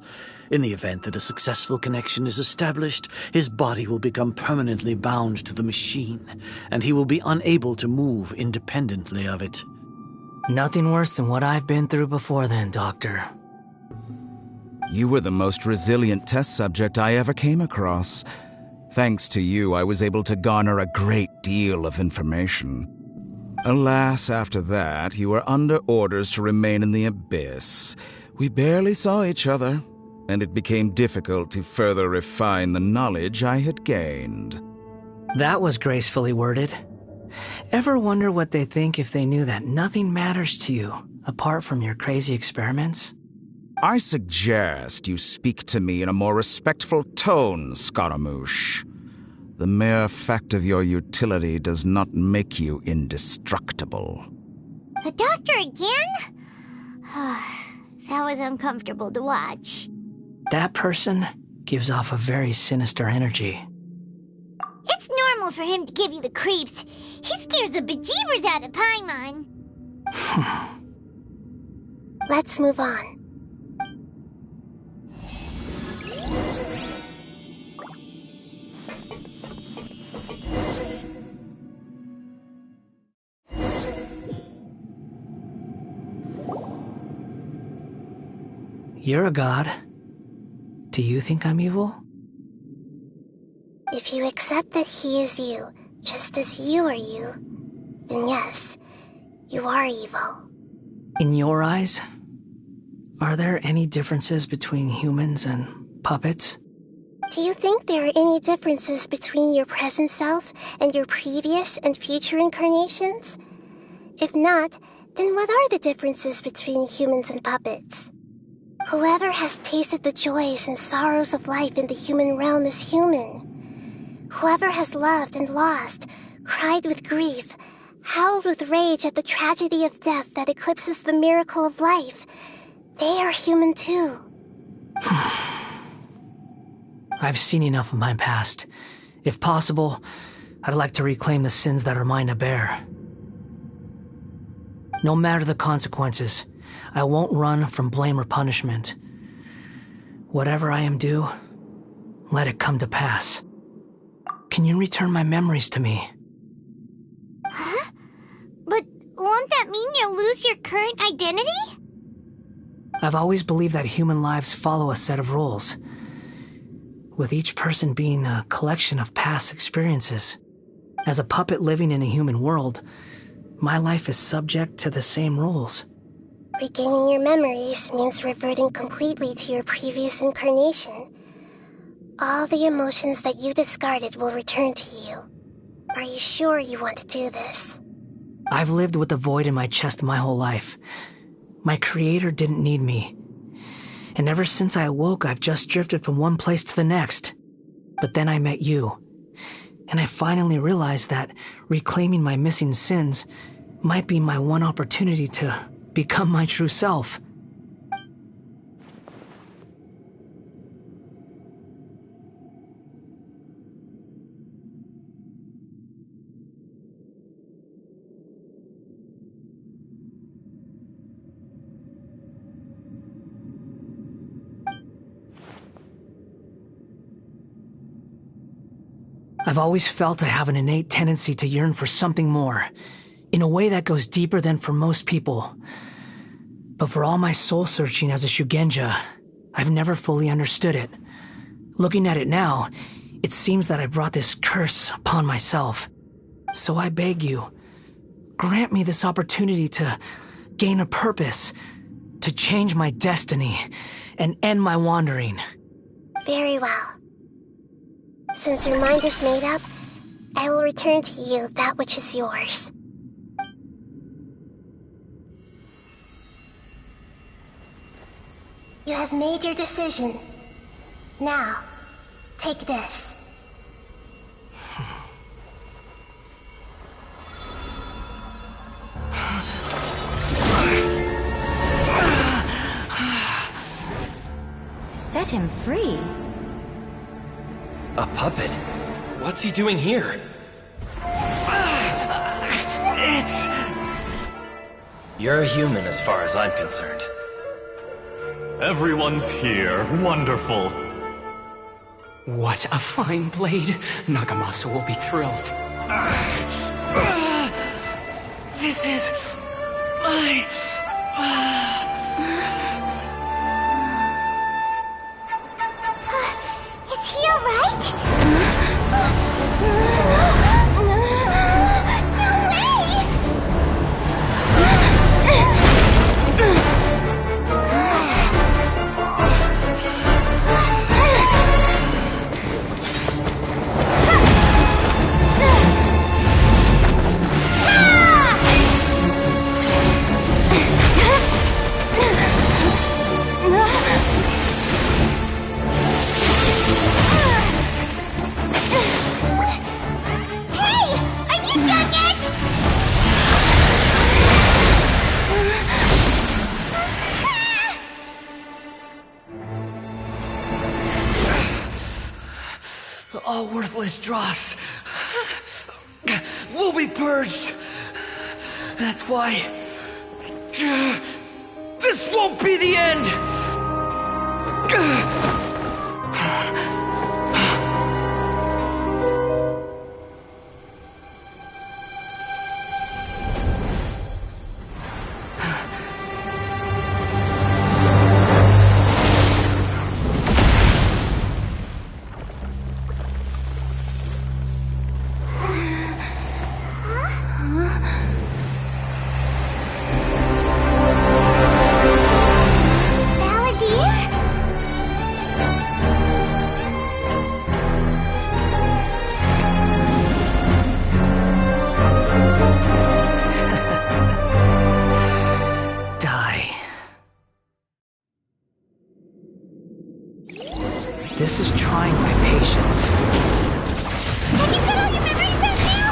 In the event that a successful connection is established, his body will become permanently bound to the machine, and he will be unable to move independently of it. Nothing worse than what I've been through before then, Doctor. You were the most resilient test subject I ever came across. Thanks to you, I was able to garner a great deal of information. Alas, after that, you were under orders to remain in the abyss. We barely saw each other, and it became difficult to further refine the knowledge I had gained. That was gracefully worded. Ever wonder what they think if they knew that nothing matters to you, apart from your crazy experiments? I suggest you speak to me in a more respectful tone, Scaramouche. The mere fact of your utility does not make you indestructible. The doctor again? That was uncomfortable to watch. That person gives off a very sinister energy. It's normal for him to give you the creeps. He scares the bejeebers out of Paimon. Let's move on. You're a god. Do you think I'm evil? If you accept that he is you, just as you are you, then yes, you are evil. In your eyes, are there any differences between humans and puppets? Do you think there are any differences between your present self and your previous and future incarnations? If not, then what are the differences between humans and puppets? Whoever has tasted the joys and sorrows of life in the human realm is human. Whoever has loved and lost, cried with grief, howled with rage at the tragedy of death that eclipses the miracle of life, they are human too. I've seen enough of my past. If possible, I'd like to reclaim the sins that are mine to bear. No matter the consequences, I won't run from blame or punishment. Whatever I am due, let it come to pass. Can you return my memories to me? Huh? But won't that mean you'll lose your current identity? I've always believed that human lives follow a set of rules, with each person being a collection of past experiences. As a puppet living in a human world, my life is subject to the same rules. Regaining your memories means reverting completely to your previous incarnation. All the emotions that you discarded will return to you. Are you sure you want to do this? I've lived with the void in my chest my whole life. My creator didn't need me. And ever since I awoke, I've just drifted from one place to the next. But then I met you. And I finally realized that reclaiming my missing sins might be my one opportunity to become my true self. I've always felt I have an innate tendency to yearn for something more, in a way that goes deeper than for most people. But for all my soul-searching as a Shugenja, I've never fully understood it. Looking at it now, it seems that I brought this curse upon myself. So I beg you, grant me this opportunity to gain a purpose, to change my destiny, and end my wandering. Very well. Since your mind is made up, I will return to you that which is yours. You have made your decision. Now, take this. Set him free? A puppet? What's he doing here? You're a human as far as I'm concerned. Everyone's here. Wonderful. What a fine blade. Nagamasa will be thrilled. This is my... Is he alright? All worthless dross will be purged. That's why this won't be the end. This is trying my patience. Have you got all your memories back now?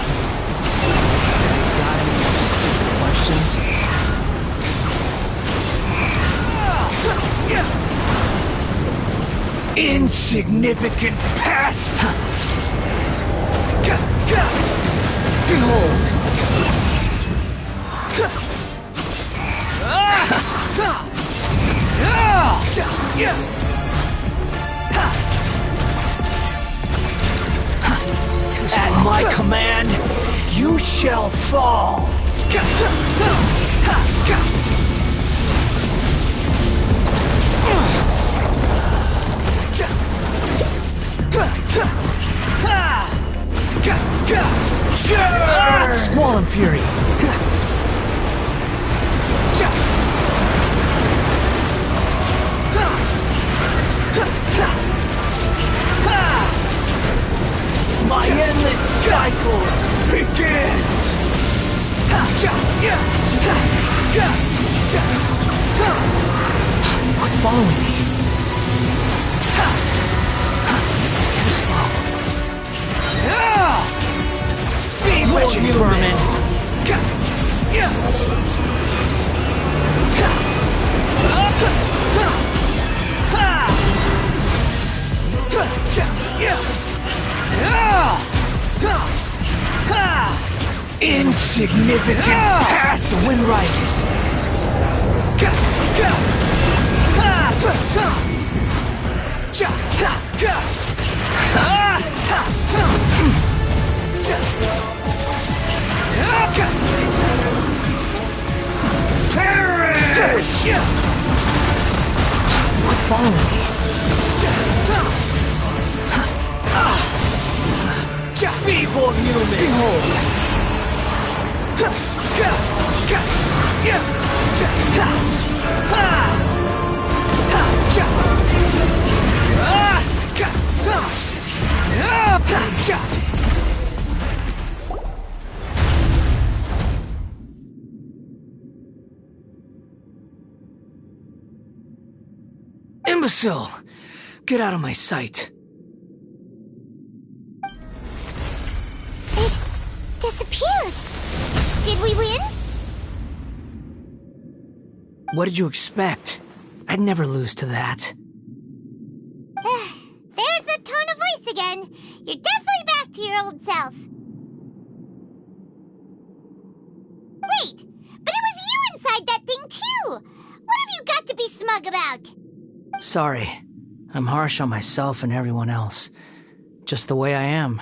Got any questions? Insignificant past! Behold! At my command, you shall fall! Squall and Fury! My endless cycle begins! Quit following me! Too slow. Wretched vermin! Insignificant past! The wind rises. Perish! Quit following me. Feeble human! Behold! Imbecile! Get out of my sight. It disappeared. Did we win? What did you expect? I'd never lose to that. There's the tone of voice again. You're definitely back to your old self. Wait, but it was you inside that thing too. What have you got to be smug about? Sorry. I'm harsh on myself and everyone else. Just the way I am.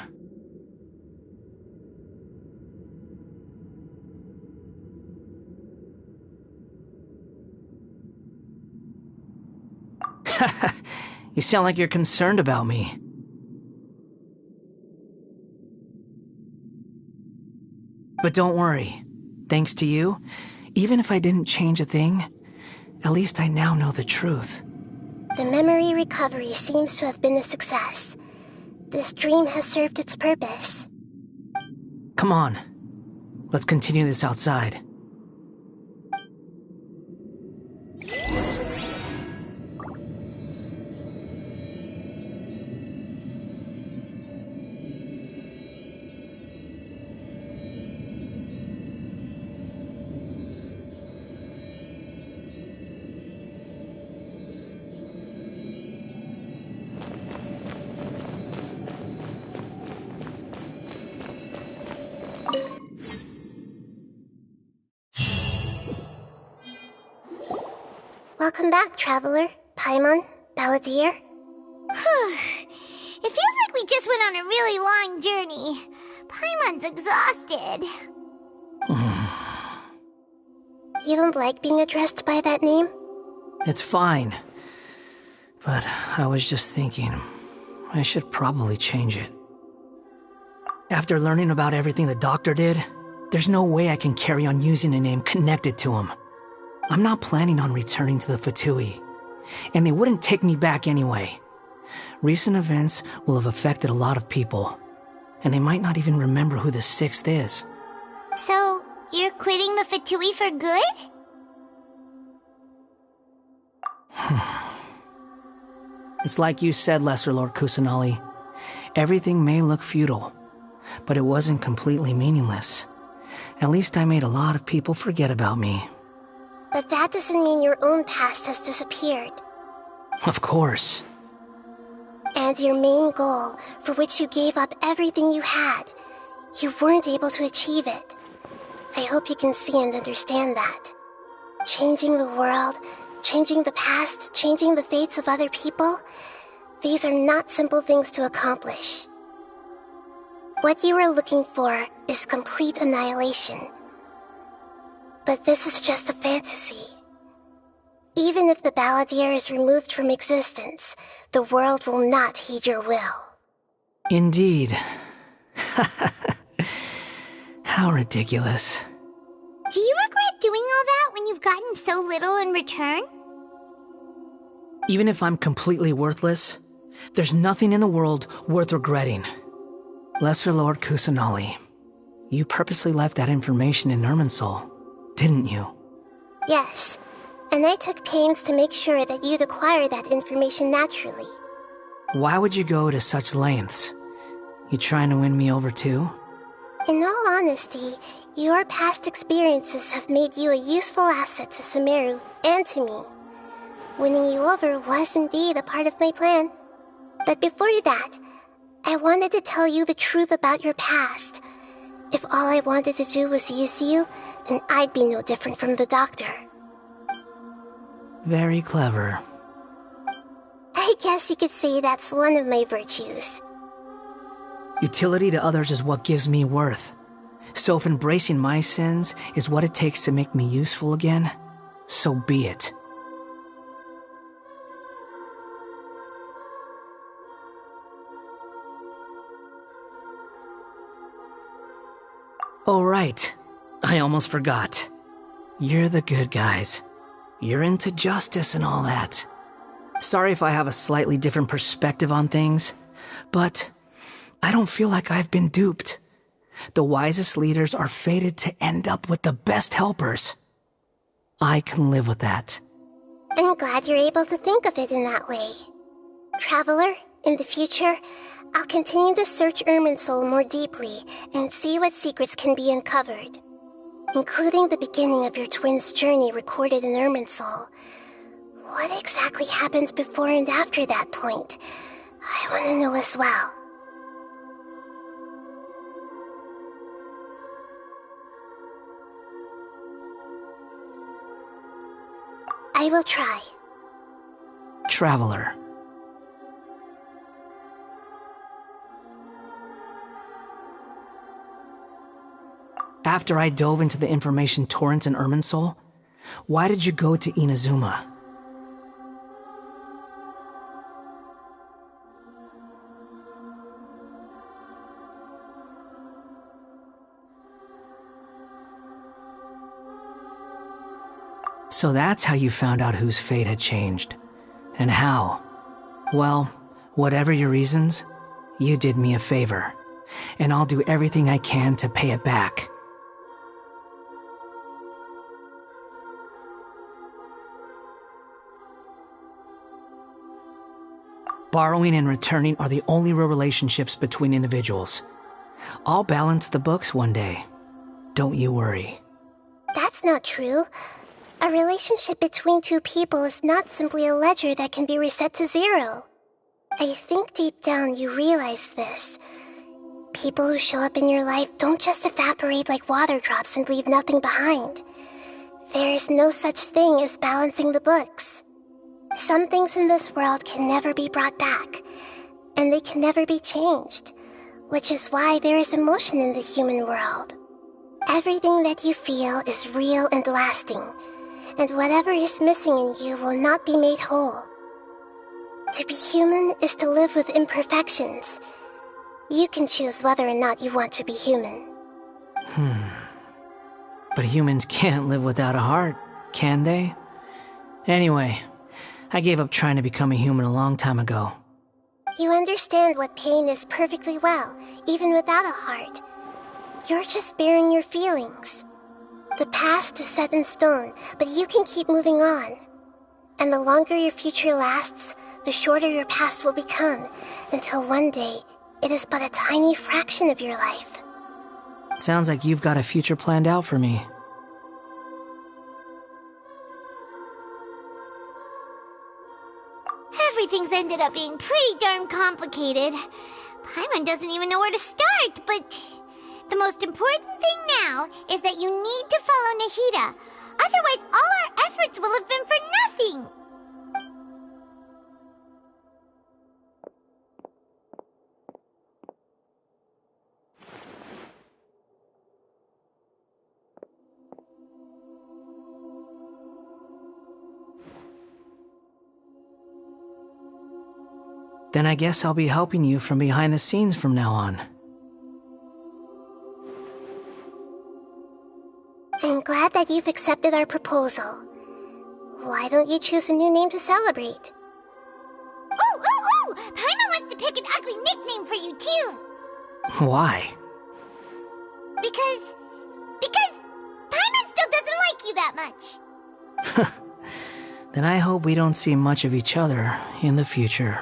You sound like you're concerned about me. But don't worry. Thanks to you, even if I didn't change a thing, at least I now know the truth. The memory recovery seems to have been a success. This dream has served its purpose. Come on. Let's continue this outside. Welcome back, Traveler, Paimon, Balladeer. It feels like we just went on a really long journey. Paimon's exhausted. You don't like being addressed by that name? It's fine. But I was just thinking, I should probably change it. After learning about everything the doctor did, there's no way I can carry on using a name connected to him. I'm not planning on returning to the Fatui, and they wouldn't take me back anyway. Recent events will have affected a lot of people, and they might not even remember who the Sixth is. So, you're quitting the Fatui for good? It's like you said, Lesser Lord Kusanali. Everything may look futile, but it wasn't completely meaningless. At least I made a lot of people forget about me. But that doesn't mean your own past has disappeared. Of course. And your main goal, for which you gave up everything you had, you weren't able to achieve it. I hope you can see and understand that. Changing the world, changing the past, changing the fates of other people, these are not simple things to accomplish. What you are looking for is complete annihilation. But this is just a fantasy. Even if the Balladeer is removed from existence, the world will not heed your will. Indeed. How ridiculous. Do you regret doing all that when you've gotten so little in return? Even if I'm completely worthless, there's nothing in the world worth regretting. Lesser Lord Kusanali, you purposely left that information in Irminsul, didn't you? Yes, and I took pains to make sure that you'd acquire that information naturally. Why would you go to such lengths? You trying to win me over too? In all honesty, your past experiences have made you a useful asset to Sumeru and to me. Winning you over was indeed a part of my plan. But before that, I wanted to tell you the truth about your past. If all I wanted to do was use you, then I'd be no different from the doctor. Very clever. I guess you could say that's one of my virtues. Utility to others is what gives me worth. So if embracing my sins is what it takes to make me useful again, so be it. Oh right, I almost forgot. You're the good guys. You're into justice and all that. Sorry if I have a slightly different perspective on things, but I don't feel like I've been duped. The wisest leaders are fated to end up with the best helpers. I can live with that. I'm glad you're able to think of it in that way. Traveler, in the future, I'll continue to search Irminsul more deeply and see what secrets can be uncovered, including the beginning of your twins' journey recorded in Irminsul. What exactly happened before and after that point? I want to know as well. I will try. Traveler. After I dove into the information torrent in Irminsul, why did you go to Inazuma? So that's how you found out whose fate had changed. And how? Well, whatever your reasons, you did me a favor. And I'll do everything I can to pay it back. Borrowing and returning are the only real relationships between individuals. I'll balance the books one day. Don't you worry. That's not true. A relationship between two people is not simply a ledger that can be reset to zero. I think deep down you realize this. People who show up in your life don't just evaporate like water drops and leave nothing behind. There is no such thing as balancing the books. Some things in this world can never be brought back, and they can never be changed, which is why there is emotion in the human world. Everything that you feel is real and lasting, and whatever is missing in you will not be made whole. To be human is to live with imperfections. You can choose whether or not you want to be human. But humans can't live without a heart, can they? Anyway, I gave up trying to become a human a long time ago. You understand what pain is perfectly well, even without a heart. You're just bearing your feelings. The past is set in stone, but you can keep moving on. And the longer your future lasts, the shorter your past will become, until one day, it is but a tiny fraction of your life. Sounds like you've got a future planned out for me. Everything's ended up being pretty darn complicated. Paimon doesn't even know where to start, but the most important thing now is that you need to follow Nahida. Otherwise, all our efforts will have been for nothing. Then I guess I'll be helping you from behind the scenes from now on. I'm glad that you've accepted our proposal. Why don't you choose a new name to celebrate? Ooh! Paimon wants to pick an ugly nickname for you, too! Why? Because Paimon still doesn't like you that much. Then I hope we don't see much of each other in the future.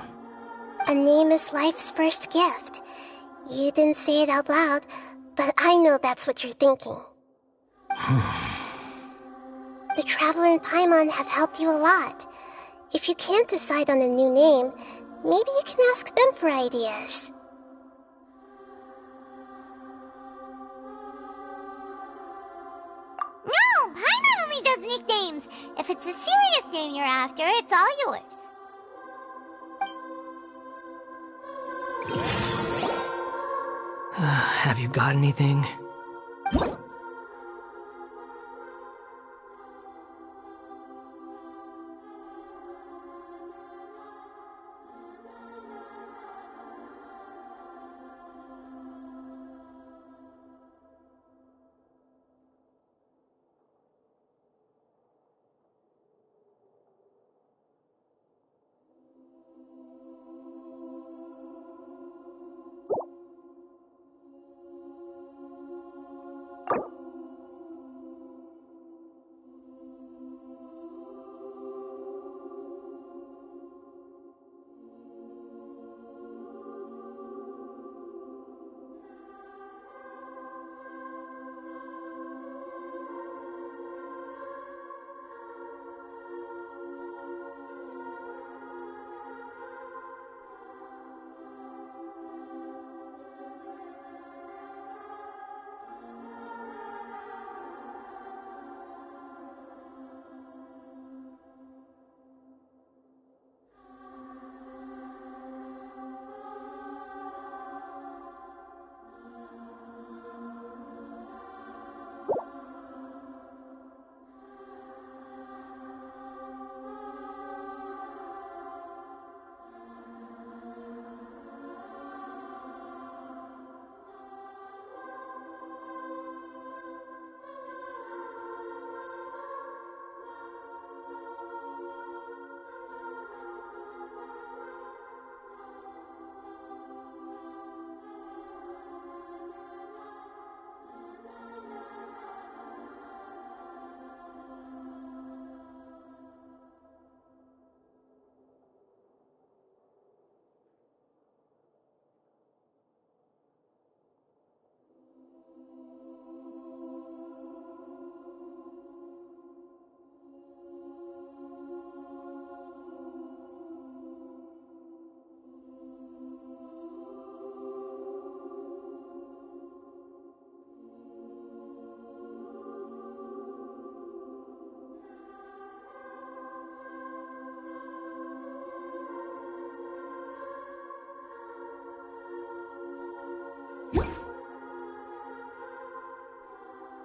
A name is life's first gift. You didn't say it out loud, but I know that's what you're thinking. The Traveler and Paimon have helped you a lot. If you can't decide on a new name, maybe you can ask them for ideas. No! Paimon only does nicknames! If it's a serious name you're after, it's all yours. Have you got anything?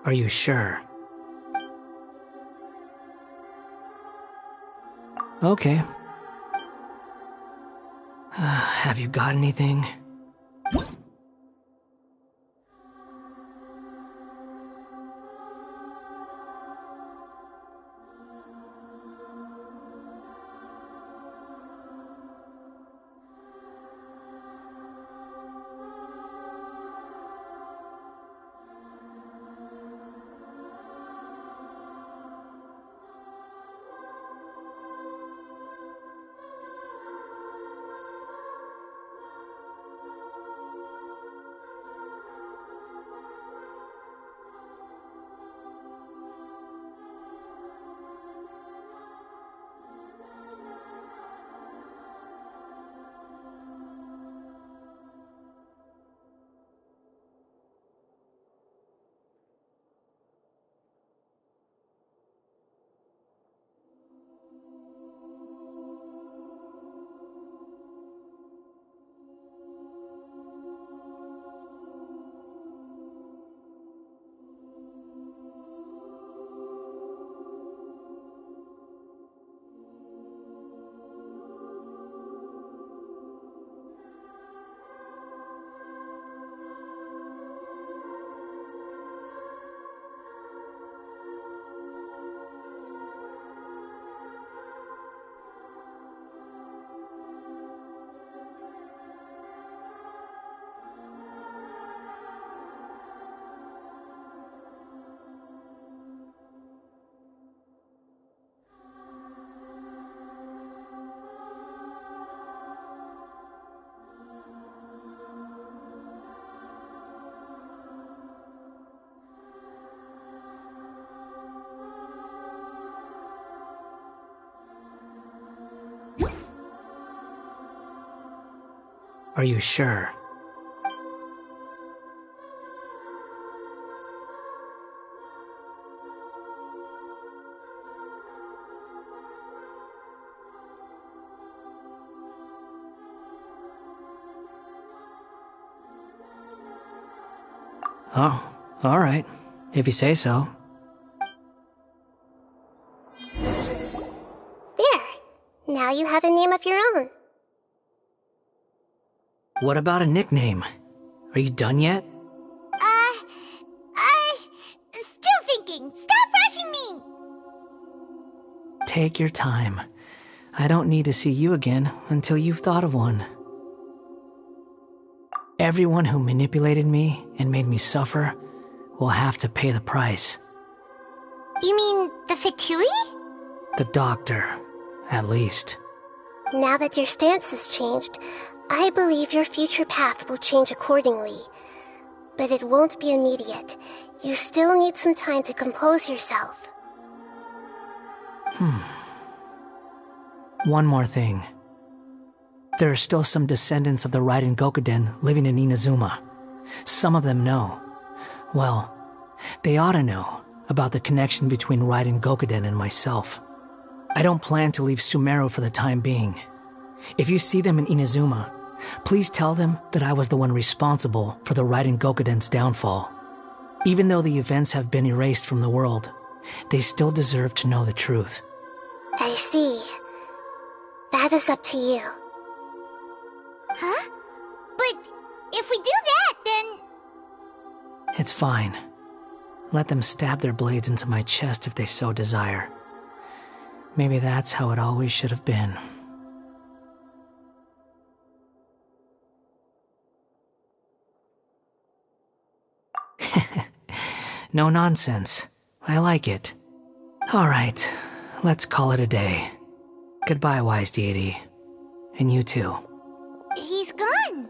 Are you sure? Okay. Have you got anything? Are you sure? Oh, all right. If you say so. There. Now you have a name of your own. What about a nickname? Are you done yet? Still thinking. Stop rushing me! Take your time. I don't need to see you again until you've thought of one. Everyone who manipulated me and made me suffer will have to pay the price. You mean the Fatui? The doctor, at least. Now that your stance has changed, I believe your future path will change accordingly. But it won't be immediate. You still need some time to compose yourself. One more thing. There are still some descendants of the Raiden Gokuden living in Inazuma. Some of them know. Well, they ought to know about the connection between Raiden Gokuden and myself. I don't plan to leave Sumeru for the time being. If you see them in Inazuma, please tell them that I was the one responsible for the Raiden Gokuden's downfall. Even though the events have been erased from the world, they still deserve to know the truth. I see. That is up to you. Huh? But if we do that, then... It's fine. Let them stab their blades into my chest if they so desire. Maybe that's how it always should have been. No nonsense. I like it. Alright, let's call it a day. Goodbye, wise deity. And you too. He's gone.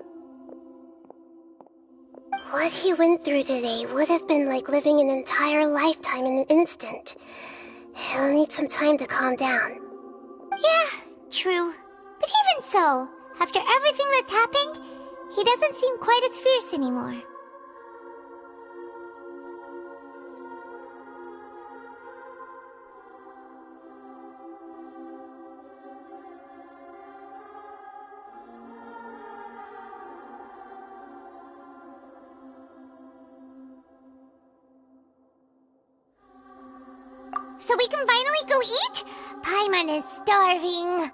What he went through today would have been like living an entire lifetime in an instant. He'll need some time to calm down. Yeah, true. But even so, after everything that's happened, he doesn't seem quite as fierce anymore. So we can finally go eat? Paimon is starving.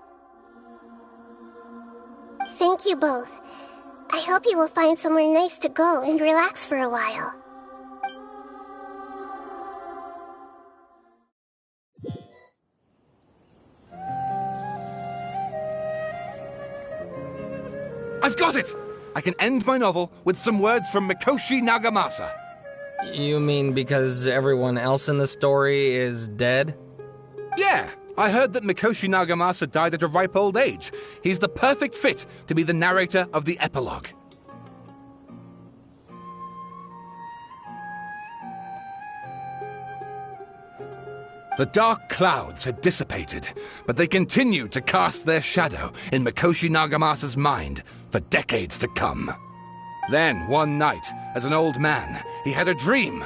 Thank you both. I hope you will find somewhere nice to go and relax for a while. I've got it! I can end my novel with some words from Mikoshi Nagamasa. You mean because everyone else in the story is dead? Yeah, I heard that Mikoshi Nagamasa died at a ripe old age. He's the perfect fit to be the narrator of the epilogue. The dark clouds had dissipated, but they continued to cast their shadow in Mikoshi Nagamasa's mind for decades to come. Then, one night, as an old man, he had a dream.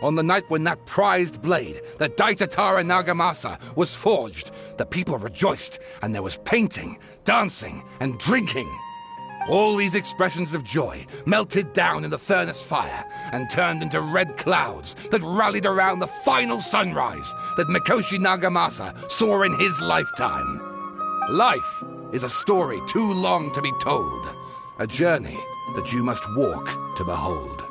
On the night when that prized blade, the Daitatara Nagamasa, was forged, the people rejoiced, and there was painting, dancing, and drinking. All these expressions of joy melted down in the furnace fire and turned into red clouds that rallied around the final sunrise that Mikoshi Nagamasa saw in his lifetime. Life is a story too long to be told, a journey that you must walk to behold.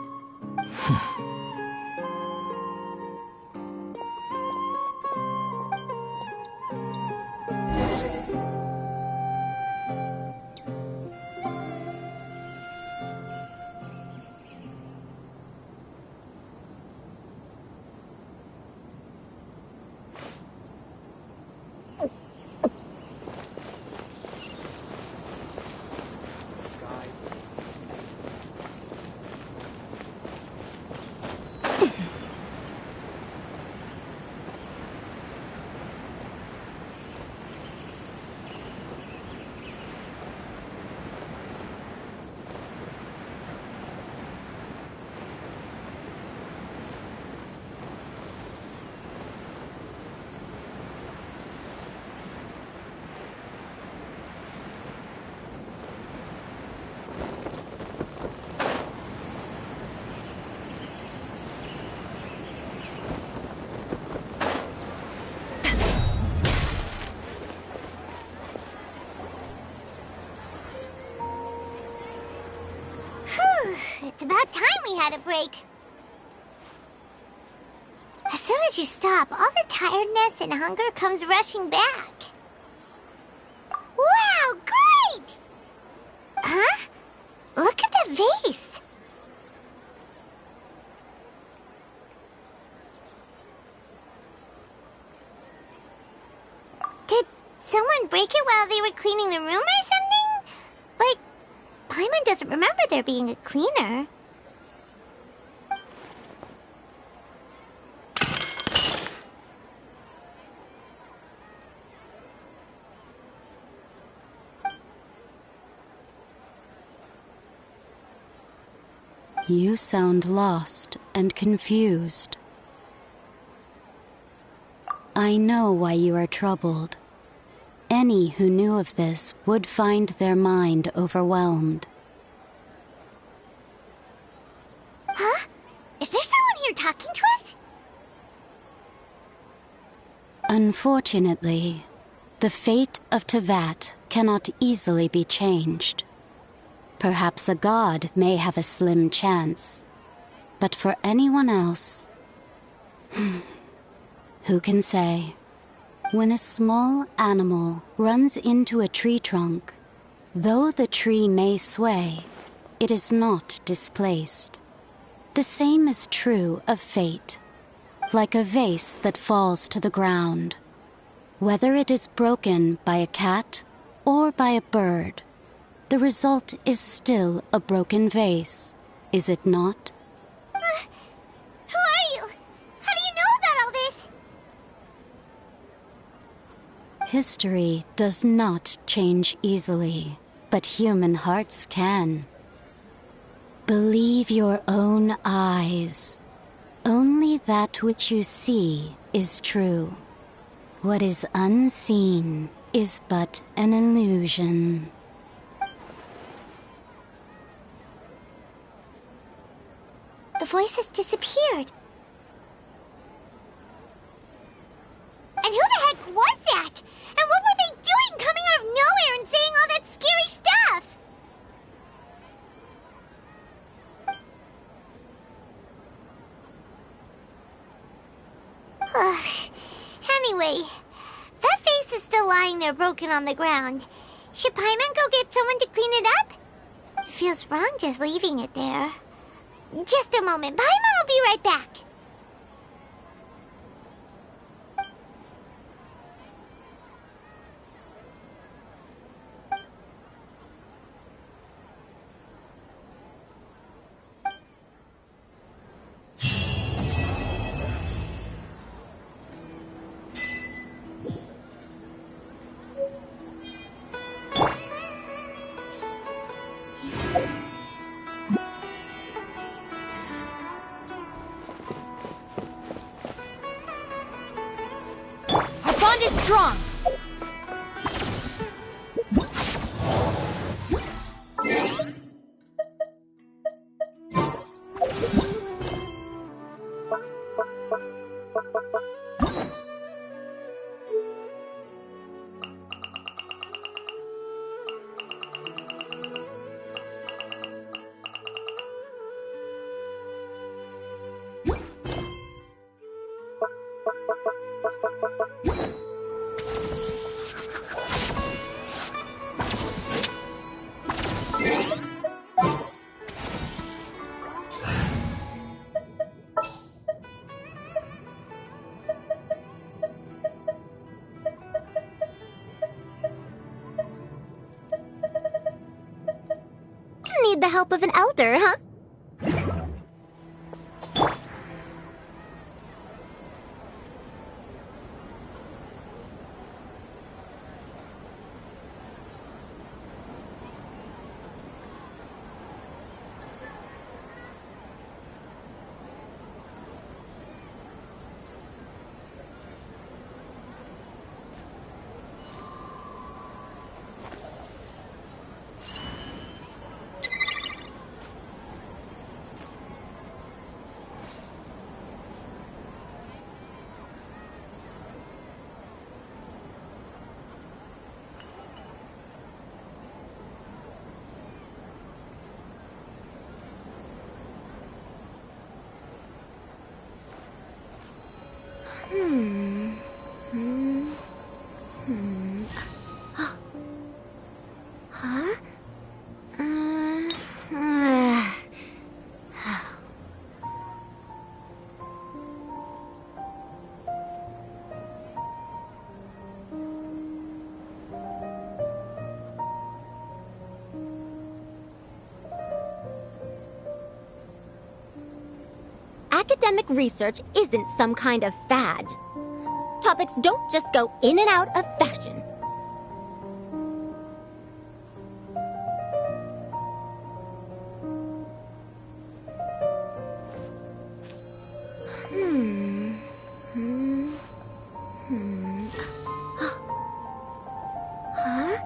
we had a break. As soon as you stop, all the tiredness and hunger comes rushing back. Wow, great! Huh? Look at the vase. Did someone break it while they were cleaning the room or something? But Paimon doesn't remember there being a cleaner. You sound lost and confused. I know why you are troubled. Any who knew of this would find their mind overwhelmed. Huh? Is there someone here talking to us? Unfortunately, the fate of Tevat cannot easily be changed. Perhaps a god may have a slim chance, but for anyone else, who can say? When a small animal runs into a tree trunk, though the tree may sway, it is not displaced. The same is true of fate, like a vase that falls to the ground. Whether it is broken by a cat or by a bird, the result is still a broken vase, is it not? Who are you? How do you know about all this? History does not change easily, but human hearts can. Believe your own eyes. Only that which you see is true. What is unseen is but an illusion. The voice has disappeared. And who the heck was that? And what were they doing coming out of nowhere and saying all that scary stuff? Anyway, that vase is still lying there broken on the ground. Should Paimon go get someone to clean it up? It feels wrong just leaving it there. Just a moment. Paimon will be right back. Strong. Need the help of an elder, huh? Huh? Academic research isn't some kind of fad. Topics don't just go in and out of fashion. Huh?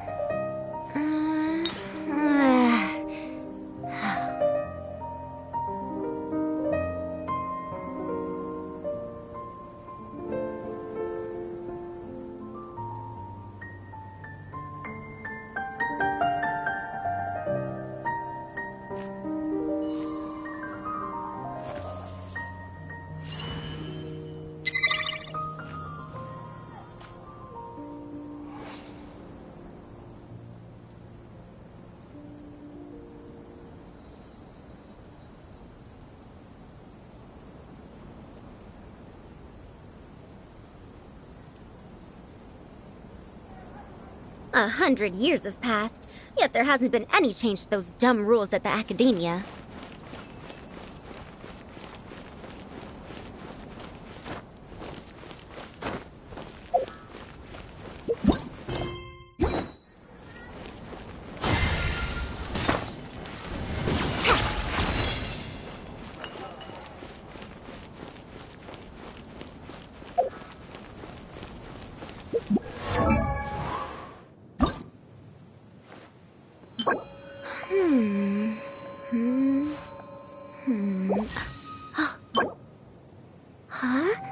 A 100 years have passed, yet there hasn't been any change to those dumb rules at the academia. Huh?